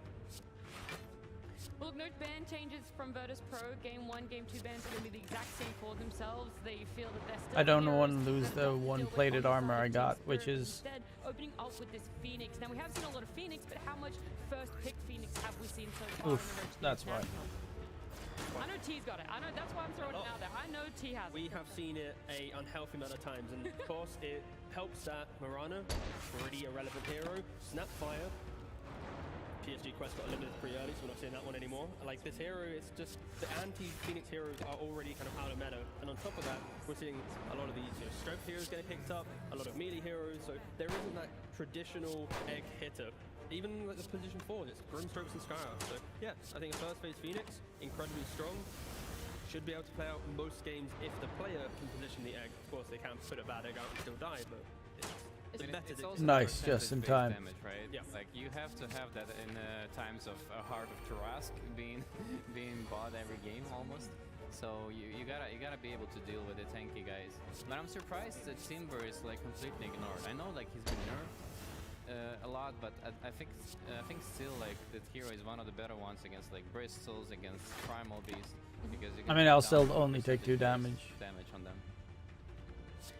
Well, look, no ban changes from Virtus Pro. Game 1, Game 2 bans are going to be the exact same for themselves. They feel that they're still. I don't want to lose the one-plated armor I got, which is. Instead, opening up with this Phoenix. Now we have seen a lot of Phoenix, but how much first pick Phoenix have we seen so far? Oof, that's why. I know T's got it. I know that's why I'm throwing it out there. I know T has it. We have seen it a unhealthy amount of times, and of course it helps that Mirana, pretty irrelevant hero, Snapfire. PSG Quest got eliminated pretty early, so we're not seeing that one anymore. Like this hero, it's just the anti-Phoenix heroes are already kind of out of meta, and on top of that, we're seeing a lot of these strength heroes getting picked up, a lot of melee heroes, so there isn't that traditional egg hitter. Even like the position 4, it's Grimstrokes and Skyrock. So yeah, I think a first phase Phoenix, incredibly strong, should be able to play out most games if the player can position the egg. Of course, they can put a bad egg out and still die, but it's also nice, just in time. Damage, right? Yeah. Like you have to have that in times of Heart of Tarask being bought every game almost. So you gotta be able to deal with the tanky guys. But I'm surprised that Timber is like completely ignored. I know like he's been nerfed a lot, but I think still like that hero is one of the better ones against like Bristols, against Primal Beast, because you can I'll still only take 2 damage on them.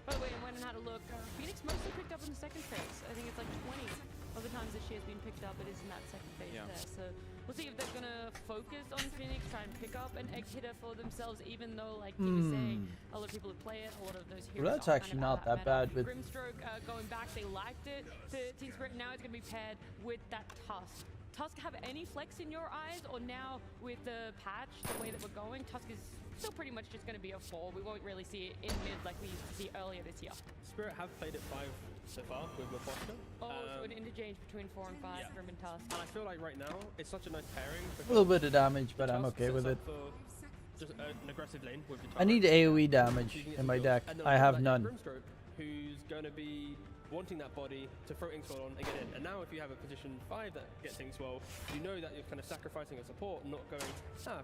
By the way, I went and had a look. Phoenix mostly picked up in the second phase. I think it's like 20 of the times that she has been picked up, it is in that second phase there. So we'll see if they're gonna focus on Phoenix, try and pick up an egg hitter for themselves, even though, like you were saying, a lot of people who play it, a lot of those heroes. Well, that's actually kind of not that bad with Grimstroke going back. They liked it. The Team Spirit now is gonna be paired with that Tusk. Tusk have any flex in your eyes, or now with the patch, the way that we're going, Tusk is still pretty much just going to be a 4. We won't really see it in mid like we used to see earlier this year. Spirit have played it 5 so far with Mephosta. Oh, so an interchange between 4 and 5, Grim and Tusk. And I feel like right now, it's such a nice pairing. a little bit of damage, but I'm okay with it. Just an aggressive lane with the I need AoE damage in my deck. I have none. Grimstroke, who's going to be wanting that body to throw Inkswell on and get in. And now if you have a position 5 that gets Inkswell, you know that you're kind of sacrificing a support, not going,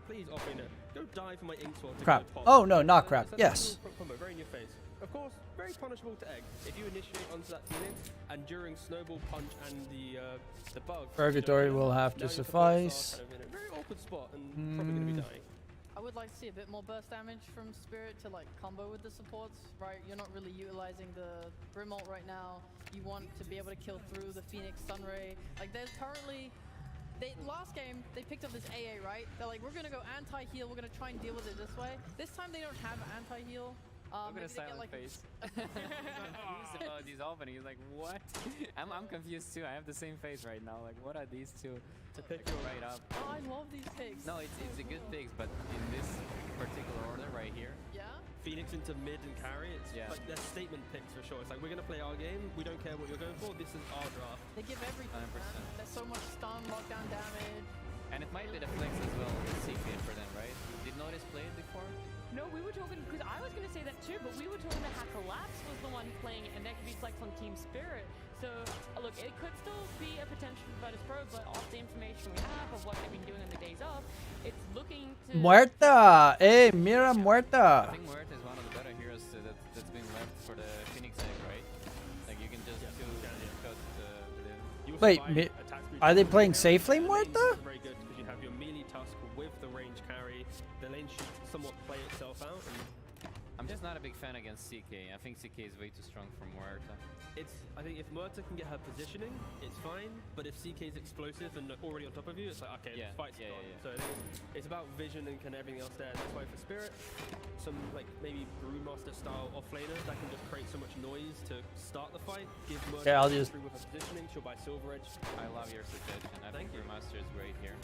please offlaner, go die for my Inkswell to Crap. go pop. Oh no, not crap. Yes. Combo, very in your face. Of course, very punishable to egg. If you initiate onto that Phoenix, and during Snowball, Punch, and the bug, Purgatory will have to suffice. kind of in a very awkward spot and probably going to be dying. I would like to see a bit more burst damage from Spirit to like combo with the supports, right? You're not really utilizing the Brim ult right now. You want to be able to kill through the Phoenix Sunray. Like there's currently, last game they picked up this AA, right? They're like, we're gonna go anti-heal, we're gonna try and deal with it this way. This time they don't have anti-heal. Look at a silent face. Confused about these opening. He's like, what? I'm confused too. I have the same face right now. Like, what are these two? To pick right up. Oh, I love these picks. No, it's a good pick, but in this particular order right here. Yeah. Phoenix into mid and carry. It's like they're statement picks for sure. It's like we're gonna play our game. We don't care what you're going for. This is our draft. They give everything. 100%. There's so much stun, lockdown damage. And it might be the flex as well. The CK for them, right? Did Notice play it before? No, we were talking, because I was going to say that too, but we were talking that Collapse was the one playing it, and that could be Flex on Team Spirit. So, look, it could still be a potential for Virtus Pro, but off the information we have of what they've been doing on the days off, it's looking to... Muerta! Hey, Mira Muerta! I think Muerta is one of the better heroes that's been left for the Phoenix egg, right? Like, you can just cut the... Wait, are they playing safely, Muerta? Very good, because you have your melee Tusk with the range carry. The lane should somewhat play itself out. And I'm just not a big fan against CK. I think CK is way too strong for Muerta. I think if Muerta can get her positioning, it's fine. But if CK is explosive and already on top of you, it's like, okay, the fight's gone. So I think it's about vision and kind of everything else there. That's why for Spirit, some like maybe Brewmaster style offlaners that can just create so much noise to start the fight. Give Muerta through with her positioning. She'll buy Silver Edge. I love your suggestion. I think Brewmaster is great here.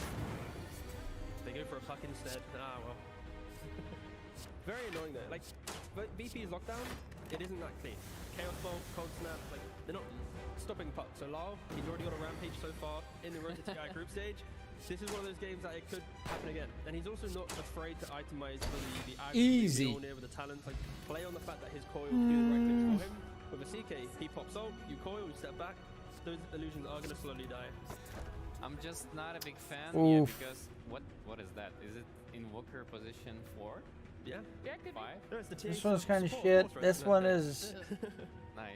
They go for a puck instead. Ah, well. Very annoying though. Like, but VP's lockdown, it isn't that clean. Chaos Bolt, Cold Snap, like, they're not stopping puck. So Lau, he's already got a rampage so far in the Road to TI group stage. This is one of those games that it could happen again. And he's also not afraid to itemize for the easy near with the talent. Like, play on the fact that his coil will do the right thing for him. With a CK, he pops ult, you coil, you step back. Those illusions are going to slowly die. I'm just not a big fan here because what is that? Is it Invoker position 4? Yeah. Yeah, could be. 5? No, it's the This one's kind of shit. This one is... Nice.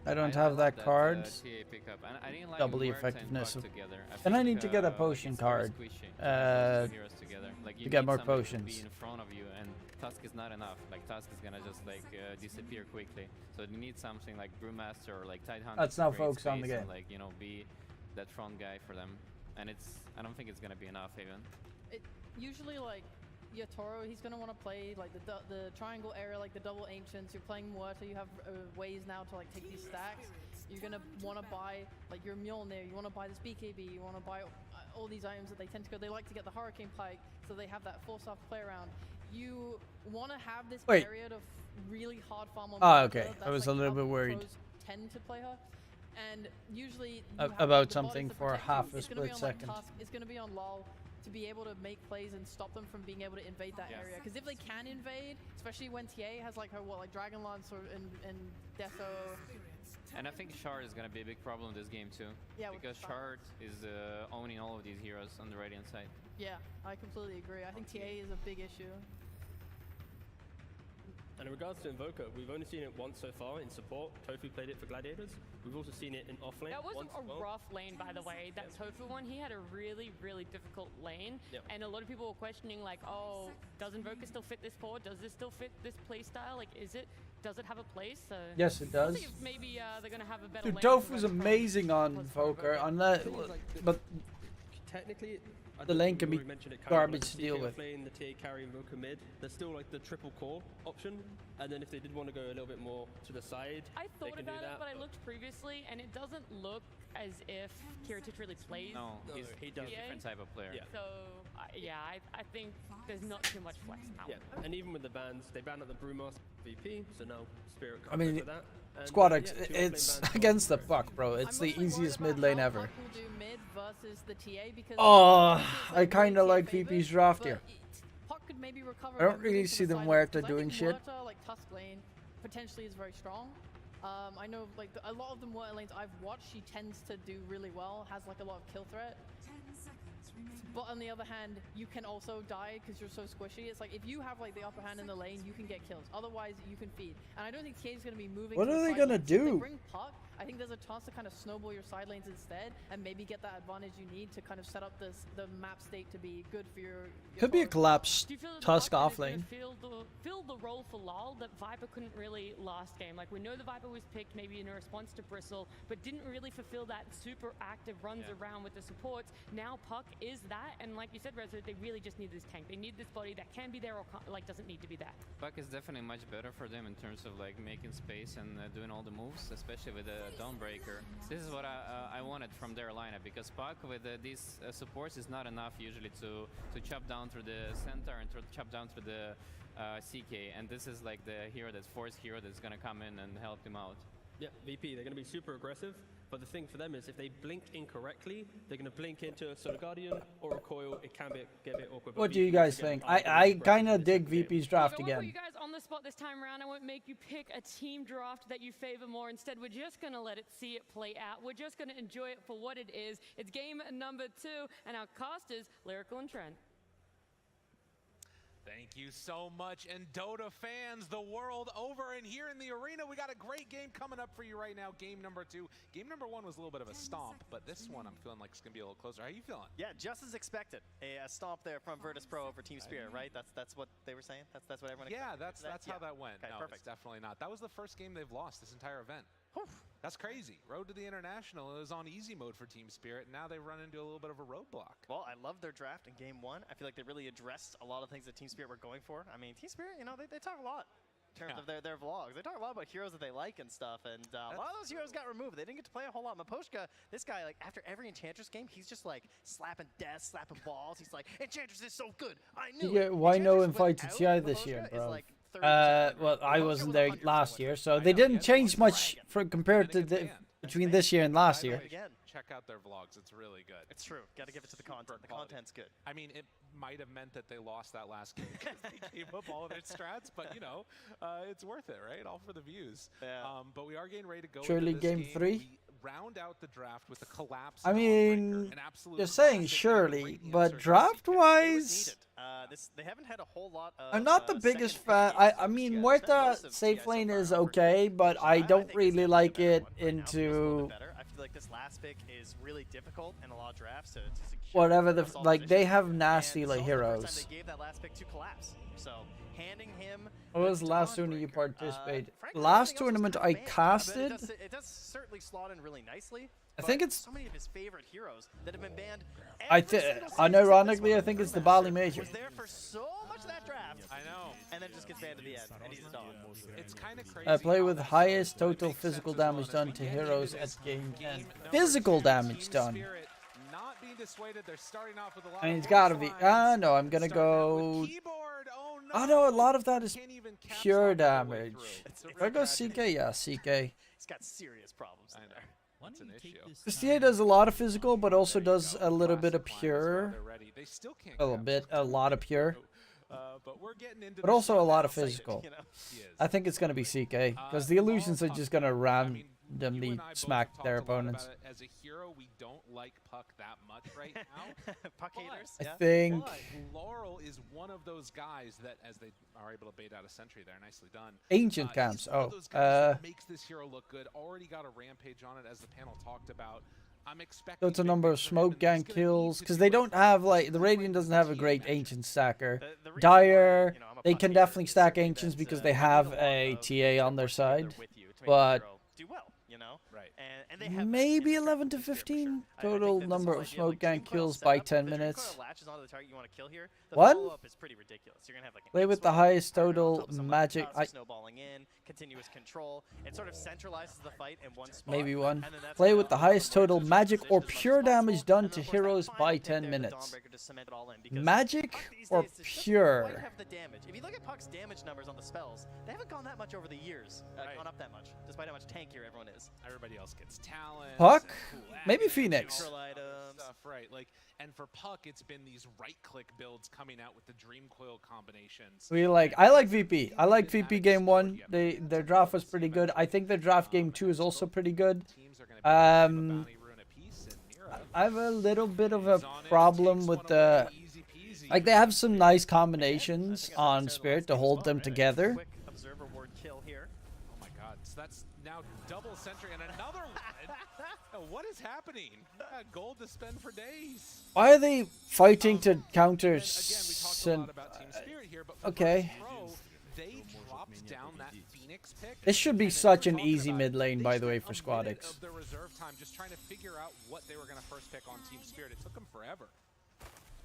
I don't have that card. Pickup. And I didn't like Double the Muerta effectiveness. and together. And I need to get a potion card. Like, to get more potions. To be in front of you, and Tusk is not enough. Like, Tusk is gonna just like disappear quickly. So you need something like Brewmaster or like Tidehunter. Let's now focus on the game. And, like, you know, be that front guy for them. And I don't think it's gonna be enough even. Usually, like, your Toro, he's going to want to play like the triangle area, like the double ancients. You're playing Muerta, you have ways now to like take these stacks. You're going to want to buy like your Mjolnir, you want to buy this BKB, you want to buy all these items that they tend to go. They like to get the Hurricane Pike, so they have that force off play around. You want to have this period of really hard farm on Muerta. Okay. I was a little bit worried. Tend to play her. And usually about something for half a split second. It's going to be on LoL to be able to make plays and stop them from being able to invade that area. Because if they can invade, especially when TA has like her Dragon Lance and Deso. And I think Shard is gonna be a big problem this game too. Yeah, because Shard is owning all of these heroes on the Radiant side. Yeah, I completely agree. I think TA is a big issue. And in regards to Invoker, we've only seen it once so far in support. Tofu played it for Gladiators. We've also seen it in offlane. That was a rough lane, by the way. That Tofu one, he had a really, really difficult lane. And a lot of people were questioning, like, oh, does Invoker still fit this forward? Does this still fit this playstyle? Like, does it have a place? So yes, it does. We'll see if maybe they're going to have a better Dude, lane. Tofu's amazing on Invoker, but technically, the lane can be garbage to deal with. Lane, the TA carry, Invoker mid. There's still like the triple core option, and then if they did want to go a little bit more to the side, I thought about it, but I looked previously, and it doesn't look as if Kiritich really plays. No, he's a different type of player. Yeah. So yeah, I think there's not too much flex now. Yeah, and even with the bans, they banned out the Brewmaster VP, so now Spirit I mean, for that. And, Squad X, it's against the puck, bro. It's the easiest mid lane ever. Oh, I kind of like VP's draft here. I don't really see them Muerta doing shit. Like Tusk lane potentially is very strong. I know like a lot of the Muerta lanes I've watched, she tends to do really well, has like a lot of kill threat. But on the other hand, you can also die because you're so squishy. It's like if you have like the upper hand in the lane, you can get kills. Otherwise, you can feed. And I don't think TA is going to be moving. What are they going to do? If they bring puck, I think there's a chance to kind of snowball your side lanes instead and maybe get that advantage you need to kind of set up the map state to be good for your Could be a collapse Do you feel that the Tusk Puck off is gonna lane. fill the role for LoL that Viper couldn't really last game? Like, we know the Viper was picked maybe in a response to Bristle, but didn't really fulfill that super active runs around with the supports. Now Puck is that, and like you said, Rezo, they really just need this tank. They need this body that can be there or like doesn't need to be there. Puck is definitely much better for them in terms of like making space and doing all the moves, especially with the Dawnbreaker. This is what I wanted from their lineup, because Puck with these supports is not enough usually to chop down through the center and to chop down through the CK, and this is like the hero, that's force hero that's gonna come in and help him out. Yeah, VP, they're going to be super aggressive, but the thing for them is if they blink incorrectly, they're going to blink into a Solar Guardian or a Coil. It can get a bit awkward. What do you guys think? I kind of dig VP's draft I won't put again. you guys on the spot this time around. I won't make you pick a team draft that you favor more. Instead, we're just going to let it see it play out. We're just going to enjoy it for what it is. It's game number 2, and our cast is Lyrical and Trent. Thank you so much, and Dota fans the world over, and here in the arena we got a great game coming up for you right now. Game number 2. Game number 1 was a little bit of a stomp, but this one I'm feeling like it's gonna be a little closer. How you feeling? Yeah, just as expected. A stomp there from Virtus Pro over Team Spirit, right? That's what they were saying. That's what everyone. Yeah, expected. that's how that went. Okay, No, perfect. it's definitely not. That was the first game they've lost this entire event. That's crazy. Road to the International, it was on easy mode for Team Spirit, and now they've run into a little bit of a roadblock. Well, I love their draft in Game 1. I feel like they really addressed a lot of things that Team Spirit were going for. I mean, Team Spirit, you know, they talk a lot in terms of their vlogs. They talk a lot about heroes that they like and stuff, and a lot of those heroes got removed. They didn't get to play a whole lot. Maposhka, this guy, like, after every Enchantress game, he's just, like, slapping desks, slapping balls. He's like, Enchantress is so good. I knew Yeah, it. why no Enchantress invite to without TI this Maposhka year, is, bro? like, 30% Well, I Maposhka wasn't with there 100 last somewhere. year, so they didn't change much compared to between this year and last year. Check out their vlogs. It's really good. It's true. Got to give it to the content. The content's good. I mean, it might have meant that they lost that last game because they gave up all of their strats, but you know, it's worth it, right? All for the views. Yeah. But we are getting ready to go. Surely into this game 3? We round out the draft with the collapse. I mean, an absolute you're saying classic surely, and but resurgence. draft-wise, They haven't had a whole lot of. I'm not the biggest fan. I mean, Muerta safe lane is okay, but I don't really like it into I feel like this last pick is really difficult in a lot of drafts to secure. whatever the like. They have nasty like They heroes. gave that last pick to collapse. So handing him. What was the last tournament you participated? frankly, Last everything else tournament is I kinda banned, casted. but it does certainly slot in really nicely. I but think it's. so many of his favorite heroes that have been banned. I every think, single season unironically, I since think it's the Grandmaster Bali Major. Was there for so much of that draft. I know. And then just gets banned at the end, and he's a dog. It's kind of crazy. I play with how highest this goes, but it total makes sense physical as well. damage As done we to get into heroes this at game 10. number Physical 2, damage Team done. Spirit not being dissuaded. They're starting off with a lot I mean, of it's gotta be. lines. No, I'm gonna Starting out with go. keyboard. Oh no. Oh no, a lot of that is Can't even caps pure lock all the way damage. through. It's a If real I go tragedy. CK, yeah, CK. He's got serious problems in there. That's an issue. Christia does a lot of physical, but also does a little bit of Classic pure. lines, they're ready. They still can't A little cap bit, this a lot of pure. but we're getting into But this also a one lot now. of physical. You know? He is. I think it's gonna be CK, because the illusions are just gonna You randomly and I both smack talked their a lot about opponents. it. As a hero, we don't like Puck that much right now. Puck haters. I Yeah. think But Laurel is one of those guys that, as they are able to bait out a sentry there, nicely done. Ancient He's camps. one of Oh, those guys that makes this hero look good. Already got a rampage on it, as the panel talked about. I'm expecting That's a big number of things from him, smoke and gang he's gonna need kills, to because do they it don't have like the right Radiant doesn't have a team great match. ancient stacker. The reason Dire, why, you know, I'm a they Puck can hater definitely is stack simply ancients that, because you they need have lot a of TA on their support together side, with you to make the but hero do well, you know? Right. And they have maybe that 11 to for sure. 15 I think total that this number whole of idea, smoke like, gang Dream Coil kills setup, by if 10 the Dream minutes. Coil latches onto the target you want to kill here, the What? follow-up is pretty ridiculous. You're gonna have like an Play with the X-Swell, highest Iron on total top of someone magic. constantly snowballing in, continuous control. It sort of centralizes the fight in one spot. Maybe one. and then that's Play gonna with the allow highest the warriors total to magic position or as much as pure damage possible, done and to then, of course, that heroes final by pick 10 there, the minutes. Dawnbreaker to cement it all in, because Magic Puck these or days just doesn't pure? quite have the damage. If you look at Puck's damage numbers on the spells, they haven't gone that much over the years. Gone up that much, despite how much tankier everyone is. Everybody else gets talent. Puck? Cool Maybe actions, Phoenix. all that Items. Stuff, right? Like, and for Puck, it's been these right-click builds coming out with the Dream Coil combinations. I like VP. I like VP game 1. Their draft was pretty good. I think their draft game 2 is also pretty good. Teams are gonna be able to Um, bounty ruin a piece, and Mira I have a little bit of a is on it, problem takes with one the away, easy peasy. like they have some nice combinations on Spirit to hold them together. Quick observer ward kill here. Oh my god. So that's now now double sentry and another one. What is happening? Gold to spend for days. Why are they fighting to counter? Again, we talked a lot about Team Spirit here, but okay. Pro, they dropped down that Phoenix pick. This should be such an easy mid lane, by the way, for Squadix. Of the reserve time, just trying to figure out what they were going to first pick on Team Spirit. It took them forever.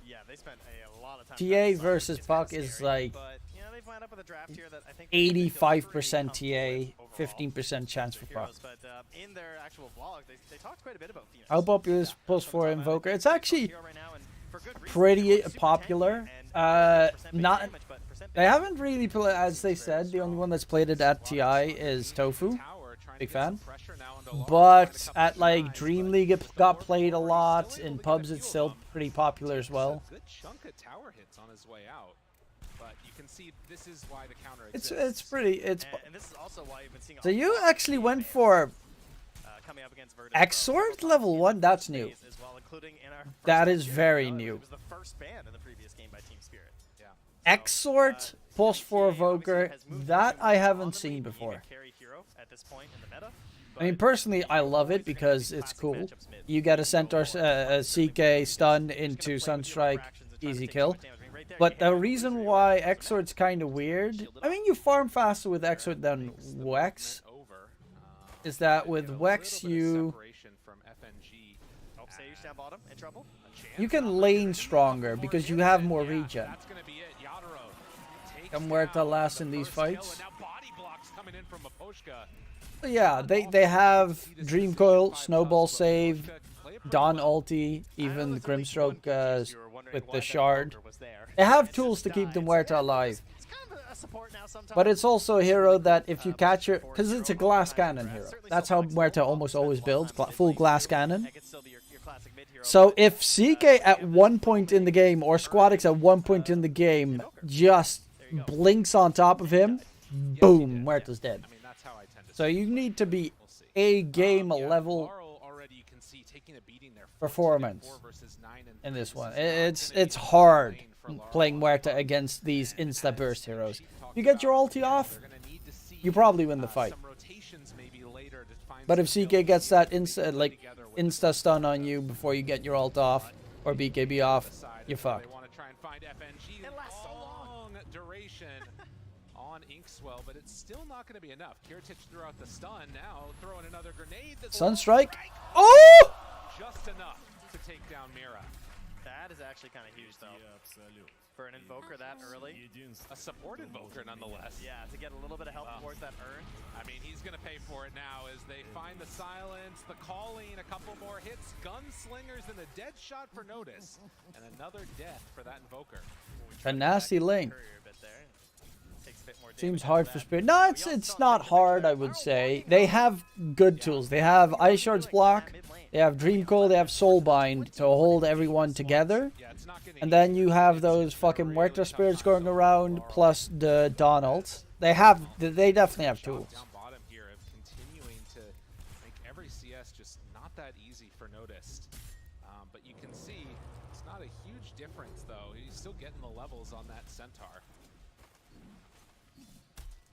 Yeah, they spent a lot of time. TA versus Puck is like but, you know, they've wound up with a draft here that I think 85% TA, 15% chance for Puck. But in their actual vlog, they talked quite a bit about Phoenix. How popular is +4 Invoker? It's actually pretty popular. Not. They haven't really played, as they said. The only one that's played it at TI is Tofu. Big fan. But at like Dream League, it got played a lot. In pubs, it's still pretty popular as well. Good chunk of tower hits on his way out, but you can see this is why the counter exists. It's pretty. And this is also why you've been seeing. So you actually went for X-Sword level 1. That's new. That is very new. It was the first ban in the previous game by Team Spirit. Yeah. X-Sword +4 Evoker. That I haven't seen before. I mean, personally, I love it because it's cool. You get a Centaur CK stun into Sunstrike, easy kill. But the reason why X-Sword's kind of weird, I mean, you farm faster with X-Sword than Wex, is that with Wex you can lane stronger because you have more regen. Can Muerta last in these fights? Yeah, they have Dream Coil, Snowball Save, Dawn ulti, even the Grimstroke with the Shard. They have tools to keep the Muerta alive. But it's also a hero that if you catch her, because it's a glass cannon hero. That's how Muerta almost always builds, full glass cannon. So if CK at one point in the game, or Squadix at one point in the game, just blinks on top of him, boom, Muerta's dead. So you need to be a game level performance in this one. It's hard playing Muerta against these insta burst heroes. You get your ulti off, you probably win the fight. But if CK gets that insta stun on you before you get your ult off or BKB off, you're fucked. Inkswell, but it's still not going to be enough. Kiritich threw out the stun, now throwing another grenade. Sunstrike. Oh! Just enough to take down Mira. That is actually kind of huge, though. For an Invoker that early. A support Invoker, nonetheless. Yeah, to get a little bit of help towards that urn. I mean, he's going to pay for it now as they find the silence, the calling, a couple more hits, gunslingers, and a dead shot for Notice. And another death for that Invoker. A nasty lane. Seems hard for Spirit. No, it's not hard, I would say. They have good tools. They have Ice Shard's block, they have Dream Coil, they have Soulbind to hold everyone together. And then you have those fucking Muerta spirits going around, plus the Dawn ult. They definitely have tools. Bottom here of continuing to make every CS just not that easy for Noticed. But you can see it's not a huge difference, though. He's still getting the levels on that Centaur.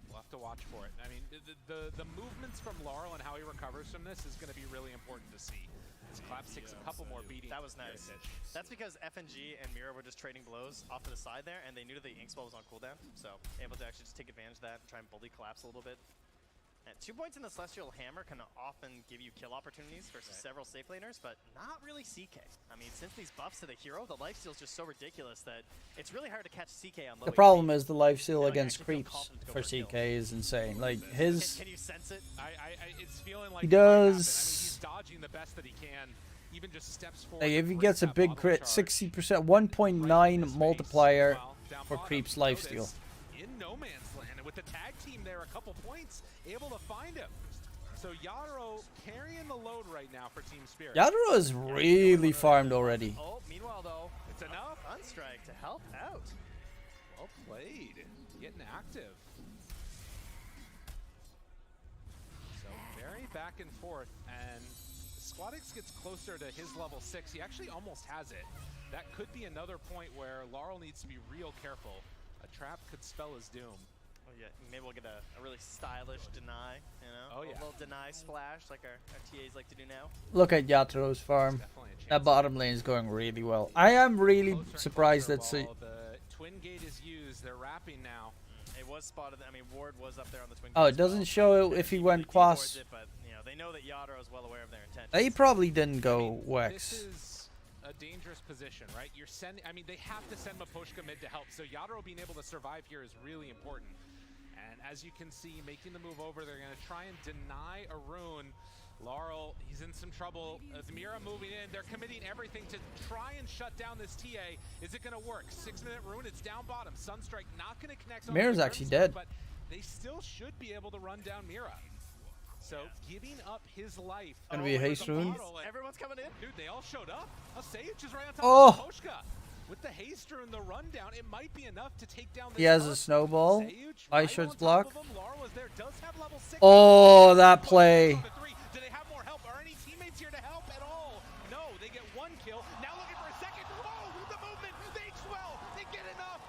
We'll have to watch for it. I mean, the movements from Laurel and how he recovers from this is going to be really important to see. As Claps takes a couple more beatings. That was nice. That's because FNG and Mira were just trading blows off to the side there, and they knew that the Inkswell was on cooldown, so able to actually just take advantage of that and try and bully Collapse a little bit. And 2 points in the Celestial Hammer can often give you kill opportunities versus several safe laners, but not really CK. I mean, since these buffs to the hero, the lifesteal is just so ridiculous that it's really hard to catch CK on low. The problem is the lifesteal against creeps for CK is insane. Like his, can you sense it? It's feeling like he does. I mean, he's dodging the best that he can. Even just steps forward. Like if he gets a big crit, 60%, 1.9 multiplier for creeps lifesteal. In no man's land, and with the tag team there, a couple points, able to find him. So Yadro carrying the load right now for Team Spirit. Yadro is really farmed already. Oh, meanwhile though, it's enough. Unstrike to help out. Well played, getting active. So very back and forth, and Squadix gets closer to his level 6. He actually almost has it. That could be another point where Laurel needs to be real careful. A trap could spell his doom. Yeah, maybe we'll get a really stylish deny, you know? Oh, yeah. A little deny splash like our TAs like to do now. Look at Yatro's farm. That bottom lane is going really well. I am really surprised that the twin gate is used. They're wrapping now. It was spotted. I mean, Ward was up there on the twin gate. Oh, it doesn't show if he went quas. But, you know, they know that Yadro is well aware of their intentions. He probably didn't go This Wex. is a dangerous position, right? You're sending. I mean, they have to send Maposhka mid to help. So Yadro being able to survive here is really important. And as you can see, making the move over, they're going to try and deny Arun. Laurel, he's in some trouble. Mira moving in. They're committing everything to try and shut down this TA. Is it going to work? 6-minute Rune, it's down bottom. Sunstrike not going to connect. Mira's actually dead. But they still should be able to run down Mira. So giving up his life. Gonna be a haste rune. Everyone's coming in. Dude, they all showed up. A Sage is right on top Oh. of Maposhka. With the haste rune, the rundown, it might be enough to take down the He has Dark. a snowball. Sage, Ice right Shard's on top block. of him. Laurel is there, does have level 6. Oh, that play. Do they have more help? Are any teammates here to help at all? No, they get one kill. Now looking for a second. Oh, the movement. They swell. They get enough.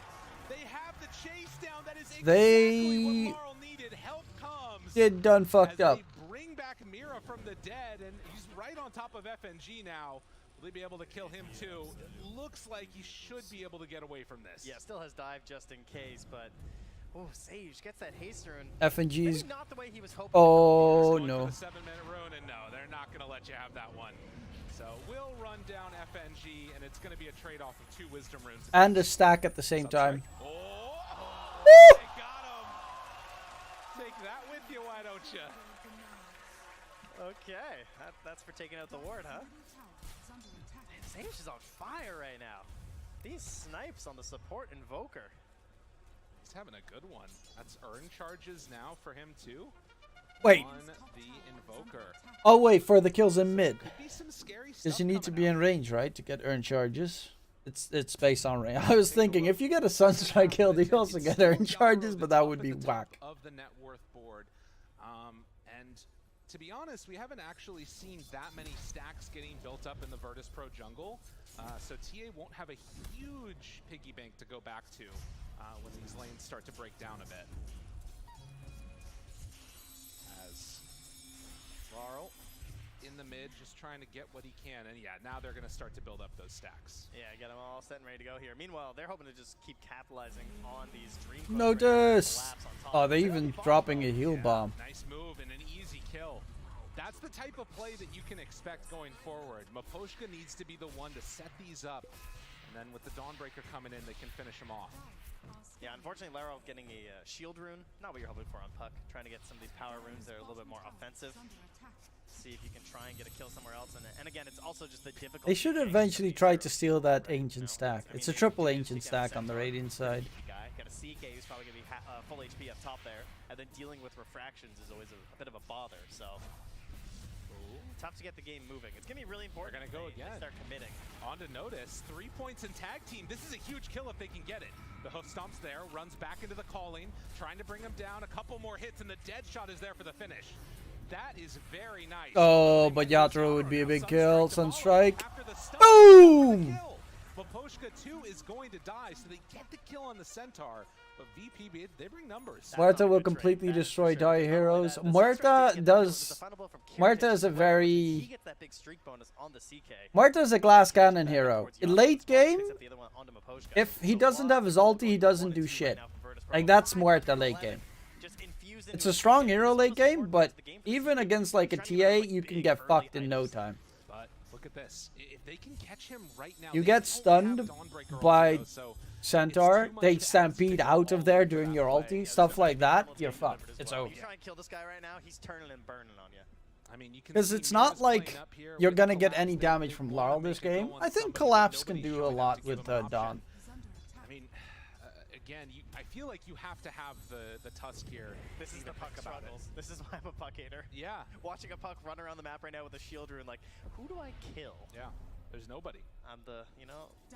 They have the chase down. That is exactly what Laurel needed. Help comes. Did done fucked as up. They bring back Mira from the dead, and he's right on top of FNG now. Will they be able to kill him too? It looks like he should be able to get away from this. Yeah, still has dive just in case, but oh, Sage gets that haste rune. FNG's. Maybe not the way he was hoping. Oh Going no. for the 7-minute rune, and no, they're not going to let you have that one. So we'll run down FNG, and it's going to be a trade-off of 2 wisdom runes. And a stack at the same time. They got him. Take that with you, why don't you? Okay, that's for taking out the ward, huh? Man, Sage is on fire right now. These snipes on the support invoker. He's having a good one. That's earn charges now for him too. Wait. On the invoker. Oh wait, for the kills in mid. Could be some scary Because stuff you need to coming be out. in range, right, to get earned charges. It's based on range. I was thinking if you get a Sunstrike kill, you also get earned charges, but that would be whack. Of the net worth board, and to be honest, we haven't actually seen that many stacks getting built up in the Virtus Pro jungle, so TA won't have a huge piggy bank to go back to when these lanes start to break down a bit. As Laurel in the mid, just trying to get what he can, and yeah, now they're going to start to build up those stacks. Yeah, get them all set and ready to go here. Meanwhile, they're hoping to just keep capitalizing on these dream. Notice! Oh, they even dropping a heal bomb. Nice move and an easy kill. That's the type of play that you can expect going forward. Maposhka needs to be the one to set these up, and then with the Dawnbreaker coming in, they can finish him off. Yeah, unfortunately, Laurel getting a shield rune. Not what you're hoping for on Puck. Trying to get some of these power runes that are a little bit more offensive. See if you can try and get a kill somewhere else. And again, it's also just the difficult. They should eventually try to steal that ancient stack. It's a triple ancient stack on the Radiant side. Got a CK who's probably going to be full HP up top there. And then dealing with refractions is always a bit of a bother. So tough to get the game moving. It's going to be really important. They're going to go again. Start committing. On to Notice, 3 points in tag team. This is a huge kill if they can get it. The hook stomps there, runs back into the calling, trying to bring him down. A couple more hits, and the dead shot is there for the finish. That is very nice. Oh, but Yatro would be a big kill. Sunstrike. Boom! Maposhka 2 is going to die, so they get the kill on the Centaur. But VP, they bring numbers. Muerta will completely destroy Dire Heroes. Muerta is a very... Muerta is a glass cannon hero. In late game, if he doesn't have his ulti, he doesn't do shit. Like, that's Muerta late game. It's a strong hero late game, but even against like a TA, you can get fucked in no time. But look at this. If they can catch him right now, You get stunned by Centaur, they stampede out of there during your ulti, stuff like that, you're fucked. It's over. You try and kill this guy right now, he's turning and burning on you. I mean, you can Because it's not like you're gonna get any damage from Laurel this game. I think Collapse can do a lot with Dawn. I mean, again, I feel like you have to have the Tusk here. This is the Puck about it. This is why I'm a Puck hater. Yeah. Watching a Puck run around the map right now with a shield rune, like, who do I kill? Yeah, there's nobody. I'm the,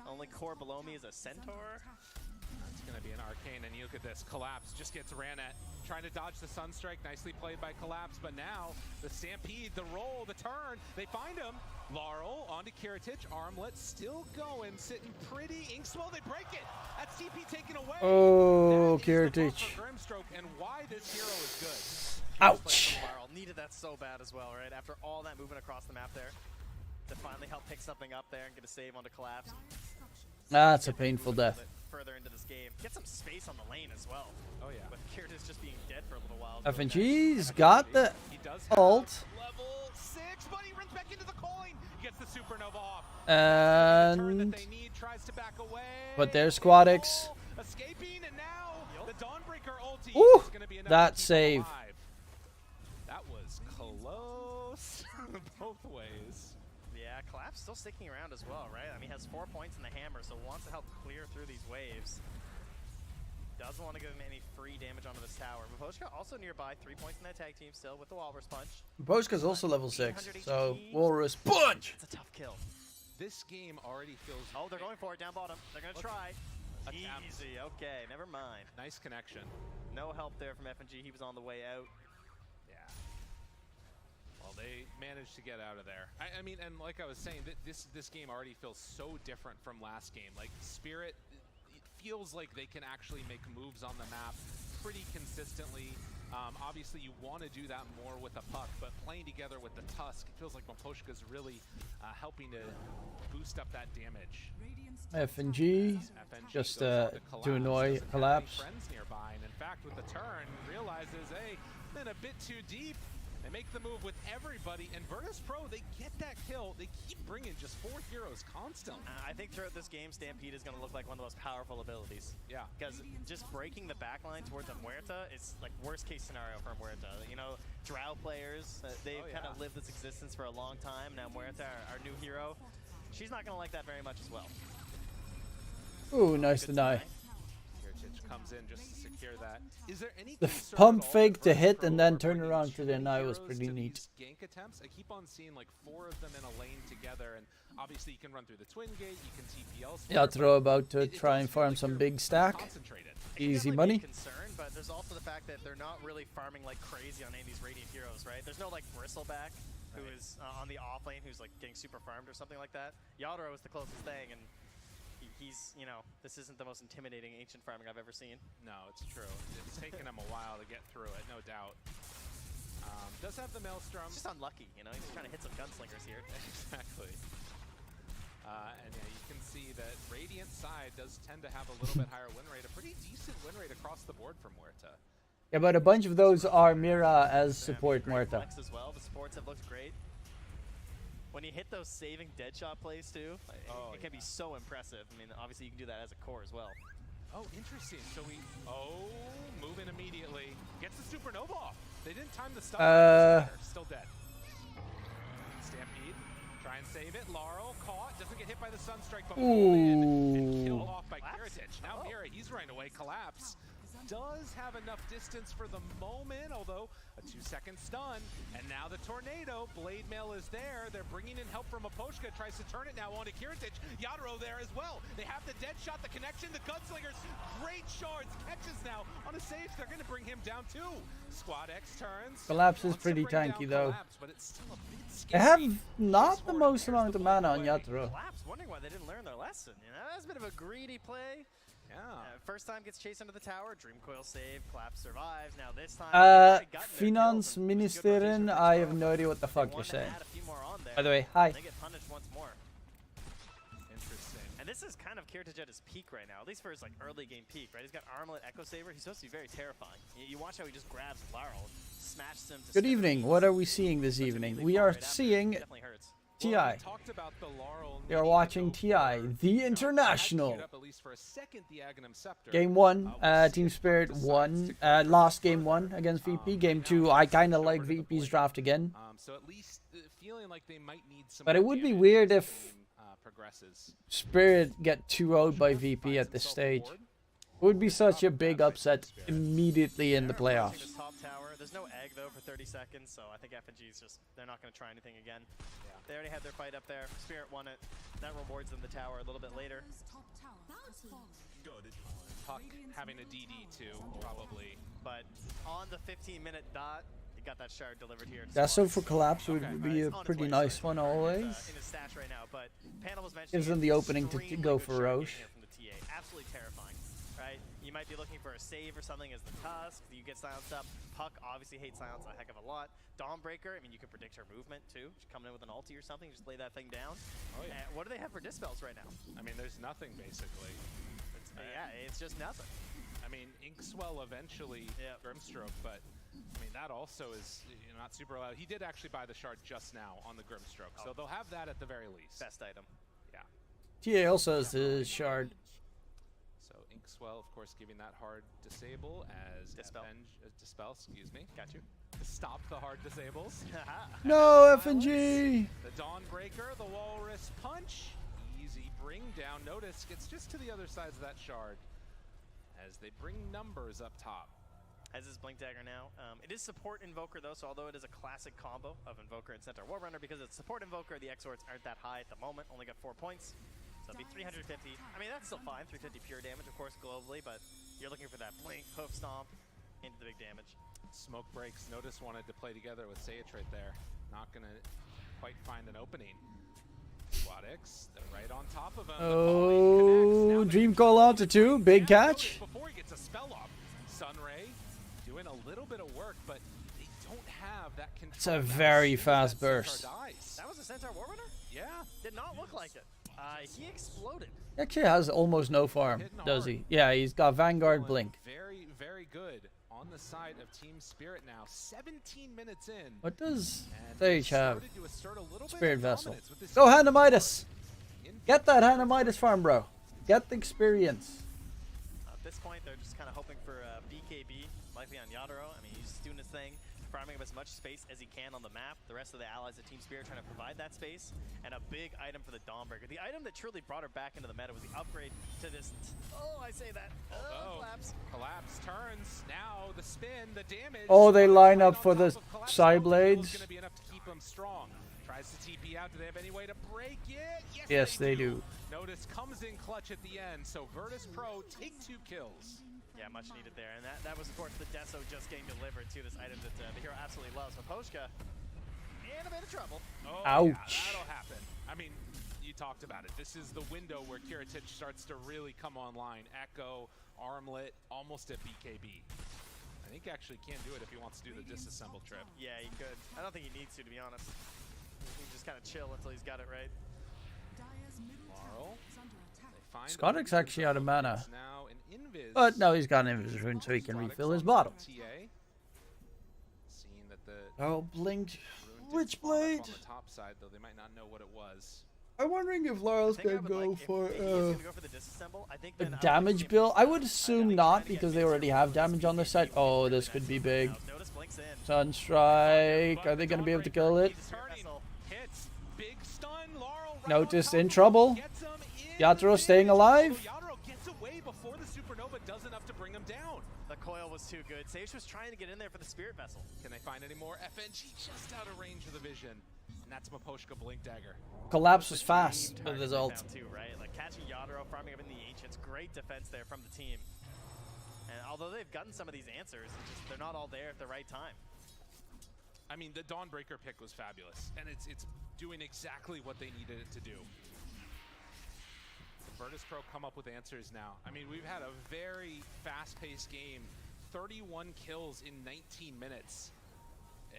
only core below me is a Centaur. It's going to be an Arcane, and you look at this. Collapse just gets ran at. Trying to dodge the Sunstrike. Nicely played by Collapse, but now the Stampede, the roll, the turn, they find him. Laurel onto Kiritich, armlet still going, sitting pretty. Inkswell, they break it. That's CP taken away. Oh, Kiritich. Grimstroke and why this hero is good. Ouch. Needed that so bad as well, right? After all that movement across the map there, to finally help pick something up there and get a save onto Collapse. That's a painful death. Further into this game, get some space on the lane as well. Oh yeah. With Kiritich just being dead for a little while. FNG's got the ult. Level 6, but he runs back into the coin. Gets the supernova off. And but there's Squadix. Escaping, and now the Dawnbreaker ulti Ooh, is gonna be enough that to keep save. him alive. That was close both ways. Yeah, Collapse still sticking around as well, right? I mean, he has 4 points in the hammer, so wants to help clear through these waves. Doesn't want to give him any free damage onto this tower. Maposhka also nearby, 3 points in that tag team still with the Walrus Punch. Boska's also level 6, so Walrus Punch! It's a tough kill. This game already feels... Oh, they're going for it down bottom. They're going to try. Attempt. Easy, okay, never mind. Nice connection. No help there from FNG, he was on the way out. Yeah. Well, they managed to get out of there. I mean, and like I was saying, this game already feels so different from last game. Like, Spirit, it feels like they can actually make moves on the map pretty consistently. Obviously, you want to do that more with the puck, but playing together with the Tusk, it feels like Maposhka's really helping to boost up that damage. FNG, just to annoy Collapse. Friends nearby, and in fact, with the turn, realizes, hey, been a bit too deep. They make the move with everybody, and Virtus Pro, they get that kill. They keep bringing just 4 heroes constantly. I think throughout this game, Stampede is going to look like one of the most powerful abilities. Yeah. Because just breaking the backline towards a Muerta is like worst case scenario for a Muerta. You know, Drow players, they've kind of lived this existence for a long time. Now Muerta, our new hero, she's not going to like that very much as well. Ooh, nice deny. Comes in just to secure that. Is there any The pump fake to hit and then turn around to deny was pretty neat. Gank attempts? I keep on seeing like 4 of them in a lane together, and obviously you can run through the twin gate, you can TPL. Yeah, throw about to try and farm some big stack. Easy money. Concerned, but there's also the fact that they're not really farming like crazy on any of these Radiant heroes, right? There's no like Bristleback who is on the off lane who's like getting super farmed or something like that. Yadro is the closest thing, and he's, you know, this isn't the most intimidating ancient farming I've ever seen. No, it's true. It's taken him a while to get through it, no doubt. Does have the Maelstrom. It's just unlucky, you know, he's just trying to hit some gunslingers here. Exactly. And yeah, you can see that Radiant side does tend to have a little bit higher win rate, a pretty decent win rate across the board from Muerta. Yeah, but a bunch of those are Mira as support Muerta. As well. The supports have looked great. When you hit those saving deadshot plays too, it can be so impressive. I mean, obviously you can do that as a core as well. Oh, interesting. So moving immediately. Gets the supernova off. They didn't time the stun. Still dead. Stampede. Try and save it. Laurel caught. Doesn't get hit by the sunstrike, but pulled in and killed off by Kiritich. Now Mira, he's running away. Collapse. Does have enough distance for the moment, although a 2-second stun, and now the tornado. Blade Mail is there. They're bringing in help from Aposhka. Tries to turn it now onto Kiritich. Yadro there as well. They have the dead shot, the connection, the gunslingers. Great shards. Catches now on a save. They're going to bring him down too. Squad X turns. Collapse is pretty tanky though. But it's still a bit They have not the most amount of mana on Yadro. Collapse, wondering why they didn't learn their lesson. You know, that's a bit of a greedy play. Yeah. First time gets chased under the tower, Dream Coil save, Collapse survives. Now this time, Finance Ministerin, I have no idea what the fuck you're saying. By the way, hi. They get punished once more. Interesting. And this is kind of Kiritich at his peak right now, at least for his like early game peak, right? He's got Armlet, Echo Saber. He's supposed to be very terrifying. You watch how he just grabs Laurel, smashes him to Good evening. What are we seeing this evening? We are seeing TI. We are watching TI, the International. Game 1, Team Spirit won. Lost game 1 against VP. Game 2, I kind of like VP's draft again. So at least feeling like they might need some. But it would be weird if Spirit get 2-0'd by VP at this stage. It would be such a big upset immediately in the playoffs. There's no egg though for 30 seconds, so I think FNG's just, they're not going to try anything again. Yeah. They already had their fight up there. Spirit won it. That rewards them the tower a little bit later. Puck having a DD too, probably. But on the 15-minute dot, he got that shard delivered here. Deso for collapse would be a pretty nice one always. In his stash right now, but Panel was mentioning Gives them the opening to go for Roche. from the TA. Absolutely terrifying, right? You might be looking for a save or something as the Tusk. You get silenced up. Puck obviously hates silence a heck of a lot. Dawnbreaker, I mean, you can predict her movement too. She's coming in with an ulti or something, just lay that thing down. Oh yeah. What do they have for dispels right now? I mean, there's nothing basically. Yeah, it's just nothing. I mean, Inkswell eventually Grimstroke, but I mean that also is not super loud. He did actually buy the shard just now on the Grimstroke, so they'll have that at the very least. Best item. Yeah. TA also has the shard. So Inkswell, of course, giving that hard disable as Dispel. Dispel, excuse me. Got you. To stop the hard disables. No, FNG! The Dawnbreaker, the Walrus Punch. Easy bring down. Notice gets just to the other side of that shard as they bring numbers up top. Has his Blink Dagger now. It is support Invoker though, so although it is a classic combo of Invoker and Centaur Warrunner, because it's support Invoker, the Exorts aren't that high at the moment, only got 4 points. So it'll be 350. I mean, that's still fine, 350 pure damage, of course, globally, but you're looking for that Blink, Hoof Stomp, into the big damage. Smoke breaks. Notice wanted to play together with Sage right there. Not going to quite find an opening. Aquatics, they're right on top of him. Oh, Dream Call onto 2. Big catch. Before he gets a spell off, Sunray doing a little bit of work, but they don't have that control. It's a very fast burst. That was a Centaur Warrunner? Yeah. Did not look like it. He exploded. He actually has almost no farm, does he? Yeah, he's got Vanguard Blink. Very, very good on the side of Team Spirit now. 17 minutes in. What does Sage have? Spirit Spirit Vessel. Go Hanamitis! Get that Hanamitis farm, bro. Get the experience. At this point, they're just kind of hoping for BKB, likely on Yadoro. I mean, he's just doing his thing, farming up as much space as he can on the map. The rest of the allies of Team Spirit trying to provide that space. And a big item for the Dawnbreaker. The item that truly brought her back into the meta was the upgrade to this... Oh, I say that. Collapse. Collapse turns. Now the spin, the damage. Oh, they line up for the side blades. Going to be enough to keep him strong. Tries to TP out. Do they have any way to break it? Yes, they do. Notice comes in clutch at the end. So Virtus Pro take 2 kills. Yeah, much needed there. And that was, of course, the Deso just getting delivered to this item that the hero absolutely loves. Maposhka in a bit of trouble. Oh, ouch. Yeah, that'll happen. I mean, you talked about it. This is the window where Kiritich starts to really come online. Echo, Armlet, almost at BKB. I think actually can do it if he wants to do the disassemble trip. Yeah, he could. I don't think he needs to be honest. He can just kind of chill until he's got it right. Laurel. Scotic's actually out of mana. Now an invis. But no, he's got an Invis rune so he can refill his bottle. Seeing that the Oh, blinked. Witchblade. Witchblade. On the top side, though, they might not know what it was. I'm wondering if Laurel's gonna go for the disassemble, I think a then damage build. I would assume not because they already have damage on their side. Oh, this could be big. Sunstrike. Are they gonna be able to kill it? Hits. Big stun. Laurel right Notice in trouble. Yatoro staying alive. Yatoro gets away before the supernova does enough to bring him down. The coil was too good.Age was trying to get in there for the Spirit Vessel. Can they find any more? FNG just out of range of the vision. And that's Maposhka Blink Dagger. Collapse was fast with his ult. Too, right? Like catching Yadoro, farming up in the Ancients. Great defense there from the team. And although they've gotten some of these answers, they're not all there at the right time. I mean, the Dawnbreaker pick was fabulous. And it's doing exactly what they needed it to do. Virtus Pro come up with answers now. I mean, we've had a very fast-paced game. 31 kills in 19 minutes.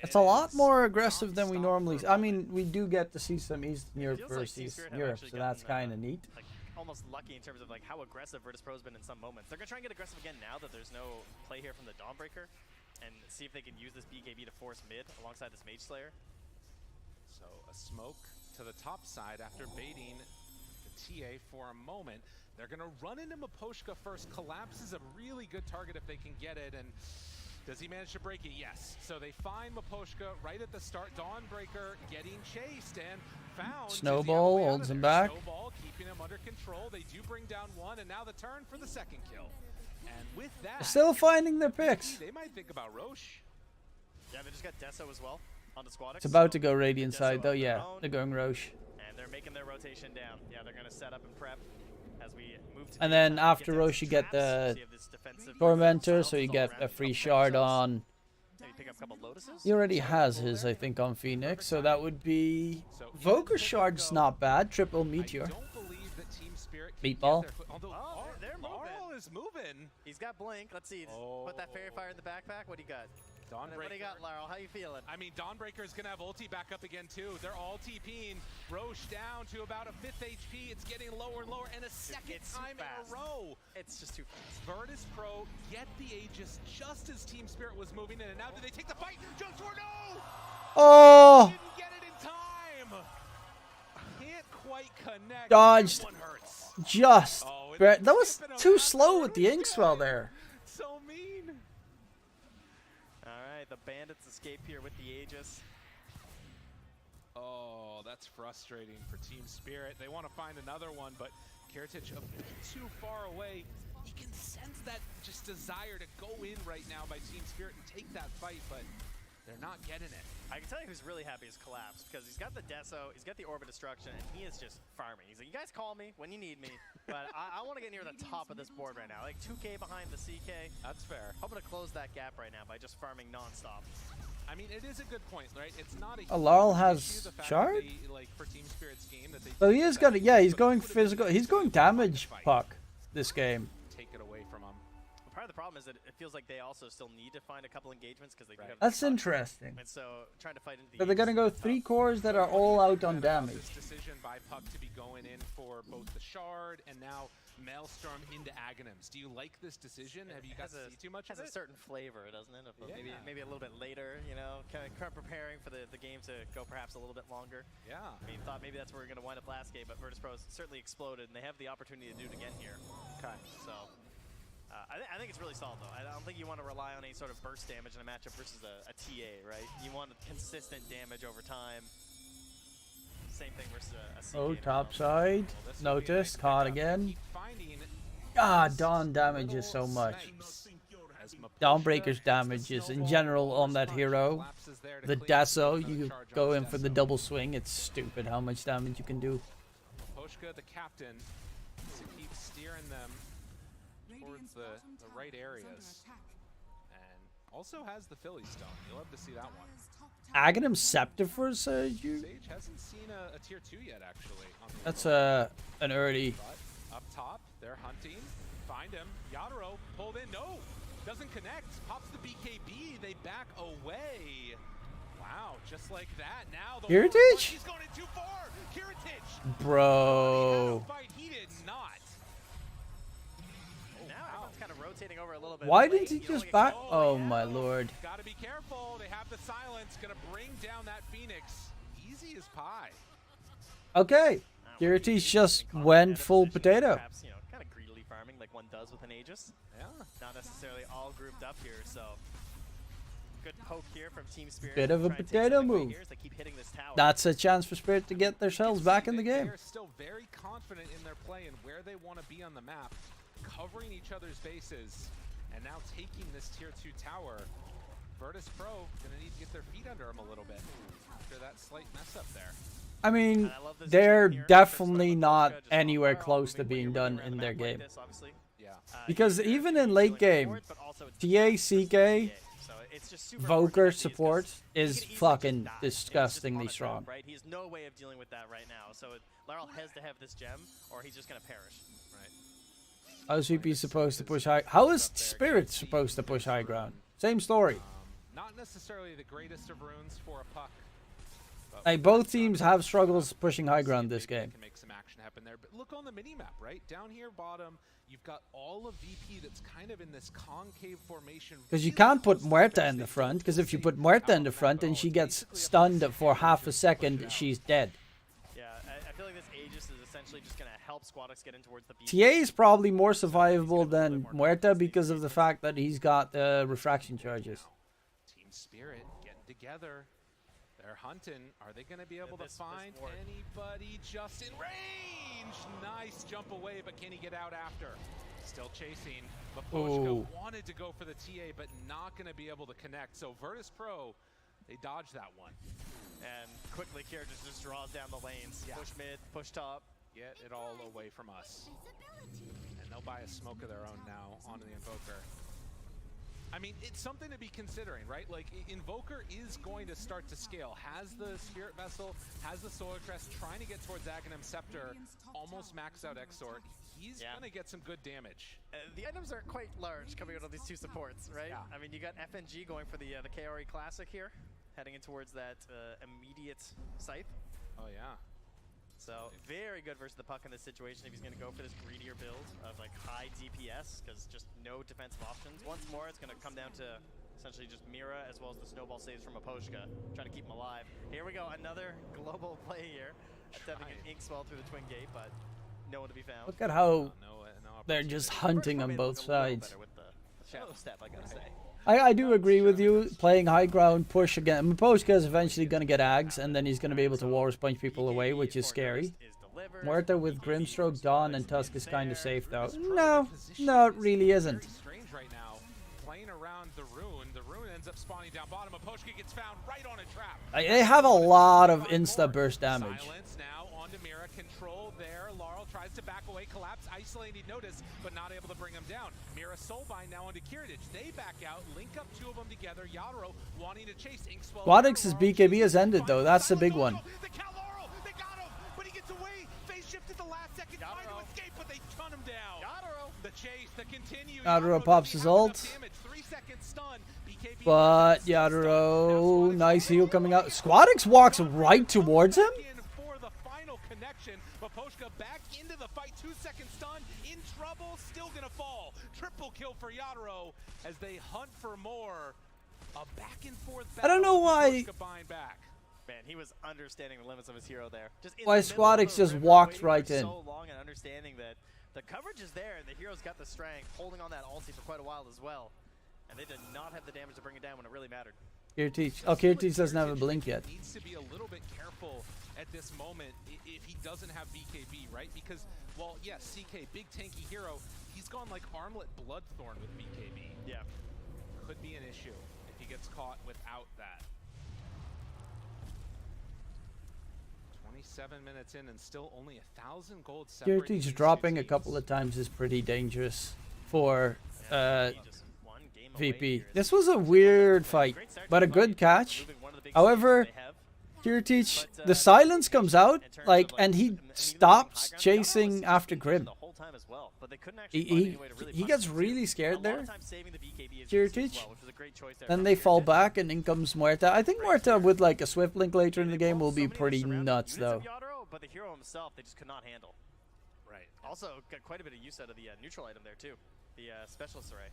It's a lot more aggressive than we normally. I mean, we do get to see some Eastern Europe versus Eastern Europe, so that's kind of neat. Like almost lucky in terms of like how aggressive Virtus Pro's been in some moments. They're gonna try and get aggressive again now that there's no play here from the Dawnbreaker, and see if they can use this BKB to force mid alongside this Mage Slayer. So a smoke to the top side after baiting TA for a moment. They're gonna run into Maposhka first. Collapse is a really good target if they can get it, and does he manage to break it? Yes. So they find Maposhka right at the start. Dawnbreaker getting chased and found. Snowball holds him back. Snowball keeping him under control. They do bring down one, and now the turn for the second kill. And with that, They're still finding their picks. They might think about Roche. Yeah, they just got Deso as well on the squad. It's about to go Radiant side though. Yeah, they're going Roche. And they're making their rotation down. Yeah, they're going to set up and prep as we move to. And then after Roche, you get the Tormentor, so you get a free shard on pick up a couple Lotuses? He already has his, I think, on Phoenix, so that would be... Voker Shard's not bad. Triple Meteor. Meatball. Oh, they're moving. Laurel is moving. He's got Blink. Let's see. Put that Fairy Fire in the backpack. What do you got? Dawnbreaker. What do you got, Laurel? How you feeling? I mean, Dawnbreaker's going to have ulti back up again, too. They're all TPing. Roche down to about a 5th HP. It's getting lower and lower, and a second time in a row. It's just too fast. Virtus Pro get the Aegis just as Team Spirit was moving in, and now do they take the fight? Jump for no! Oh! Didn't get it in time. Can't quite connect. Dodged. One hurts. Just. That was too slow with the ink swell there. So mean. All right, the Bandits escape here with the Aegis. Oh, that's frustrating for Team Spirit. They want to find another one, but Kiritich a bit too far away. He can sense that just desire to go in right now by Team Spirit and take that fight, but they're not getting it. I can tell you who's really happy is Collapse, because he's got the Deso, he's got the Orbit Destruction, and he is just farming. He's like, you guys call me when you need me, but I want to get near the top of this board right now. Like 2K behind the CK. That's fair. Hoping to close that gap right now by just farming nonstop. I mean, it is a good point, right? It's not a Laurel huge has issue, the fact Shard? that they, like, for Team Spirit's game that they So he is gonna, yeah, he's going physical. He's going damage puck this game. take it away from him. Part of the problem is that it feels like they also still need to find a couple engagements because they do have That's the touch. interesting. And so trying to fight into the So they're gonna go 3 cores that are all out on damage. This decision by Puck to be going in for both the Shard and now Maelstrom into Aghanims. Do you like this decision? Have you got to see too much of it? Has a certain flavor, doesn't it? Of Yeah. maybe a little bit later, you know, kind of preparing for the game to go perhaps a little bit longer. Yeah. I mean, thought maybe that's where we're going to wind up last game, but Virtus Pro certainly exploded, and they have the opportunity to do it again here. Okay. So I think it's really solid, though. I don't think you want to rely on any sort of burst damage in a matchup versus a TA, right? You want consistent damage over time. Same thing versus a CK. Oh, top side. Notice, caught again. God, Dawn damages so much. Dawnbreaker's damages in general on that hero. The Deso, you go in for the double swing. It's stupid how much damage you can do. Poshka, the captain, to keep steering them towards the right areas. And also has the Philly Stone. You'll have to see that one. Aghanim Scepter for Serju? Sage hasn't seen a tier 2 yet, actually. On the That's an early. But up top, they're hunting. Find him. Yadaro pulled in. No! Doesn't connect. Pops the BKB. They back away. Wow, just like that. Now the Kiritich? He's going in too far. Kiritich. Bro. He did not. Now everyone's kind of rotating over a little bit. Why didn't he just back? Oh my lord. Gotta be careful. They have the silence. Gonna bring down that Phoenix. Easy as pie. Okay. Kiritich just went full potato. Perhaps, you know, kind of greedily farming like one does with an Aegis. Yeah. Not necessarily all grouped up here, so good poke here from Team Spirit. Bit of a Try and take potato something away move. here as they keep hitting this tower. That's a chance for Spirit to get themselves back in the game. They're still very confident in their play and where they want to be on the map, covering each other's bases, and now taking this tier 2 tower. Virtus Pro gonna need to get their feet under them a little bit after that slight mess up there. I mean, they're definitely not anywhere close to being done in their game. Yeah. Because even in late game, TA, CK, Voker support is fucking disgustingly strong. Right? He has no way of dealing with that right now. So Laurel has to have this gem, or he's just gonna perish. Right. How is VP supposed to push high? How is Spirit supposed to push high ground? Same story. Not necessarily the greatest of runes for a Puck. Like, both teams have struggles pushing high ground this game. Can make some action happen there, but look on the mini-map, right? Down here bottom, you've got all of VP that's kind of in this concave formation. Because you can't put Muerta in the front, because if you put Muerta in the front and she gets stunned for half a second, she's dead. Yeah, I feel like this Aegis is essentially just going to help Squadix get in towards the beat. TA is probably more survivable than Muerta because of the fact that he's got the refraction charges. Team Spirit getting together. They're hunting. Are they going to be able to find anybody just in range? Nice jump away, but can he get out after? Still chasing. Mapochka wanted to go for the TA, but not going to be able to connect. So Virtus Pro, they dodged that one. And quickly, Kier just draws down the lanes. Yeah. Push mid, push top. Get it all away from us. And they'll buy a smoke of their own now onto the Invoker. I mean, it's something to be considering, right? Like, Invoker is going to start to scale. Has the Spirit Vessel, has the Solar Crest, trying to get towards Aghanim Scepter, almost maxed out Exort. He's going to get some good damage. The items are quite large coming out of these two supports, right? Yeah. I mean, you got FNG going for the KRE Classic here, heading in towards that immediate scythe. Oh, yeah. So very good versus the puck in this situation if he's going to go for this greedier build of like high DPS because just no defensive options. Once more, it's going to come down to essentially just Mira as well as the snowball saves from Aposhka, trying to keep him alive. Here we go, another global play here, attempting an ink swell through the twin gate, but no one to be found. Look at how they're just hunting on both sides. With the shadow step, I gotta say. I do agree with you. Playing high ground, push again. Maposhka is eventually going to get Ags, and then he's going to be able to Walrus punch people away, which is scary. Muerta with Grimstroke, Dawn, and Tusk is kind of safe, though. No, it really isn't. Strange right now, playing around the Rune. The Rune ends up spawning down bottom. Aposhka gets found right on a trap. They have a lot of insta-burst damage. Silence now onto Mira. Control there. Laurel tries to back away, collapse, isolated notice, but not able to bring him down. Mira soulbind now onto Kiritich. They back out, link up two of them together. Yadro wanting to chase Inkswell. Squadix's BKB has ended, though. That's the big one. The Cal Laurel, they got him, but he gets away. Phase shift at the last second, trying to escape, but they ton him down. The chase, the continue. Yadro pops his ult. 3-second stun. BKB But Yadro, nice heal coming out. Squadix walks right towards him. for the final connection. Maposhka back into the fight. 2-second stun. In trouble. Still gonna fall. Triple kill for Yadro as they hunt for more. A back and forth battle. I don't know why. Buying back. Man, he was understanding the limits of his hero there. Just in Why the middle of Squadix the just river, walked waiting right for in. so long and understanding that the coverage is there and the hero's got the strength, holding on that ulti for quite a while as well. And they did not have the damage to bring it down when it really mattered. Kiritich. Oh, Kiritich doesn't have a blink yet. Needs to be a little bit careful at this moment if he doesn't have BKB, right? Because, well, yes, CK, big tanky hero, he's gone like Armlet Bloodthorn with BKB. Yeah. Could be an issue if he gets caught without that. 27 minutes in and still only 1,000 gold separating. Kiritich dropping a couple of times is pretty dangerous for VP. This was a weird fight, but a good catch. However, Kiritich, the silence comes out, like, and he stops chasing after Grim. He gets really scared there. Kiritich. Then they fall back, and in comes Muerta. I think Muerta with like a swift link later in the game will be pretty nuts, though. But the hero himself, they just could not handle. Right. Also, got quite a bit of use out of the neutral item there too, the specialist array.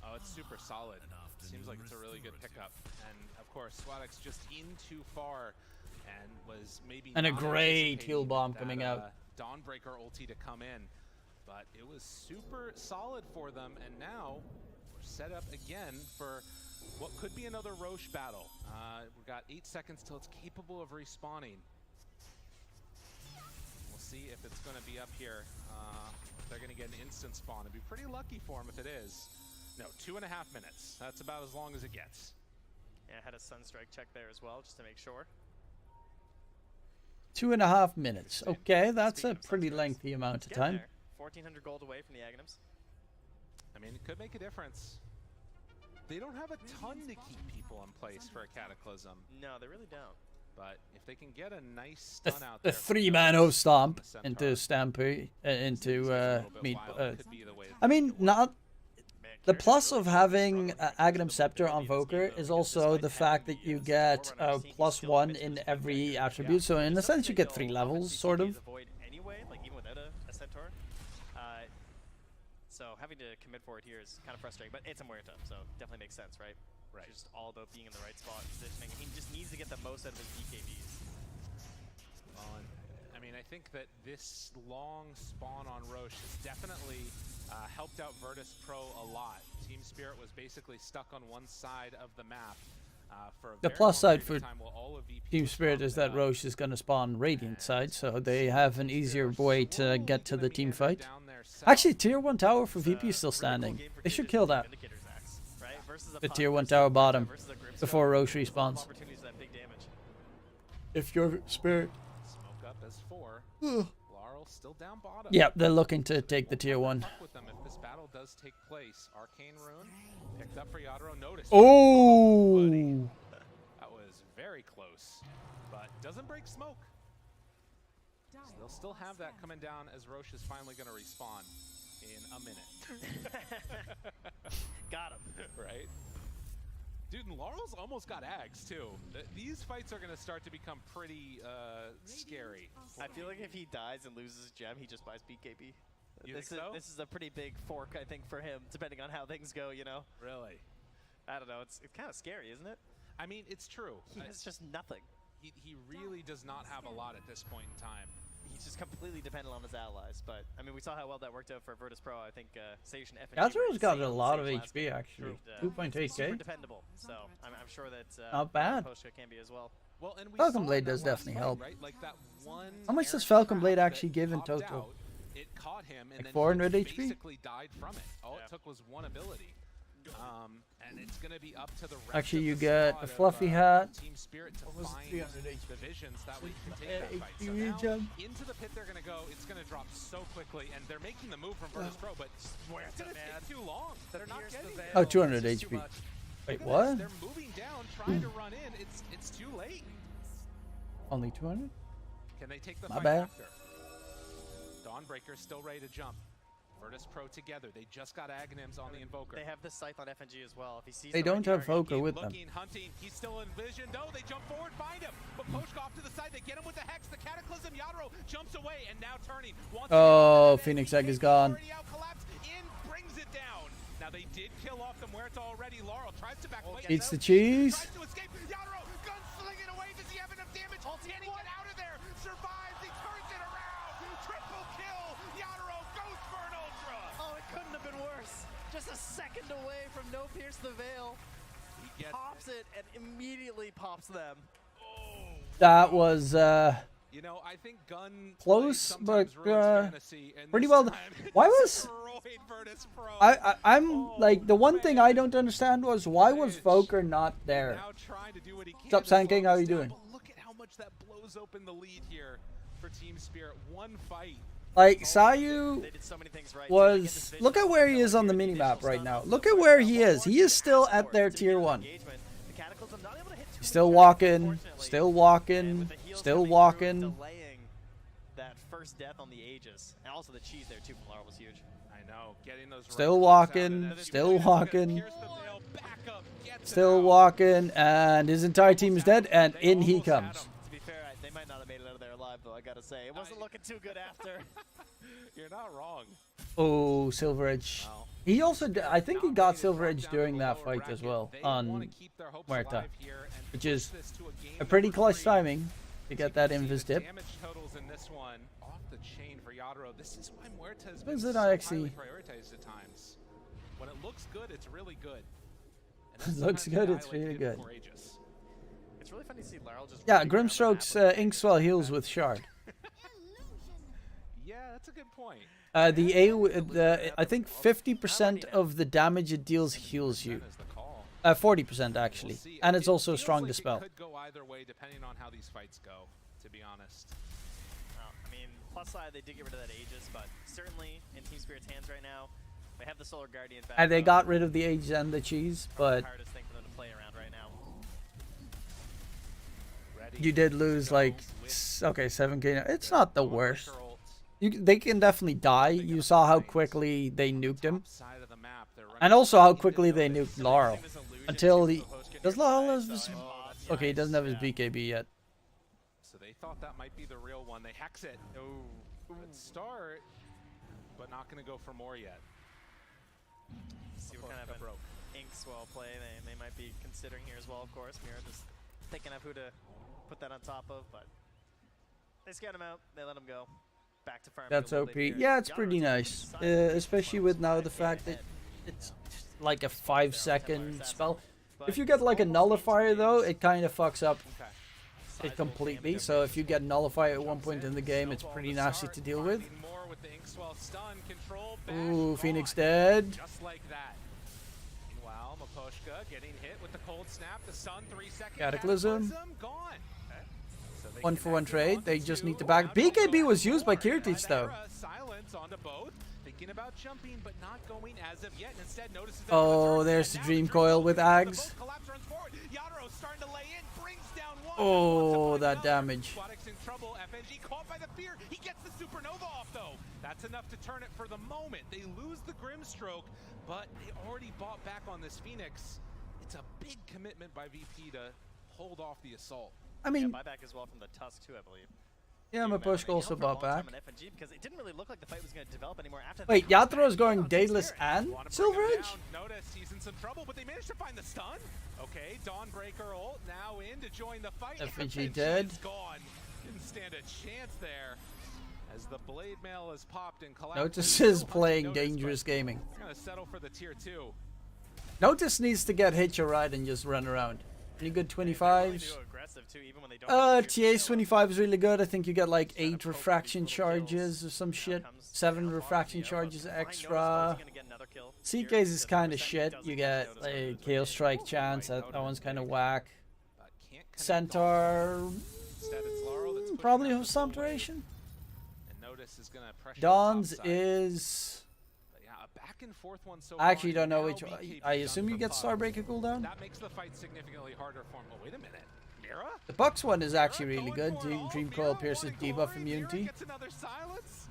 Oh, it's super solid. Seems like it's a really good pickup. And of course, Swadix just in too far and was maybe And a not great heal anticipating bomb that, coming out. Dawnbreaker ulti to come in. But it was super solid for them, and now we're set up again for what could be another Roche battle. We've got 8 seconds till it's capable of respawning. We'll see if it's going to be up here. They're going to get an instant spawn. It'd be pretty lucky for them if it is. No, 2.5 minutes. That's about as long as it gets. Yeah, had a Sunstrike check there as well, just to make sure. 2.5 minutes. Okay, that's a pretty lengthy amount of time. 1,400 gold away from the Aghanims. I mean, it could make a difference. They don't have a ton to keep people in place for a Cataclysm. No, they really don't. But if they can get a nice stun out The there, 3-man stomp into Stampy, meat. I mean, not. The plus of having Aghanim Scepter on Voker is also the fact that you get +1 in every attribute. So in a sense, you get 3 levels, sort of. Anyway, like even without a centaur. So having to commit for it here is kind of frustrating, but it's a Muerta, so definitely makes sense, right? Right. It's just all about being in the right spot, positioning. He just needs to get the most out of his BKBs. Well, I mean, I think that this long spawn on Roche has definitely helped out Virtus Pro a lot. Team Spirit was basically stuck on one side of the map for a The very plus long side period for of time while all of VP Team was Spirit is that Roche is going to spawn Radiant side, so they have an easier way to get to the team fight. Actually, Tier 1 tower for VP is still standing. They should kill that. The Tier 1 tower bottom before Roche respawns. If you're Spirit. Smoke up as 4. Laurel still down bottom. Yeah, they're looking to take the Tier 1. With them if this battle does does take place. Arcane Rune picked up for Yadro. Notice. Oh! That was very close, but doesn't break smoke. So they'll still have that coming down as Roche is finally going to respawn in a minute. Got him. Right? Dude, and Laurel's almost got Ags, too. These fights are going to start to become pretty scary. I feel like if he dies and loses his gem, he just buys BKB. This is a pretty big fork, I think, for him, depending on how things go, you know? Really? I don't know. It's kind of scary, isn't it? I mean, it's true. He has just nothing. He really does not have a lot at this point in time. He's just completely dependent on his allies. But, I mean, we saw how well that worked out for Virtus Pro. I think Sage and FNG Yazuro's got a lot of HP, actually. 2.8k. Super dependable. So, I'm sure that not bad. Poshka can be as well. Well, and we Falcon Blade does definitely help. Right? Like that one How much does Falcon Blade actually give in total? Out, it caught him, and like then 400 he HP? basically died from it. All it took was one ability. And it's going to be up to the rest Actually, of you the get squad a fluffy of, hat. Team Spirit to What was find 300 HP? the visions that way you can take that fight. So now, into the pit they're going to go. It's going to drop so quickly, and they're making the move from Virtus Pro, but it's going to take too long. They're not getting it. Oh, 200 HP. Wait, what? They're moving down, trying to run in. It's too late. Only 200? Can they take the My fight bad. after? Dawnbreaker's still ready to jump. Virtus Pro together. They just got Aghanims on the Invoker. They have this scythe on FNG as well. If he sees They the don't right have target, Voka with them. Looking, hunting. He's still in vision. No, they jump forward, find him. But Poshka off to the side. They get him with the Hex. The Cataclysm. Yadro jumps away and now turning. Oh, Phoenix Egg is gone. Brings it down. Now they did kill off the Muerta already. Laurel tries to back away. Eats the cheese. Tries to escape. Yadro gunslinging away. Does he have enough damage? Can he get out of there? Survives. He turns it around. Triple kill. Yadro goes for an ultra. Oh, it couldn't have been worse. Just a second away from no pierce the veil. He pops it and immediately pops them. That was You know, I think gun close, but pretty well. Why was I'm like the one thing I don't understand was why was Voker not there? Stop Sanking, how are you doing? Look at how much that blows open the lead here for Team Spirit. One fight. Like Sayu was look at where he is on the minimap right now. Look at where he is. He is still at their tier 1. He's still walking, still walking, still walking. Delaying that first death on the Aegis. And also the cheese there too from Laurel was huge. I know, getting those Still walking, still walking, still walking, and his entire team is dead, and in he comes. To be fair, they might not have made it out of there alive, though, I gotta say. It wasn't looking too good after. You're not wrong. Oh, Silver Edge. He also, I think he got Silver Edge during that fight as well on Muerta, which is a pretty close timing to get that invis dip. Damage totals in this one off the chain for Yadro. This is why Muerta has When's been it so actually- highly prioritized at times. When it looks good, it's really good. It looks good, it's really good. It's really funny to see Laurel just. Yeah, Grimstroke's Inkswell heals with Shard. Yeah, that's a good point. I think 50% of the damage it deals heals you. 40% actually, and it's also a strong dispel. It could go either way depending on how these fights go, to be honest. Well, I mean, plus side, they did get rid of that Aegis, but certainly in Team Spirit's hands right now, they have the Solar Guardian back. And they got rid of the Aegis and the cheese, but The hardest thing for them to play around right now. you did lose like, okay, 7k. It's not the worst. They can definitely die. You saw how quickly they nuked him. And also how quickly they nuked Laurel. Until he... Does Laurel have his... Okay, he doesn't have his BKB yet. So they thought that might be the real one. They hex it. Good start, but not going to go for more yet. See what kind of an Inkswell play they might be considering here as well, of course. Mira just thinking of who to put that on top of, but they scout him out. They let him go. Back to farm. That's OP. Yeah, it's pretty nice. Especially with now the fact that it's like a 5-second spell. If you get like a nullifier though, it kind of fucks up it completely. So if you get nullifier at one point in the game, it's pretty nasty to deal with. Ooh, Phoenix dead. Just like that. Meanwhile, Maposhka getting hit with the cold snap. The sun 3 seconds. Cataclysm. Gone. 1-for-1 trade. They just need to back. BKB was used by Kirtich though. Silence onto both. They thinking about jumping, but not going as of yet. Instead, notices that Oh, there's the Dream Coil with Ags. Yadro starting to lay in, brings down one. Oh, that damage. Aquatics in trouble. FNG caught by the fear. He gets the supernova off, though. That's enough to turn it for the moment. They lose the Grimstroke, but they already bought back on this Phoenix. It's a big commitment by VP to hold off the assault. I mean, yeah, buyback as well from the Tusk too, I believe. Yeah, my push also bought back. FNG because it didn't really look like the fight was going to develop anymore after. Wait, Yathro's going Daedalus and Silver Edge? Notice he's in some trouble, but they managed to find the stun. Okay, Dawnbreaker ult now in to join the fight. FNG dead. Gone. Didn't stand a chance there. As the blade mail is popped and collapsed. Notice is playing dangerous gaming. They're gonna settle for the tier 2. Notice needs to get hitch a ride and just run around. Any good 25s? TA's 25 is really good. I think you get like 8 refraction charges or some shit. 7 refraction charges extra. CK's is kind of shit. You get a Gale Strike chance. That one's kind of whack. Centaur, probably have some duration. Dawn's is... Back and forth one so I actually don't know which one. I assume you get Starbreaker cooldown. That makes the fight significantly harder for him. Oh, wait a minute. Mira? The Bucks one is actually really good. Dream Coil pierces debuff immunity. Gets another silence.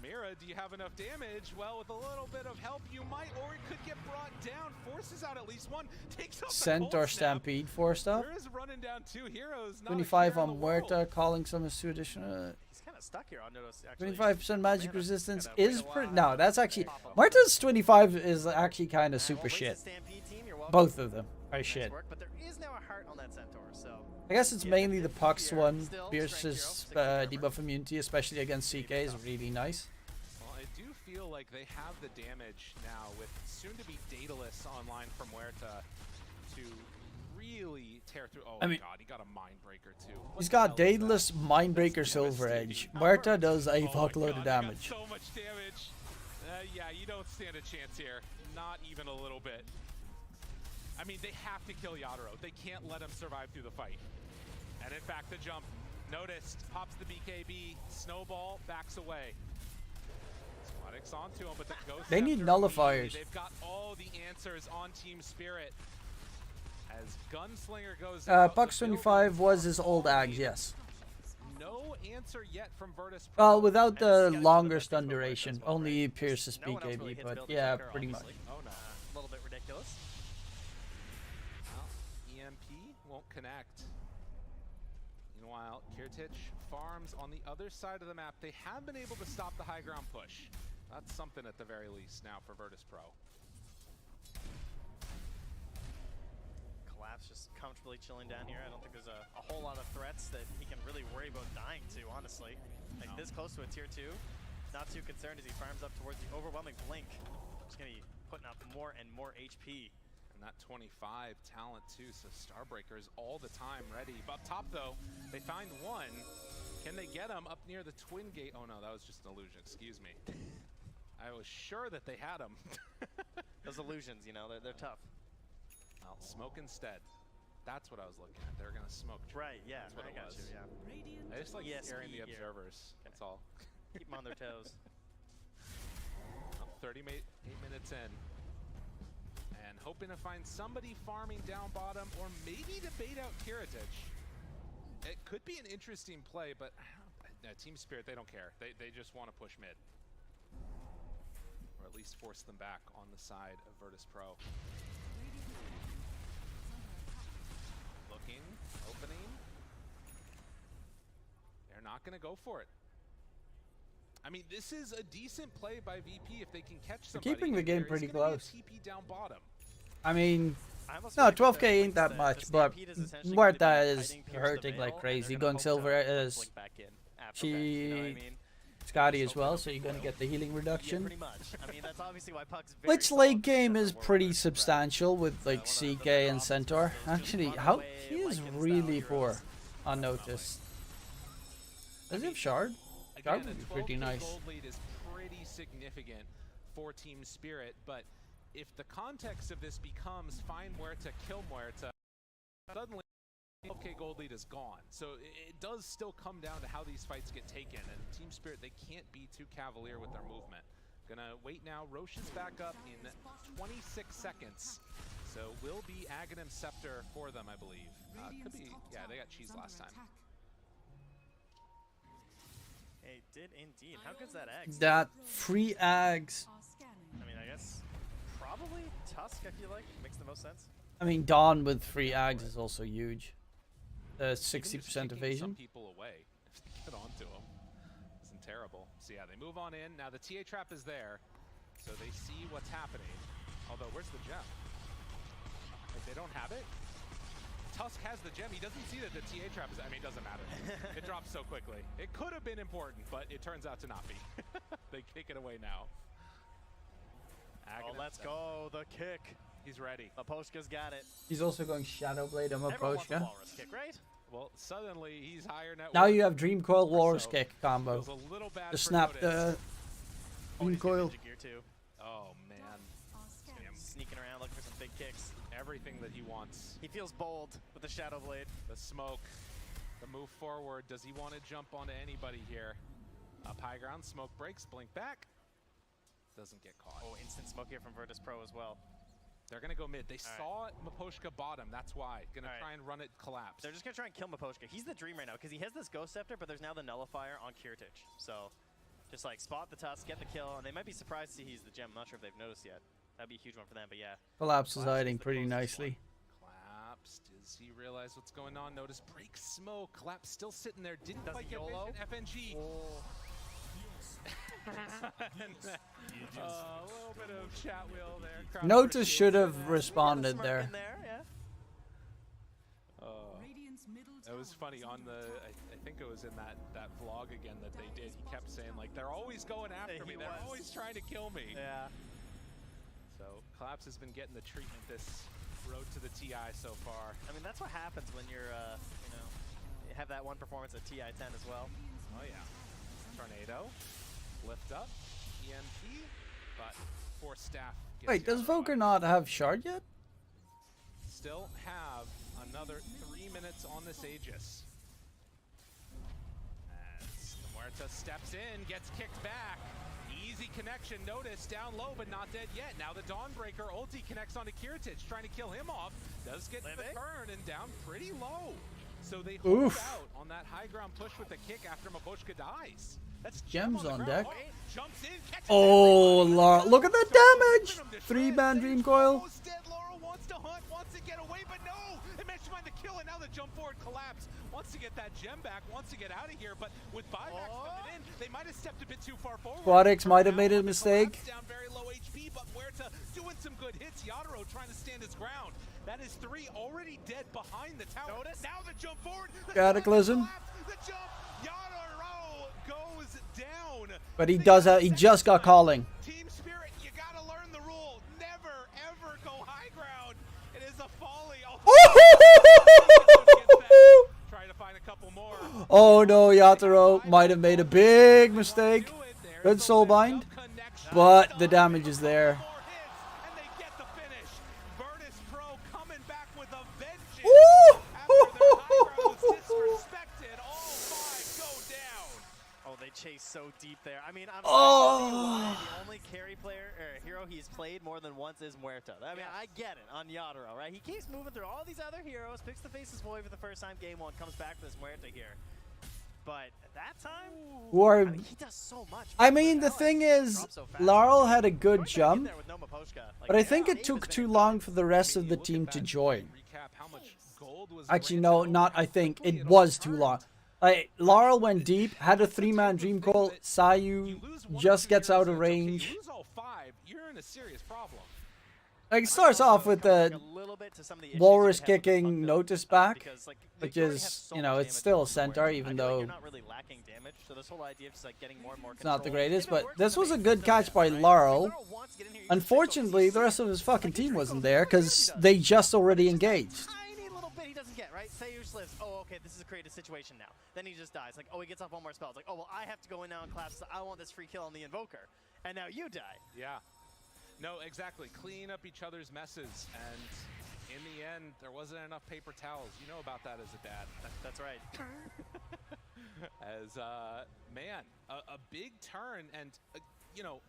Mira, do you have enough damage? Well, with a little bit of help, you might, or it could get brought down. Forces out at least one. Takes off Centaur Stampede forced up. Mira's running down 2 heroes. 25 on Muerta, calling some 2 additional. He's kind of stuck here on Notice. 25% magic resistance is pretty. No, that's actually Muerta's 25 is actually kind of super shit. Both of them are shit. But there is now a heart on that Centaur, so. I guess it's mainly the Pucks one. Pierce's debuff immunity, especially against CK, is really nice. Well, I do feel like they have the damage now with soon-to-be Daedalus online from Muerta to really tear through. Oh, I mean, God, he got a Mindbreaker too. He's got Daedalus, Mindbreaker, Silver Edge. Muerta does a fuckload of damage. So much damage. Yeah, you don't stand a chance here. Not even a little bit. I mean, they have to kill Yadro. They can't let him survive through the fight. And in fact, the jump, noticed, pops the BKB, Snowball backs away. Aquatics onto him, but the Ghost they need nullifiers. They've got all the answers on Team Spirit. As Gunslinger goes Pucks 25 was his old Ags, yes. No answer yet from Virtus. Well, without the longer stun duration, only pierces BKB, but yeah, pretty much. Oh no, a little bit ridiculous. Well, EMP won't connect. Meanwhile, Kirtich farms on the other side of the map. They have been able to stop the high ground push. That's something at the very least now for Virtus Pro. Collapse just comfortably chilling down here. I don't think there's a whole lot of threats that he can really worry about dying to, honestly. Like this close to a tier 2, not too concerned as he farms up towards the overwhelming blink. Just gonna be putting up more and more HP. And that 25 talent too, so Starbreaker's all the time ready. Up top though, they find one. Can they get him up near the twin gate? Oh no, that was just an illusion, excuse me. I was sure that they had him. Those illusions, you know, they're tough. Well, smoke instead. That's what I was looking at. They're gonna smoke. Right, yeah, That's what I got was. you, yeah. I just like scaring the observers, that's all. Keep them on their toes. 38 minutes in. And hoping to find somebody farming down bottom, or maybe to bait out Kiritich. It could be an interesting play, but Team Spirit, they don't care. They just want to push mid. Or at least force them back on the side of Virtus Pro. Looking, opening. They're not going to go for it. I mean, this is a decent play by VP if they can catch somebody. They're keeping the game pretty close. TP down bottom. I mean, no, 12k ain't that much, but Muerta is hurting like crazy. Going Silver is Scotty as well, so you're gonna get the healing reduction. Pretty much. I mean, that's obviously why Puck's Which late game is pretty substantial with like CK and Centaur. Actually, he is really poor unnoticed. Does he have Shard? Shard would be pretty nice. Gold lead is pretty significant for Team Spirit, but if the context of this becomes find Muerta, kill Muerta, suddenly 12k gold lead is gone. So it does still come down to how these fights get taken, and Team Spirit, they can't be too cavalier with their movement. Gonna wait now. Roche is back up in 26 seconds. So will be Aghanim Scepter for them, I believe. Could be, yeah, they got cheese last time. Hey, did indeed. How good's that egg? That free eggs. I mean, I guess probably Tusk, I feel like, makes the most sense. I mean, Dawn with free eggs is also huge. 60% Some evasion. people away if they get onto them. Isn't terrible. So yeah, they move on in. Now the TA trap is there, so they see what's happening. Although, where's the gem? Like, they don't have it. Tusk has the gem. He doesn't see that the TA trap is. I mean, it doesn't matter. It drops so quickly. It could have been important, but it turns out to not be. They kick it away now. Oh, let's go. The kick. He's ready. Maposhka's got it. He's also going Shadow Blade on Everyone wants a Maposhka. walrus kick, right? Well, suddenly he's higher net Now worth. you have Dream Coil Walrus So, Kick combo. feels a little bad Just for snap Notice. the Dream Coil. Ninja gear too. Oh man. Damn. Sneaking around looking for some big kicks. Everything that he wants. He feels bold with the Shadow Blade. The smoke, the move forward. Does he want to jump onto anybody here? Up high ground, smoke breaks, blink back. Doesn't get caught. Oh, instant smoke here from Virtus Pro as well. They're going to go mid. They saw Maposhka bottom. That's why. Going to try and run it collapse. They're just going to try and kill Maposhka. He's the dream right now because he has this Ghost Scepter, but there's now the Nullifier on Kiritich. So just like spot the Tusk, get the kill, and they might be surprised to see he's the gem. I'm not sure if they've noticed yet. That'd be a huge one for them, but yeah. Collapse is hiding pretty nicely. Collapse. Does he realize what's going on? Notice break smoke. Collapse still sitting there. Didn't Does quite he get YOLO? vision. FNG. A little bit of chat wheel there. Crowd Notice should have Got a responded smirk there. in there, yeah. It was funny on the, I think it was in that vlog again that they did. He kept saying like, they're always going after me. They're always trying to kill me. Yeah. So Collapse has been getting the treatment this road to the TI so far. I mean, that's what happens when you're, you know, you have that one performance at TI 10 as well. Oh yeah. Tornado, lift up, EMP, but for staff. Wait, does Voker not have Shard yet? Still have another 3 minutes on this Aegis. As Muerta steps in, gets kicked back. Easy connection, Notice down low but not dead yet. Now the Dawnbreaker ulti connects onto Kiritich, trying to kill him off. Does get the turn and down pretty low. So they hold out on that high ground push with the kick after Maposhka dies. That's Gems on deck. Jumps in, catches Oh, look at the damage! 3-man Dream Coil. Almost dead. Laurel wants to hunt, wants to get away, but no! It managed to find the kill, and now the jump forward collapse. Wants to get that gem back, wants to get out of here, but with buybacks coming in, they might have stepped a bit too far forward. Quadix might have made a mistake. Down very low HP, but Muerta doing some good hits. Yadaro trying to stand his ground. That is 3 already dead behind the tower. Notice now the jump forward. The Cataclysm. The jump. Yadaro goes down. But he does. He just got calling. Team Spirit, you gotta learn the rule. Never ever go high ground. It is a folly. Trying to find a couple more. Oh no, Yatoro might have made a big mistake. Good soulbind, but the damage is there. Oh, they chase so deep there. I mean, I'm Oh. the only carry player or hero he's played more than once is Muerta. I mean, I get it on Yadaro, right? He keeps moving through all these other heroes, picks the Faceless Void for the first time game 1, comes back with his Muerta here. But at that time, Who are? I mean, he does so much. I mean, the thing is, Laurel had a good jump, There with no Maposhka. Like, but I think it took too long for the rest of the team to join. Actually, no, not I think. It was too long. Like, Laurel went deep, had a 3-man Dream Coil. Sayu just gets out of range. You lose all 5, you're in a serious problem. Like, it starts off with the Walrus kicking Notice back, which is, you know, it's still center, even though you're not really lacking damage. So this whole idea of just like getting more and more it's not the control- greatest. But this was a good catch by Laurel. Unfortunately, the rest of his fucking team wasn't there because they just already engaged. Tiny little bit he doesn't get, right? Sayush lives. Oh, okay, this is a creative situation now. Then he just dies. Like, oh, he gets off one more spell. It's like, oh, well, I have to go in now and collapse. I want this free kill on the Invoker. And now you die. Yeah. No, exactly. Clean up each other's messes, and in the end, there wasn't enough paper towels. You know about that as a dad. That's right. As, man, a big turn, and, you know,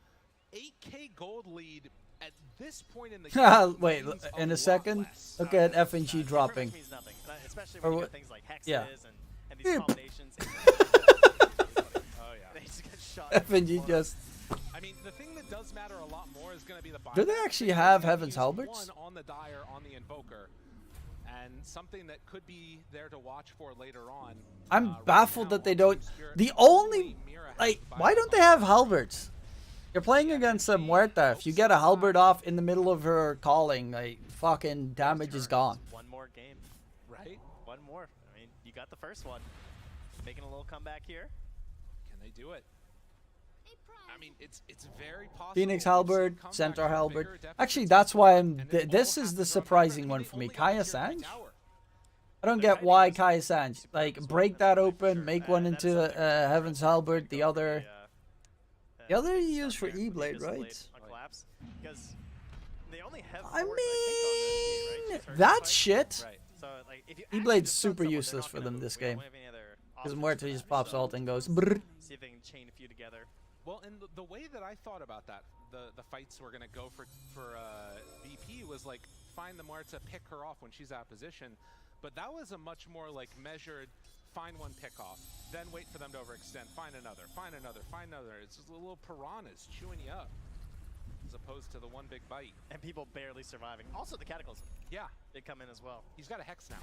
8K gold lead at this point in the game. Wait, means in a lot second, less. look at FNG dropping. Means nothing, especially Or when you what- got things like hexes yeah. and these combinations. Oh yeah. They just get shot. FNG just. I mean, the thing that does matter a lot more is going to be the buy. Do they actually have Heaven's Halberds? One on the Dire, on the Invoker, and something that could be there to watch for later on. I'm right baffled now that they on don't. Team Spirit, The only only. Mira has Like, the why buy don't they have halberds? You're playing against a Muerta. If you get a halberd off in the middle of her calling, like, fucking damage is gone. One more game. Right? One more. I mean, you got the first one. Making a little comeback here. Can they do it? I mean, it's very possible. Phoenix We've seen halberd, comebacks Centaur from halberd. bigger deficits Actually, that's why I'm. and it This all is has the to go in surprising favor. one They for me. only got Kaya tier 3 Sanj. tower. I don't get why Kaya Sanj. Like, break that open, make one into Heaven's halberd. The other you use for E-Blade, right? On collapse. Because they only have I force, think, on the mean, T, right? that shit. Right. So, like, if you E-Blade's actually just stun super someone, useless they're for not them gonna this move. We game. don't have any other Because options Muerta for just that, pops so ult and goes brrr. see if they can chain a few together. Well, and the way that I thought about that, the fights were going to go for VP was like find the Muerta, pick her off when she's out of position. But that was a much more like measured, find one pick off, then wait for them to overextend, find another, find another, find another. It's just little piranhas chewing you up as opposed to the one big bite. And people barely surviving. Also, the Cataclysm. Yeah. They come in as well. He's got a Hex now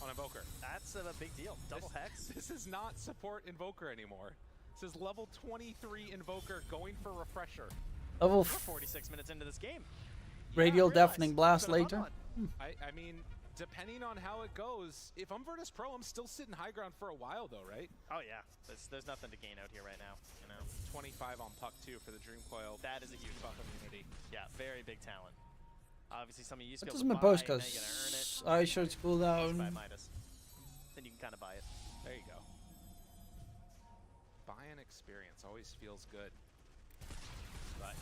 on Invoker. That's a big deal. Double Hex. This is not support Invoker anymore. This is level 23 Invoker going for Refresher. Level We're 46 minutes into this game. Radial Yeah, I realize. Deafening Blast It's been a fun later. one. I mean, depending on how it goes, if I'm Virtus Pro, I'm still sitting high ground for a while though, right? Oh yeah, there's nothing to gain out here right now. You know, 25 on Puck too for the Dream Coil. that is a huge buff. Immunity. Yeah, very big talent. Obviously, some of you used to What be does able to buy, Maposka? now you gotta earn it. I short You buy cooldown. Midas. Then you can kind of buy it. There you go. Buying experience always feels good. But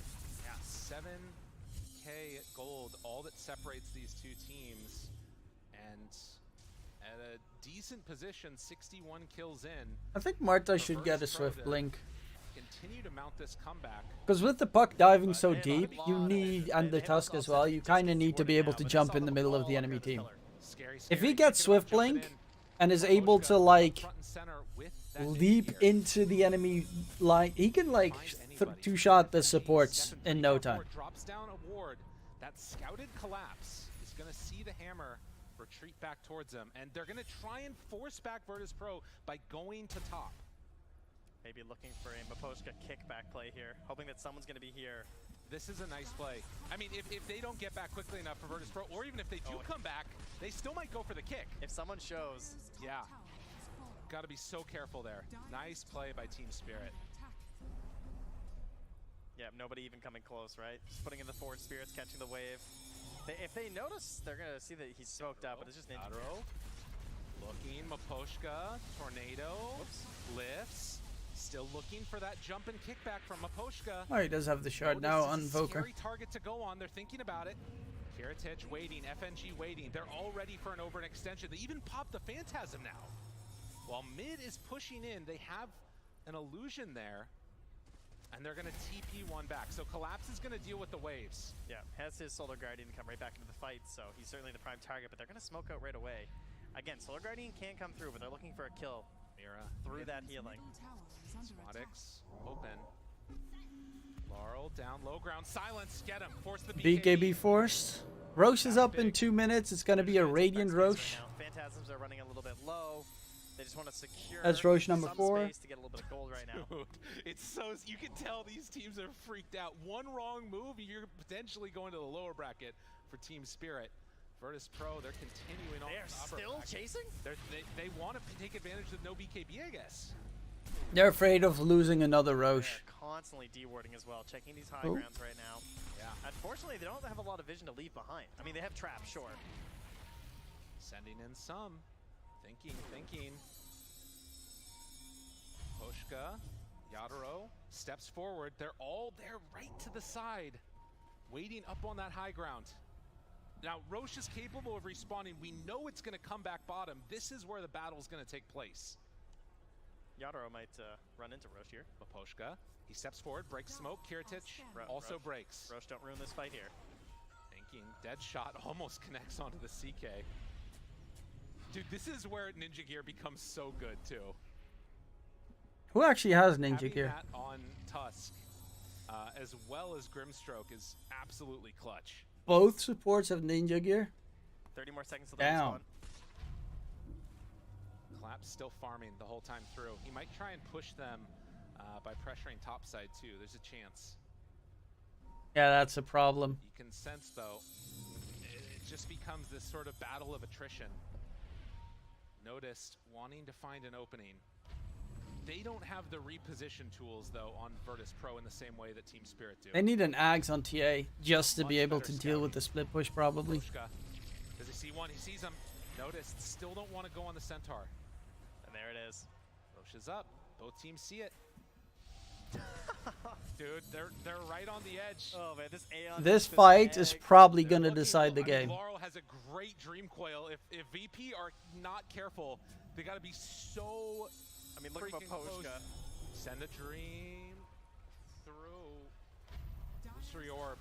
yeah, 7K gold, all that separates these two teams. And at a decent position, 61 kills in. I think Marta for should get a Virtus Pro Swift to Blink. Continue to mount this comeback. Because with the puck diving so They have a deep, you lot of need, it. and the They have Tusk all as well, set you just kind of gets need to be thwarted able now, to but jump it's in the all middle of all the under enemy the team. pillar. Scary, If he scary. gets Thinking about Swift jumping Blink in. and is Maposka able to like front and center with that leap ninja gear. into the enemy line, he can like Find anybody. two-shot the supports Second in three no on time. board, drops down a ward. That scouted collapse is going to see the hammer retreat back towards them, and they're going to try and force back Virtus Pro by going to top. Maybe looking for a Maposka kickback play here, hoping that someone's going to be here. This is a nice play. I mean, if they don't get back quickly enough for Virtus Pro, or even if they do come back, they still might go for the kick. If someone shows, Yeah. Got to be so careful there. Nice play by Team Spirit. yeah, nobody even coming close, right? Just putting in the forward spirits, catching the wave. If they notice, they're going to see that he's smoked out, but it's just ninja. Adro. Looking, Maposka, Tornado, lifts. Still looking for that jump and kickback from Maposka. Oh, he does have the shard Notice now this on is a Voker. Scary target to go on. They're thinking about it. Kiritich waiting, FNG waiting. They're all ready for an overextension. They even popped the Phantasm now. While mid is pushing in, they have an illusion there. And they're going to TP one back. So Collapse is going to deal with the waves. Yeah, has his Solar Guardian come right back into the fight, so he's certainly the prime target, but they're going to smoke out right away. Again, Solar Guardian can't come through, but they're looking for a kill Mira. through that healing. Swatix, open. Laurel down low ground. Silence, get him. Force the BKB forced. Roche is up in 2 minutes. It's going to be a Radiant Roche. Phantasms are running a little bit low. They just want to secure That's Roche number some 4. space to get a little bit of gold right now. Dude, it's so, you can tell these teams are freaked out. One wrong move, you're potentially going to the lower bracket for Team Spirit. Virtus Pro, they're continuing on. They are the upper still bracket. chasing? They want to take advantage of no BKB, I guess. They're afraid of losing another Roche. They're constantly dewarding as well, checking these high Oh. grounds right now. Yeah. Unfortunately, they don't have a lot of vision to leave behind. I mean, they have traps, sure. Sending in some. Thinking. Poshka, Yadaro steps forward. They're all there right to the side, waiting up on that high ground. Now, Roche is capable of respawning. We know it's going to come back bottom. This is where the battle is going to take place. Yadro might run into Roche here. Maposhka, he steps forward, breaks smoke. Kiritich also breaks. Roche, don't ruin this fight here. Thinking, dead shot almost connects onto the CK. Dude, this is where Ninja Gear becomes so good too. Who actually has Ninja Having Gear? that on Tusk, as well as Grimstroke, is absolutely clutch. Both supports have Ninja Gear. 30 more seconds to the Down. respawn. Clap's still farming the whole time through. He might try and push them by pressuring topside too. There's a chance. Yeah, that's a problem. You can sense though, it just becomes this sort of battle of attrition. Noticed wanting to find an opening. They don't have the reposition tools though on Virtus Pro in the same way that Team Spirit do. They need an Ags on TA just to be able to deal with the split push, probably. Does he see one? He sees him. Noticed. Still don't want to go on the Centaur. And there it is. Roche is up. Both teams see it. Dude, they're right on the edge. Oh man, this Aeon. This fight is probably gonna decide the game. Laurel has a great dream coil. If VP are not careful, they got to be so. I mean, look at Maposhka. Send a dream through. Boostery orb.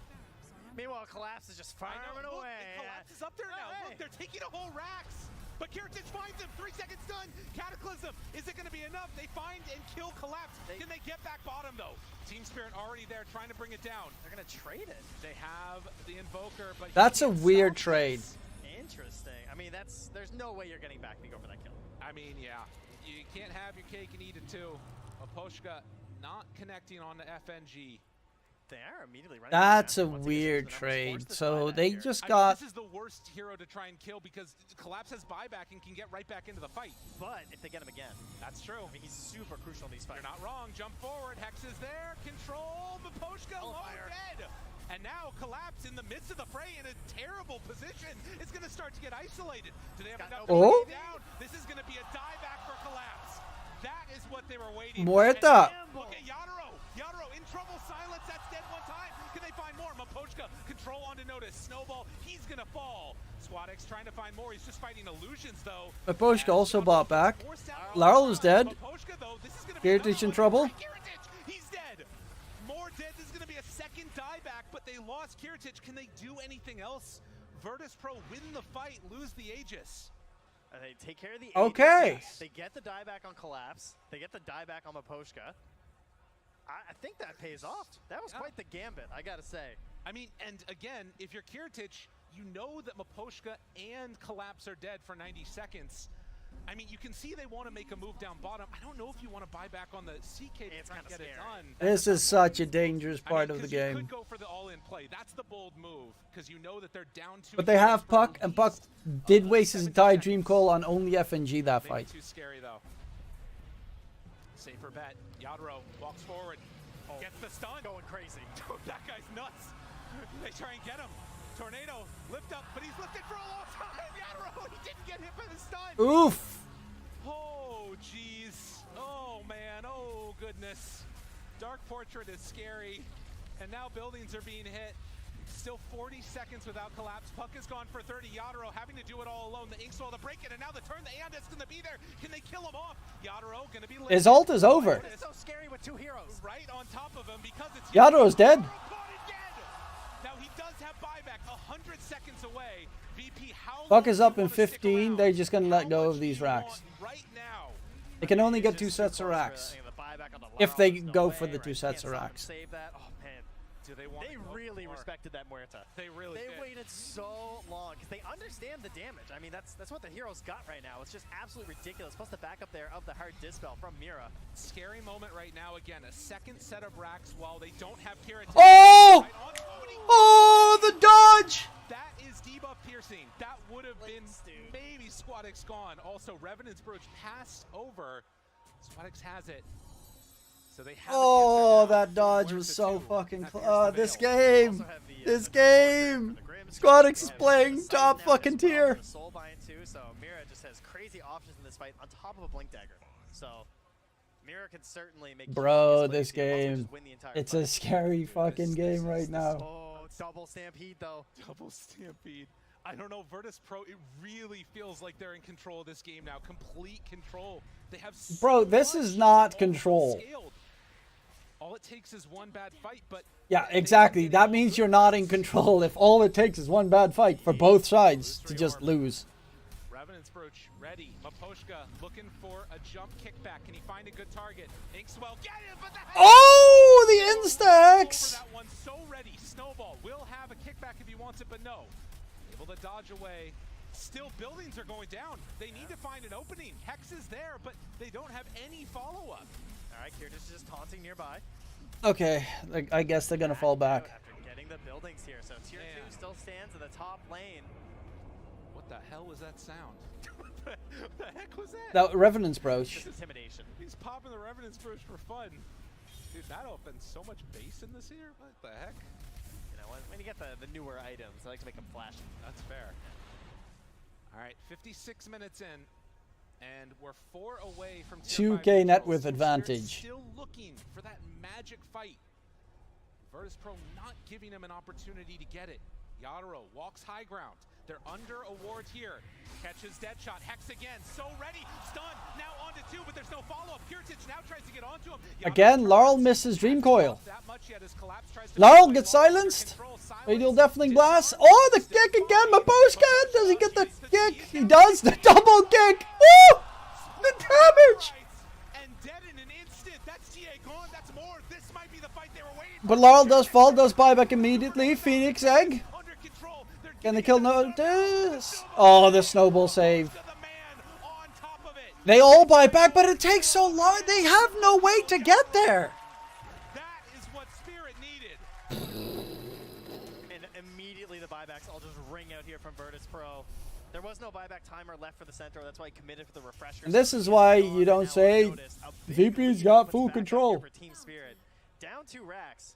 Meanwhile, Collapse is just firing away. Collapse is up there now. Hey. Look, they're taking a whole Rax. But Kiritich finds him. 3 seconds done. Cataclysm. Is it going to be enough? They find and kill Collapse. Can they get back bottom, though? Team Spirit already there trying to bring it down. They're going to trade it. They have the Invoker, but That's a weird trade. Interesting. I mean, there's no way you're getting back to go for that kill. I mean, yeah. You can't have your cake and eat it too. Maposhka not connecting on the FNG. They are immediately running. That's a weird trade. So they just got. This is the worst hero to try and kill because Collapse has buyback and can get right back into the fight. But if they get him again, that's true. I mean, he's super crucial in these fights. You're not wrong. Jump forward. Hex is there. Control. Maposhka low dead. And now Collapse in the midst of the fray in a terrible position is going to start to get isolated. Do they have enough to get down? This is going to be a dieback for Collapse. That is what they were waiting for. Muerta. Look at Yadro. Yadro in trouble. Silence. That's dead one time. Can they find more? Maposhka control onto Notice. Snowball. He's going to fall. Squadix trying to find more. He's just fighting illusions though. Maposhka also bought back. Laurel is dead. Kiritich in trouble. He's dead. More dead. This is going to be a second dieback, but they lost Kiritich. Can they do anything else? Virtus Pro win the fight, lose the Aegis. They take care of the Okay. Aegis. They get the dieback on Collapse. They get the dieback on Maposhka. I think that pays off. That was quite the gambit, I gotta say. I mean, and again, if you're Kiritich, you know that Maposhka and Collapse are dead for 90 seconds. I mean, you can see they want to make a move down bottom. I don't know if you want to buy back on the CK to try and get it done. This is such a dangerous part of the You game. could go for the all-in play. That's the bold move because you know that they're down to. But they have Puck, and Puck did waste his entire dream call on only FNG that fight. Too scary though. Safer bet. Yadro walks forward, gets the stun. Going crazy. Dude, that guy's nuts. They try and get him. Tornado, lift up, but he's lifted for a long time. Yadro, he didn't get hit by the stun. Oof. Oh, jeez. Oh, man. Oh, goodness. Dark Portrait is scary. And now buildings are being hit. Still 40 seconds without Collapse. Puck is gone for 30. Yadro having to do it all alone. The Inkswell to break it, and now the turn. The Aeon is going to be there. Can they kill him off? Yadro going to be His ult is over. It's so scary with two heroes. Right on top of him because it's Yadro is dead. Now he does have buyback 100 seconds away. VP, how Puck is up in 15. They're just going to let go of these racks. Right now. They can only get 2 sets of racks. If they go for the 2 sets of racks. Save that. Oh man. They really respected that Muerta. They really did. Waited so long because they understand the damage. I mean, that's what the heroes got right now. It's just absolutely ridiculous. Plus the backup there of the hard dispel from Mira. Scary moment right now. Again, a second set of racks while they don't have Kiritich. Oh! Oh, the dodge! That is debuff piercing. That would have been maybe Squadix gone. Also, Revenant's Brooch passed over. Squadix has it. So they have that dodge was so fucking close. This game! This game! Squadix is playing top fucking tier. Soulbind too, so Mira just has crazy options in this fight on top of a Blink Dagger. So Mira can certainly make. Bro, this game. It's a scary fucking game right now. Oh, double Stampede though. Double Stampede. I don't know, Virtus Pro, it really feels like they're in control of this game now. Complete control. They have so Bro, this is not control. scaled. All it takes is one bad fight, but Yeah, exactly. That means you're not in control if all it takes is one bad fight for both sides to just lose. Revenant's Brooch ready. Maposhka looking for a jump kickback. Can he find a good target? Inkswell, get it, but the Oh, the Instax! that one so ready. Snowball will have a kickback if he wants it, but no. Able to dodge away. Still, buildings are going down. They need to find an opening. Hex is there, but they don't have any follow-up. All right, Kirtis is just taunting nearby. Okay, I guess they're gonna fall back. After getting the buildings here, so tier 2 still stands in the top lane. What the hell was that sound? What the heck was that? That Revenant's Brooch. Intimidation. He's popping the Revenant's Brooch for fun. Dude, that opens so much base in this here. What the heck? You know, when you get the newer items, I like to make them flashy. That's fair. All right, 56 minutes in, and we're 4 away from tier 5 2K net neutrals. with So advantage. Spirit's still looking for that magic fight. Virtus Pro not giving him an opportunity to get it. Yadaro walks high ground. They're under a ward here. Catches Deadshot. Hex again. So ready. Stun. Now on to 2, but there's no follow-up. Kirtich now tries to get onto him. Again, Laurel misses Dream Coil. That much yet as Collapse tries to Laurel gets silenced. Radial Deafening Blast. Oh, the kick again. Maposhka. Does he get the kick? He does. The double kick. Woo! The damage. And dead in an instant. That's TA gone. That's more. This might be the fight they were waiting But Laurel does fall, does buyback immediately. Phoenix Egg. Can they kill Notice? Oh, the snowball save. They all buy back, but it takes so long. They have no way to get there. That is what Spirit needed. And immediately the buybacks all just ring out here from Virtus Pro. There was no buyback timer left for the center. That's why he committed for the refreshers. And this is why you don't say VP's got full control. For Team Spirit. Down 2 racks.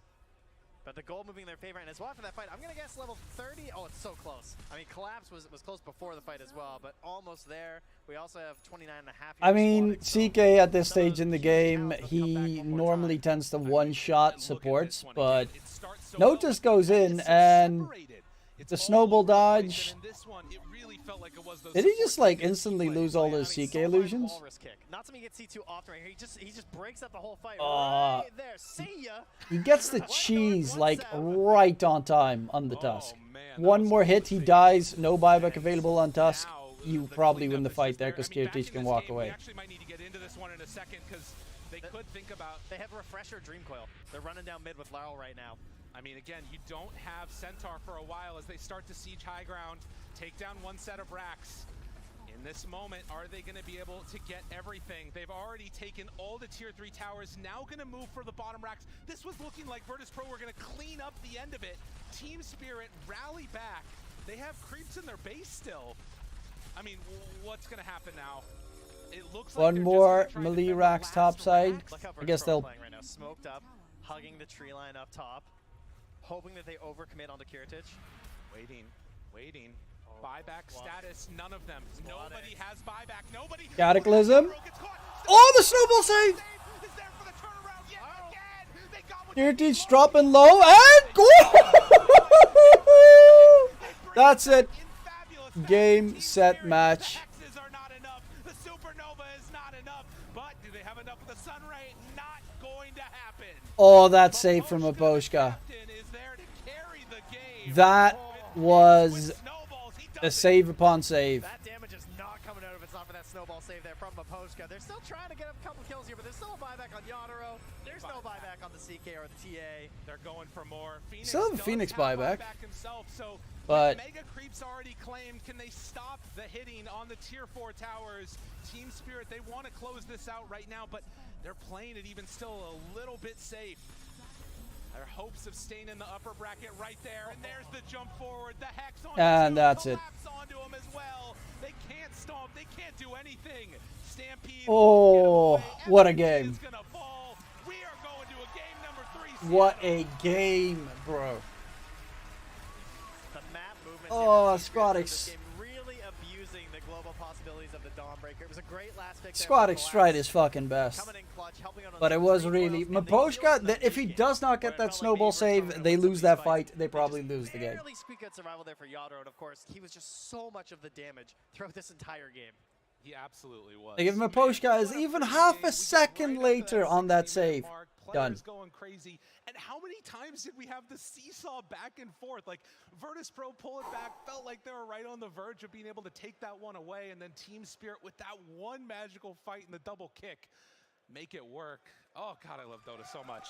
But the goal moving in their favor, and as well for that fight, I'm going to guess level 30. Oh, it's so close. I mean, Collapse was close before the fight as well, but almost there. We also have 29.5 I mean, CK at this stage in the game, he normally tends to one-shot supports, but Notice goes in and the snowball dodge. Did he just like instantly lose all those CK illusions? Not something you get to see too often right here. He just breaks up the whole fight right there. See ya. He gets the cheese like right on time on the Tusk. One more hit, he dies. No buyback available on Tusk. You probably win the fight there because Kirtich can walk away. We actually might need to get into this one in a second because they could think about... They have Refresher Dream Coil. They're running down mid with Laurel right now. I mean, again, you don't have Centaur for a while as they start to siege high ground, take down one set of racks. In this moment, are they going to be able to get everything? They've already taken all the tier 3 towers, now going to move for the bottom racks. This was looking like Virtus Pro were going to clean up the end of it. Team Spirit rally back. They have creeps in their base still. I mean, what's going to happen now? It looks like one more melee racks top side. I guess they'll... Right now. Smoked up, hugging the tree line up top. Hoping that they overcommit onto Kirtich. Waiting. Buyback status, none of them. Nobody has buyback. Nobody. Cataclysm. Oh, the snowball save! Kirtich dropping low and that's it. Game, set, match. The supernova is not enough, but do they have enough of the sun ray? Not going to happen. Oh, that save from Maposhka. That was a save upon save. That damage is not coming out if it's not for that snowball save there from Maposhka. They're still trying to get a couple kills here, but there's still a buyback on Yadaro. There's no buyback on the CK or the TA. They're going for more. Phoenix still have a Phoenix buyback. Himself, so but Mega Creep's already claimed. Can they stop the hitting on the tier 4 towers? Team Spirit, they want to close this out right now, but they're playing it even still a little bit safe. Their hopes of staying in the upper bracket right there, and there's the jump forward, the Hex on and that's it. Onto him as well. They can't stomp, they can't do anything. Stampede. Oh, what a game. We are going to a game number 3. What a game, bro. The map movement Oh, Squadix. really abusing the global possibilities of the Dawnbreaker. It was a great last pick. Squatic Stride is fucking best. But it was really... Miposhka, if he does not get that snowball save, they lose that fight. They probably lose the game. Barely squeak out survival there for Yadro, and of course, he was just so much of the damage throughout this entire game. He absolutely was. Like if Miposhka is even half a second later on that save, done. Going crazy. And how many times did we have the seesaw back and forth? Like Virtus Pro pull it back, felt like they were right on the verge of being able to take that one away, and then Team Spirit with that one magical fight and the double kick make it work. Oh God, I love Dota so much.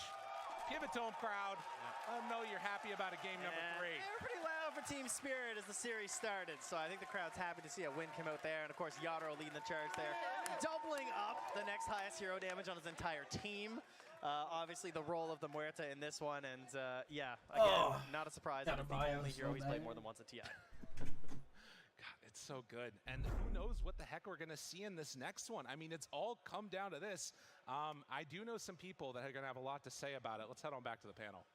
Give it to him, crowd. I know you're happy about a game number 3. They were pretty loud for Team Spirit as the series started, so I think the crowd's happy to see a win come out there, and of course Yadro leading the charge there, doubling up the next highest hero damage on his entire team. Obviously the role of the Muerta in this one, and yeah, again, not a surprise that it's the only hero he's played more than once at TI. God, it's so good. And who knows what the heck we're going to see in this next one. I mean, it's all come down to this. I do know some people that are going to have a lot to say about it. Let's head on back to the panel.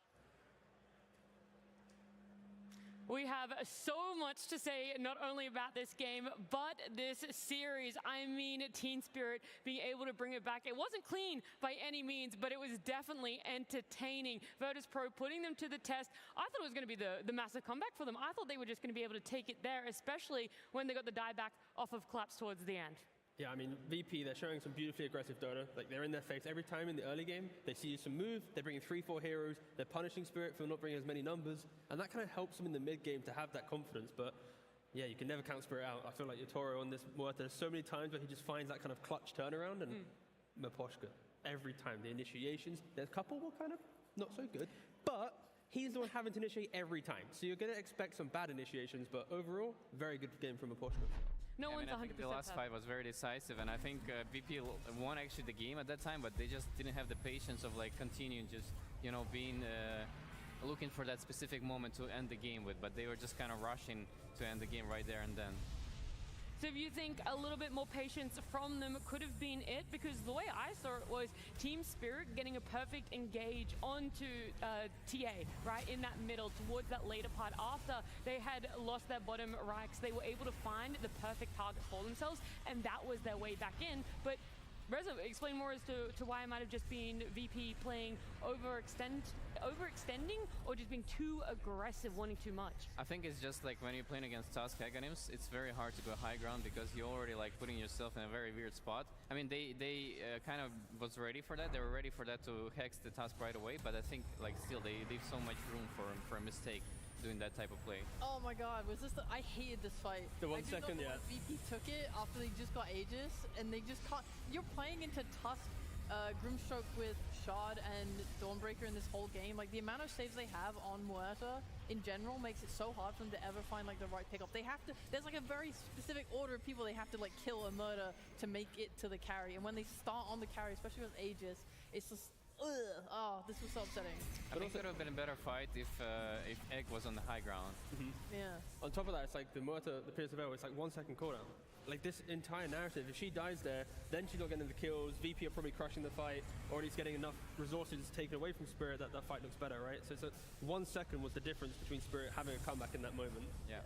We have so much to say, not only about this game, but this series. I mean, Team Spirit being able to bring it back. It wasn't clean by any means, but it was definitely entertaining. Virtus Pro putting them to the test. I thought it was going to be the massive comeback for them. I thought they were just going to be able to take it there, especially when they got the dieback off of Collapse towards the end. Yeah, I mean, VP, they're showing some beautifully aggressive Dota. Like, they're in their face every time in the early game. They see some move, they're bringing 3-4 heroes, they're punishing Spirit for not bringing as many numbers, and that kind of helps them in the mid-game to have that confidence. But, yeah, you can never count Spirit out. I feel like Yatoro on this Muerta, there's so many times where he just finds that kind of clutch turnaround, and Miposhka, every time. The initiations, there's a couple were kind of not so good, but he's the one having to initiate every time. So you're going to expect some bad initiations, but overall, very good game from Miposhka. No one's 100% I think the last fight was very decisive, and I think VP won actually the game at that time, but they just didn't have the patience of like continuing just, you know, being looking for that specific moment to end the game with, but they were just kind of rushing to end the game right there and then. So if you think a little bit more patience from them could have been it, because the way I saw it was Team Spirit getting a perfect engage onto TA, right, in that middle, towards that later part. After they had lost their bottom ranks, they were able to find the perfect target for themselves, and that was their way back in. But Reza, explain more as to why it might have just been VP playing overextending, or just being too aggressive, wanting too much. I think it's just like when you're playing against Tusk Agonims, it's very hard to go high ground because you're already like putting yourself in a very weird spot. I mean, they kind of was ready for that. They were ready for that to hex the Tusk right away, but I think like still they leave so much room for a mistake doing that type of play. Oh my god, was this I hated this fight. The 1 second, yeah. VP took it after they just got Aegis, and they just caught... You're playing into Tusk, Grimstroke with Shard and Dawnbreaker in this whole game. Like, the amount of saves they have on Muerta in general makes it so hard for them to ever find like the right pickup. They have to... There's like a very specific order of people they have to like kill or murder to make it to the carry. And when they start on the carry, especially with Aegis, it's just... Ugh. Oh, this was so upsetting. I think it would have been a better fight if Egg was on the high ground. Yeah. On top of that, it's like the Muerta, the Pierce of Veil, it's like 1 second cooldown. Like this entire narrative, if she dies there, then she's not getting the kills, VP are probably crushing the fight, or at least getting enough resources taken away from Spirit that that fight looks better, right? So it's 1 second was the difference between Spirit having a comeback in that moment. Yeah.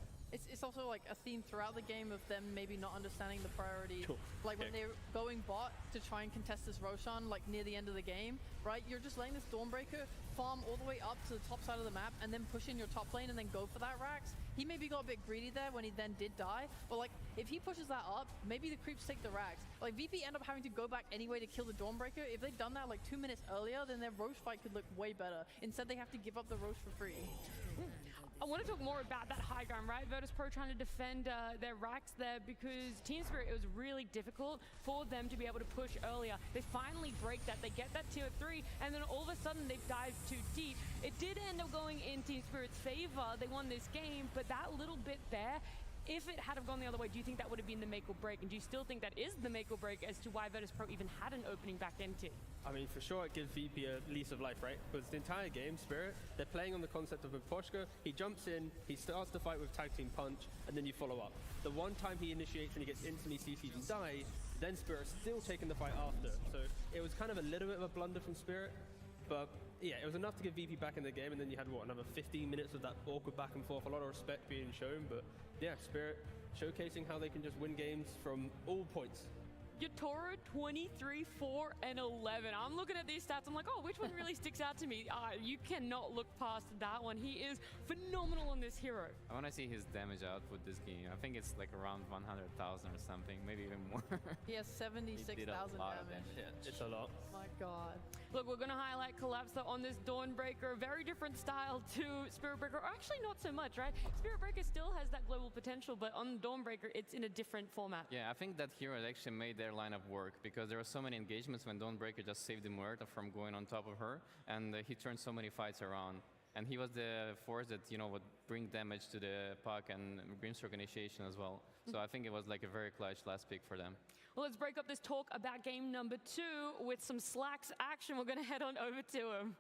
It's also like a theme throughout the game of them maybe not understanding the priority. Like when they're going bot to try and contest this Roshan like near the end of the game, right? You're just letting this Dawnbreaker farm all the way up to the top side of the map and then push in your top lane and then go for that Rax. He maybe got a bit greedy there when he then did die, but like if he pushes that up, maybe the creeps take the Rax. Like VP end up having to go back anyway to kill the Dawnbreaker. If they'd done that like 2 minutes earlier, then their Roche fight could look way better. Instead they have to give up the Roche for free. I want to talk more about that high ground, right? Virtus Pro trying to defend their racks there because Team Spirit, it was really difficult for them to be able to push earlier. They finally break that. They get that tier 3, and then all of a sudden they've dived too deep. It did end up going in Team Spirit's favor. They won this game, but that little bit there, if it had have gone the other way, do you think that would have been the make or break? And do you still think that is the make or break as to why Virtus Pro even had an opening back into? I mean, for sure, it gives VP a lease of life, right? Because the entire game, Spirit, they're playing on the concept of Miposhka. He jumps in, he starts the fight with Tag Team Punch, and then you follow up. The one time he initiates and he gets instantly CC'd and dies, then Spirit's still taking the fight after. So it was kind of a little bit of a blunder from Spirit, but Yeah, it was enough to get VP back in the game, and then you had, what, another 15 minutes of that awkward back and forth. A lot of respect being shown, but yeah, Spirit showcasing how they can just win games from all points. Yatoro 23, 4, and 11. I'm looking at these stats. I'm like, oh, which one really sticks out to me? You cannot look past that one. He is phenomenal on this hero. I want to see his damage output this game. I think it's like around 100,000 or something, maybe even more. He has 76,000 damage. Yeah, it's a lot. Oh my god. Look, we're going to highlight Collapse though on this Dawnbreaker. Very different style to Spirit Breaker. Or actually, not so much, right? Spirit Breaker still has that global potential, but on Dawnbreaker, it's in a different format. Yeah, I think that hero actually made their line of work because there were so many engagements when Dawnbreaker just saved the Muerta from going on top of her, and he turned so many fights around. And he was the force that, you know, would bring damage to the puck and Grimstroke initiation as well. So I think it was like a very clutch last pick for them. Well, let's break up this talk about game number 2 with some Slacks action. We're going to head on over to him.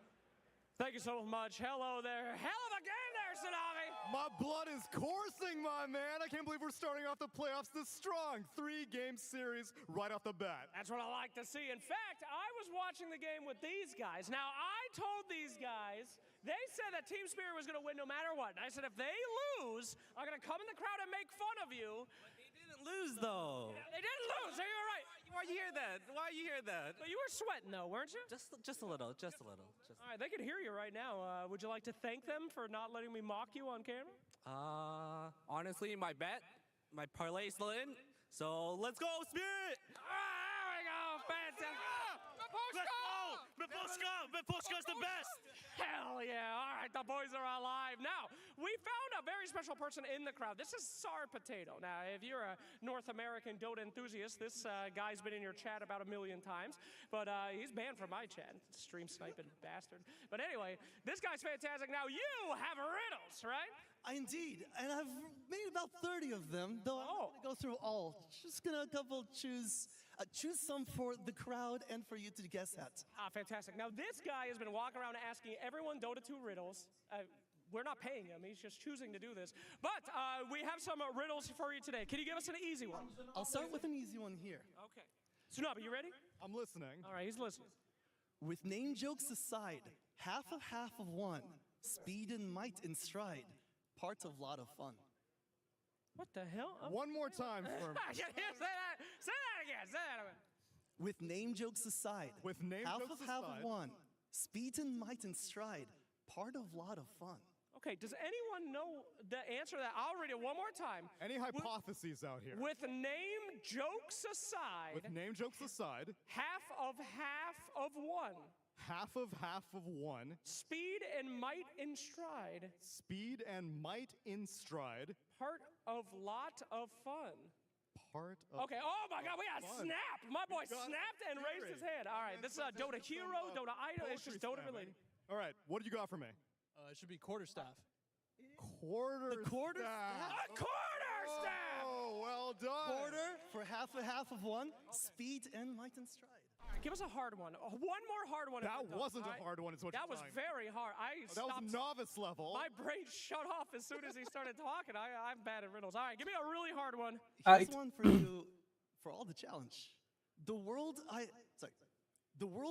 Thank you so much. Hello there. Hell of a game there, Tsunami. My blood is coursing, my man. I can't believe we're starting off the playoffs this strong. 3-game series right off the bat. That's what I like to see. In fact, I was watching the game with these guys. Now, I told these guys, they said that Team Spirit was going to win no matter what. And I said, if they lose, I'm going to come in the crowd and make fun of you. But they didn't lose, though. They didn't lose. So you're right. Why you hear that? Why you hear that? But you were sweating, though, weren't you? Just a little. Just a little. All right, they can hear you right now. Would you like to thank them for not letting me mock you on camera? Honestly, my parlay is still in. So let's go, Spirit! There we go. Fantastic. Bepushka's the best! Hell yeah. All right, the boys are alive. Now, we found a very special person in the crowd. This is Sar Potato. Now, if you're a North American Dota enthusiast, this guy's been in your chat about 1 million times, but he's banned from my chat. Stream sniping bastard. But anyway, this guy's fantastic. Now, you have riddles, right? Indeed, and I've made about 30 of them, though I'm not gonna go through all. Just gonna choose some for the crowd and for you to guess at. Fantastic. Now, this guy has been walking around asking everyone Dota 2 riddles. We're not paying him. He's just choosing to do this. But we have some riddles for you today. Can you give us an easy one? I'll start with an easy one here. Okay. Tsunami, you ready? I'm listening. All right, he's listening. With name jokes aside, half of one, speed and might in stride, part of lot of fun. What the hell? One more time for me. Say that again. Say that again. With name jokes aside, half of one, speed and might in stride, part of lot of fun. Okay, does anyone know the answer to that? I'll read it one more time. Any hypotheses out here? With name jokes aside. With name jokes aside. Half of one. Half of one. Speed and might in stride. Speed and might in stride. Part of lot of fun. Part of Okay, oh my god, we got fun. Snap! My boy snapped and raised his hand. All right, this is a Dota Hero, Dota Idol, it's just Dota related. All right, what do you got for me? It should be quarterstaff. Quarterstaff. A quarterstaff! Oh, well done. Quarter for half of one, speed and might in stride. All right, give us a hard one. One more hard one. That wasn't a hard one, is what That you're was saying. very hard. That was novice level. My brain shut off as soon as he started talking. I'm bad at riddles. All right, give me a really hard one. Here's one for you, for all the challenge. The worlds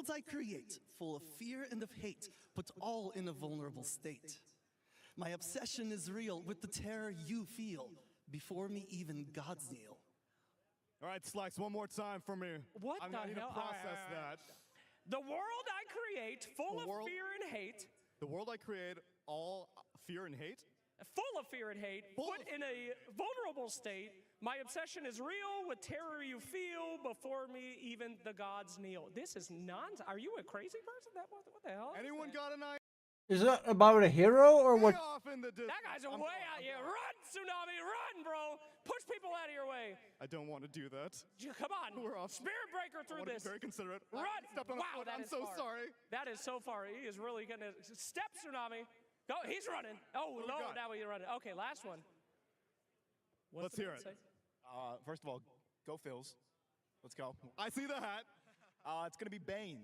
I create, full of fear and of hate, put all in a vulnerable state. My obsession is real with the terror you feel. Before me, even gods kneel. All right, Slacks, one more time for me. What I'm the not hell? to process that. The world I create, full of fear and hate. The world I create, all fear and hate? Full of fear and hate, put in a vulnerable state. My obsession is real, with terror you feel. Before me, even the gods kneel. This is nonsense. Are you a crazy person? What the hell? Anyone got an idea? Is that about a hero or what? That guy's way out here. Run, Tsunami, run, bro. Push people out of your way. I don't want to do that. Come on. We're off. Spirit breaker through this. Be very considerate. Run. Stepped on a Wow, foot. that I'm is so far. sorry. That is so far. He is really going to step, Tsunami. Go. He's running. Oh, What do we no, got? now he's running. Okay, last one. Let's hear it. First of all, go Phils. Let's go. I see the hat. It's going to be Bane.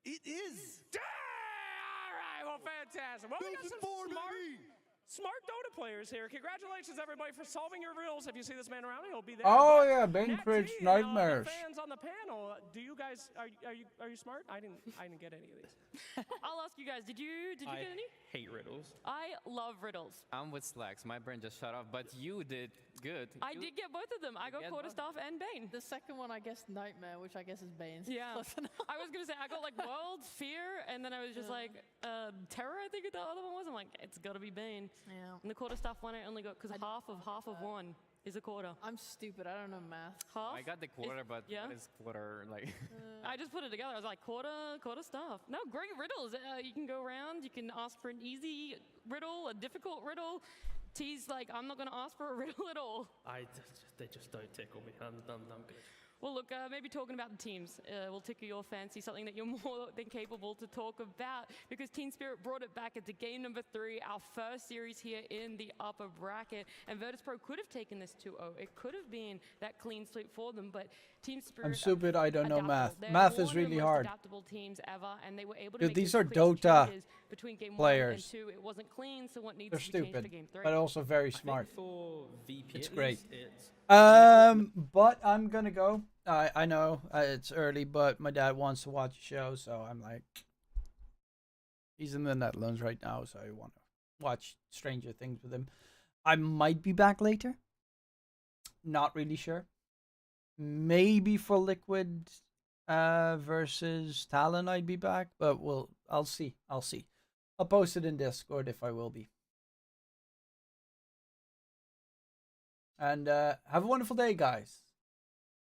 It is. All right, well, fantastic. Well, we got some smart. Smart Dota players here. Congratulations, everybody, for solving your riddles. If you see this man around, he'll be there. Oh But yeah, Bane Nat creates T and, nightmares. the fans on the panel, do you guys are you smart? I didn't get any of these. I'll ask you guys. Did you get any? Hate riddles. I love riddles. I'm with Slacks. My brain just shut off, but you did good. I did get both of them. I got get Quarterstaff and Bane. The second one, I guess, Nightmare, which I guess is Bane's. Yeah. Close enough. I was going to say, I got like World, Fear, and then I was just like, Terror, I think the other one was. I'm like, it's got to be Bane. Yeah. And the Quarterstaff one, I only got, because half of one is a quarter. I'm stupid. I don't know math. Half? I got the quarter, but yeah. what is quarter like? I just put it together. I was like, quarter stuff. No, great riddles. You can go around. You can ask for an easy riddle, a difficult riddle. T's like, I'm not going to ask for a riddle at all. They just don't tickle me. I'm good. Well, look, maybe talking about the teams will tickle your fancy, something that you're more than capable to talk about, because Team Spirit brought it back into game number 3, our first series here in the upper bracket, and Virtus.pro could have taken this 2-0. It could have been that clean sweep for them, but Team Spirit... I'm stupid, I don't know math. They're Math one is of the really most hard. adaptable teams ever, and they were able to Dude, make these those are quick Dota changes between game players. 1 and 2. It wasn't clean, so what needs They're to be changed for stupid, game 3? but also very smart. For VP, It's at great. least, But I'm gonna go. I know it's early, but my dad wants to watch a show, so I'm like, he's in the Netherlands right now, so I want to watch Stranger Things with him. I might be back later. Not really sure. Maybe for Liquid versus Talon I'd be back, but I'll see. I'll post it in Discord if I will be. And have a wonderful day, guys.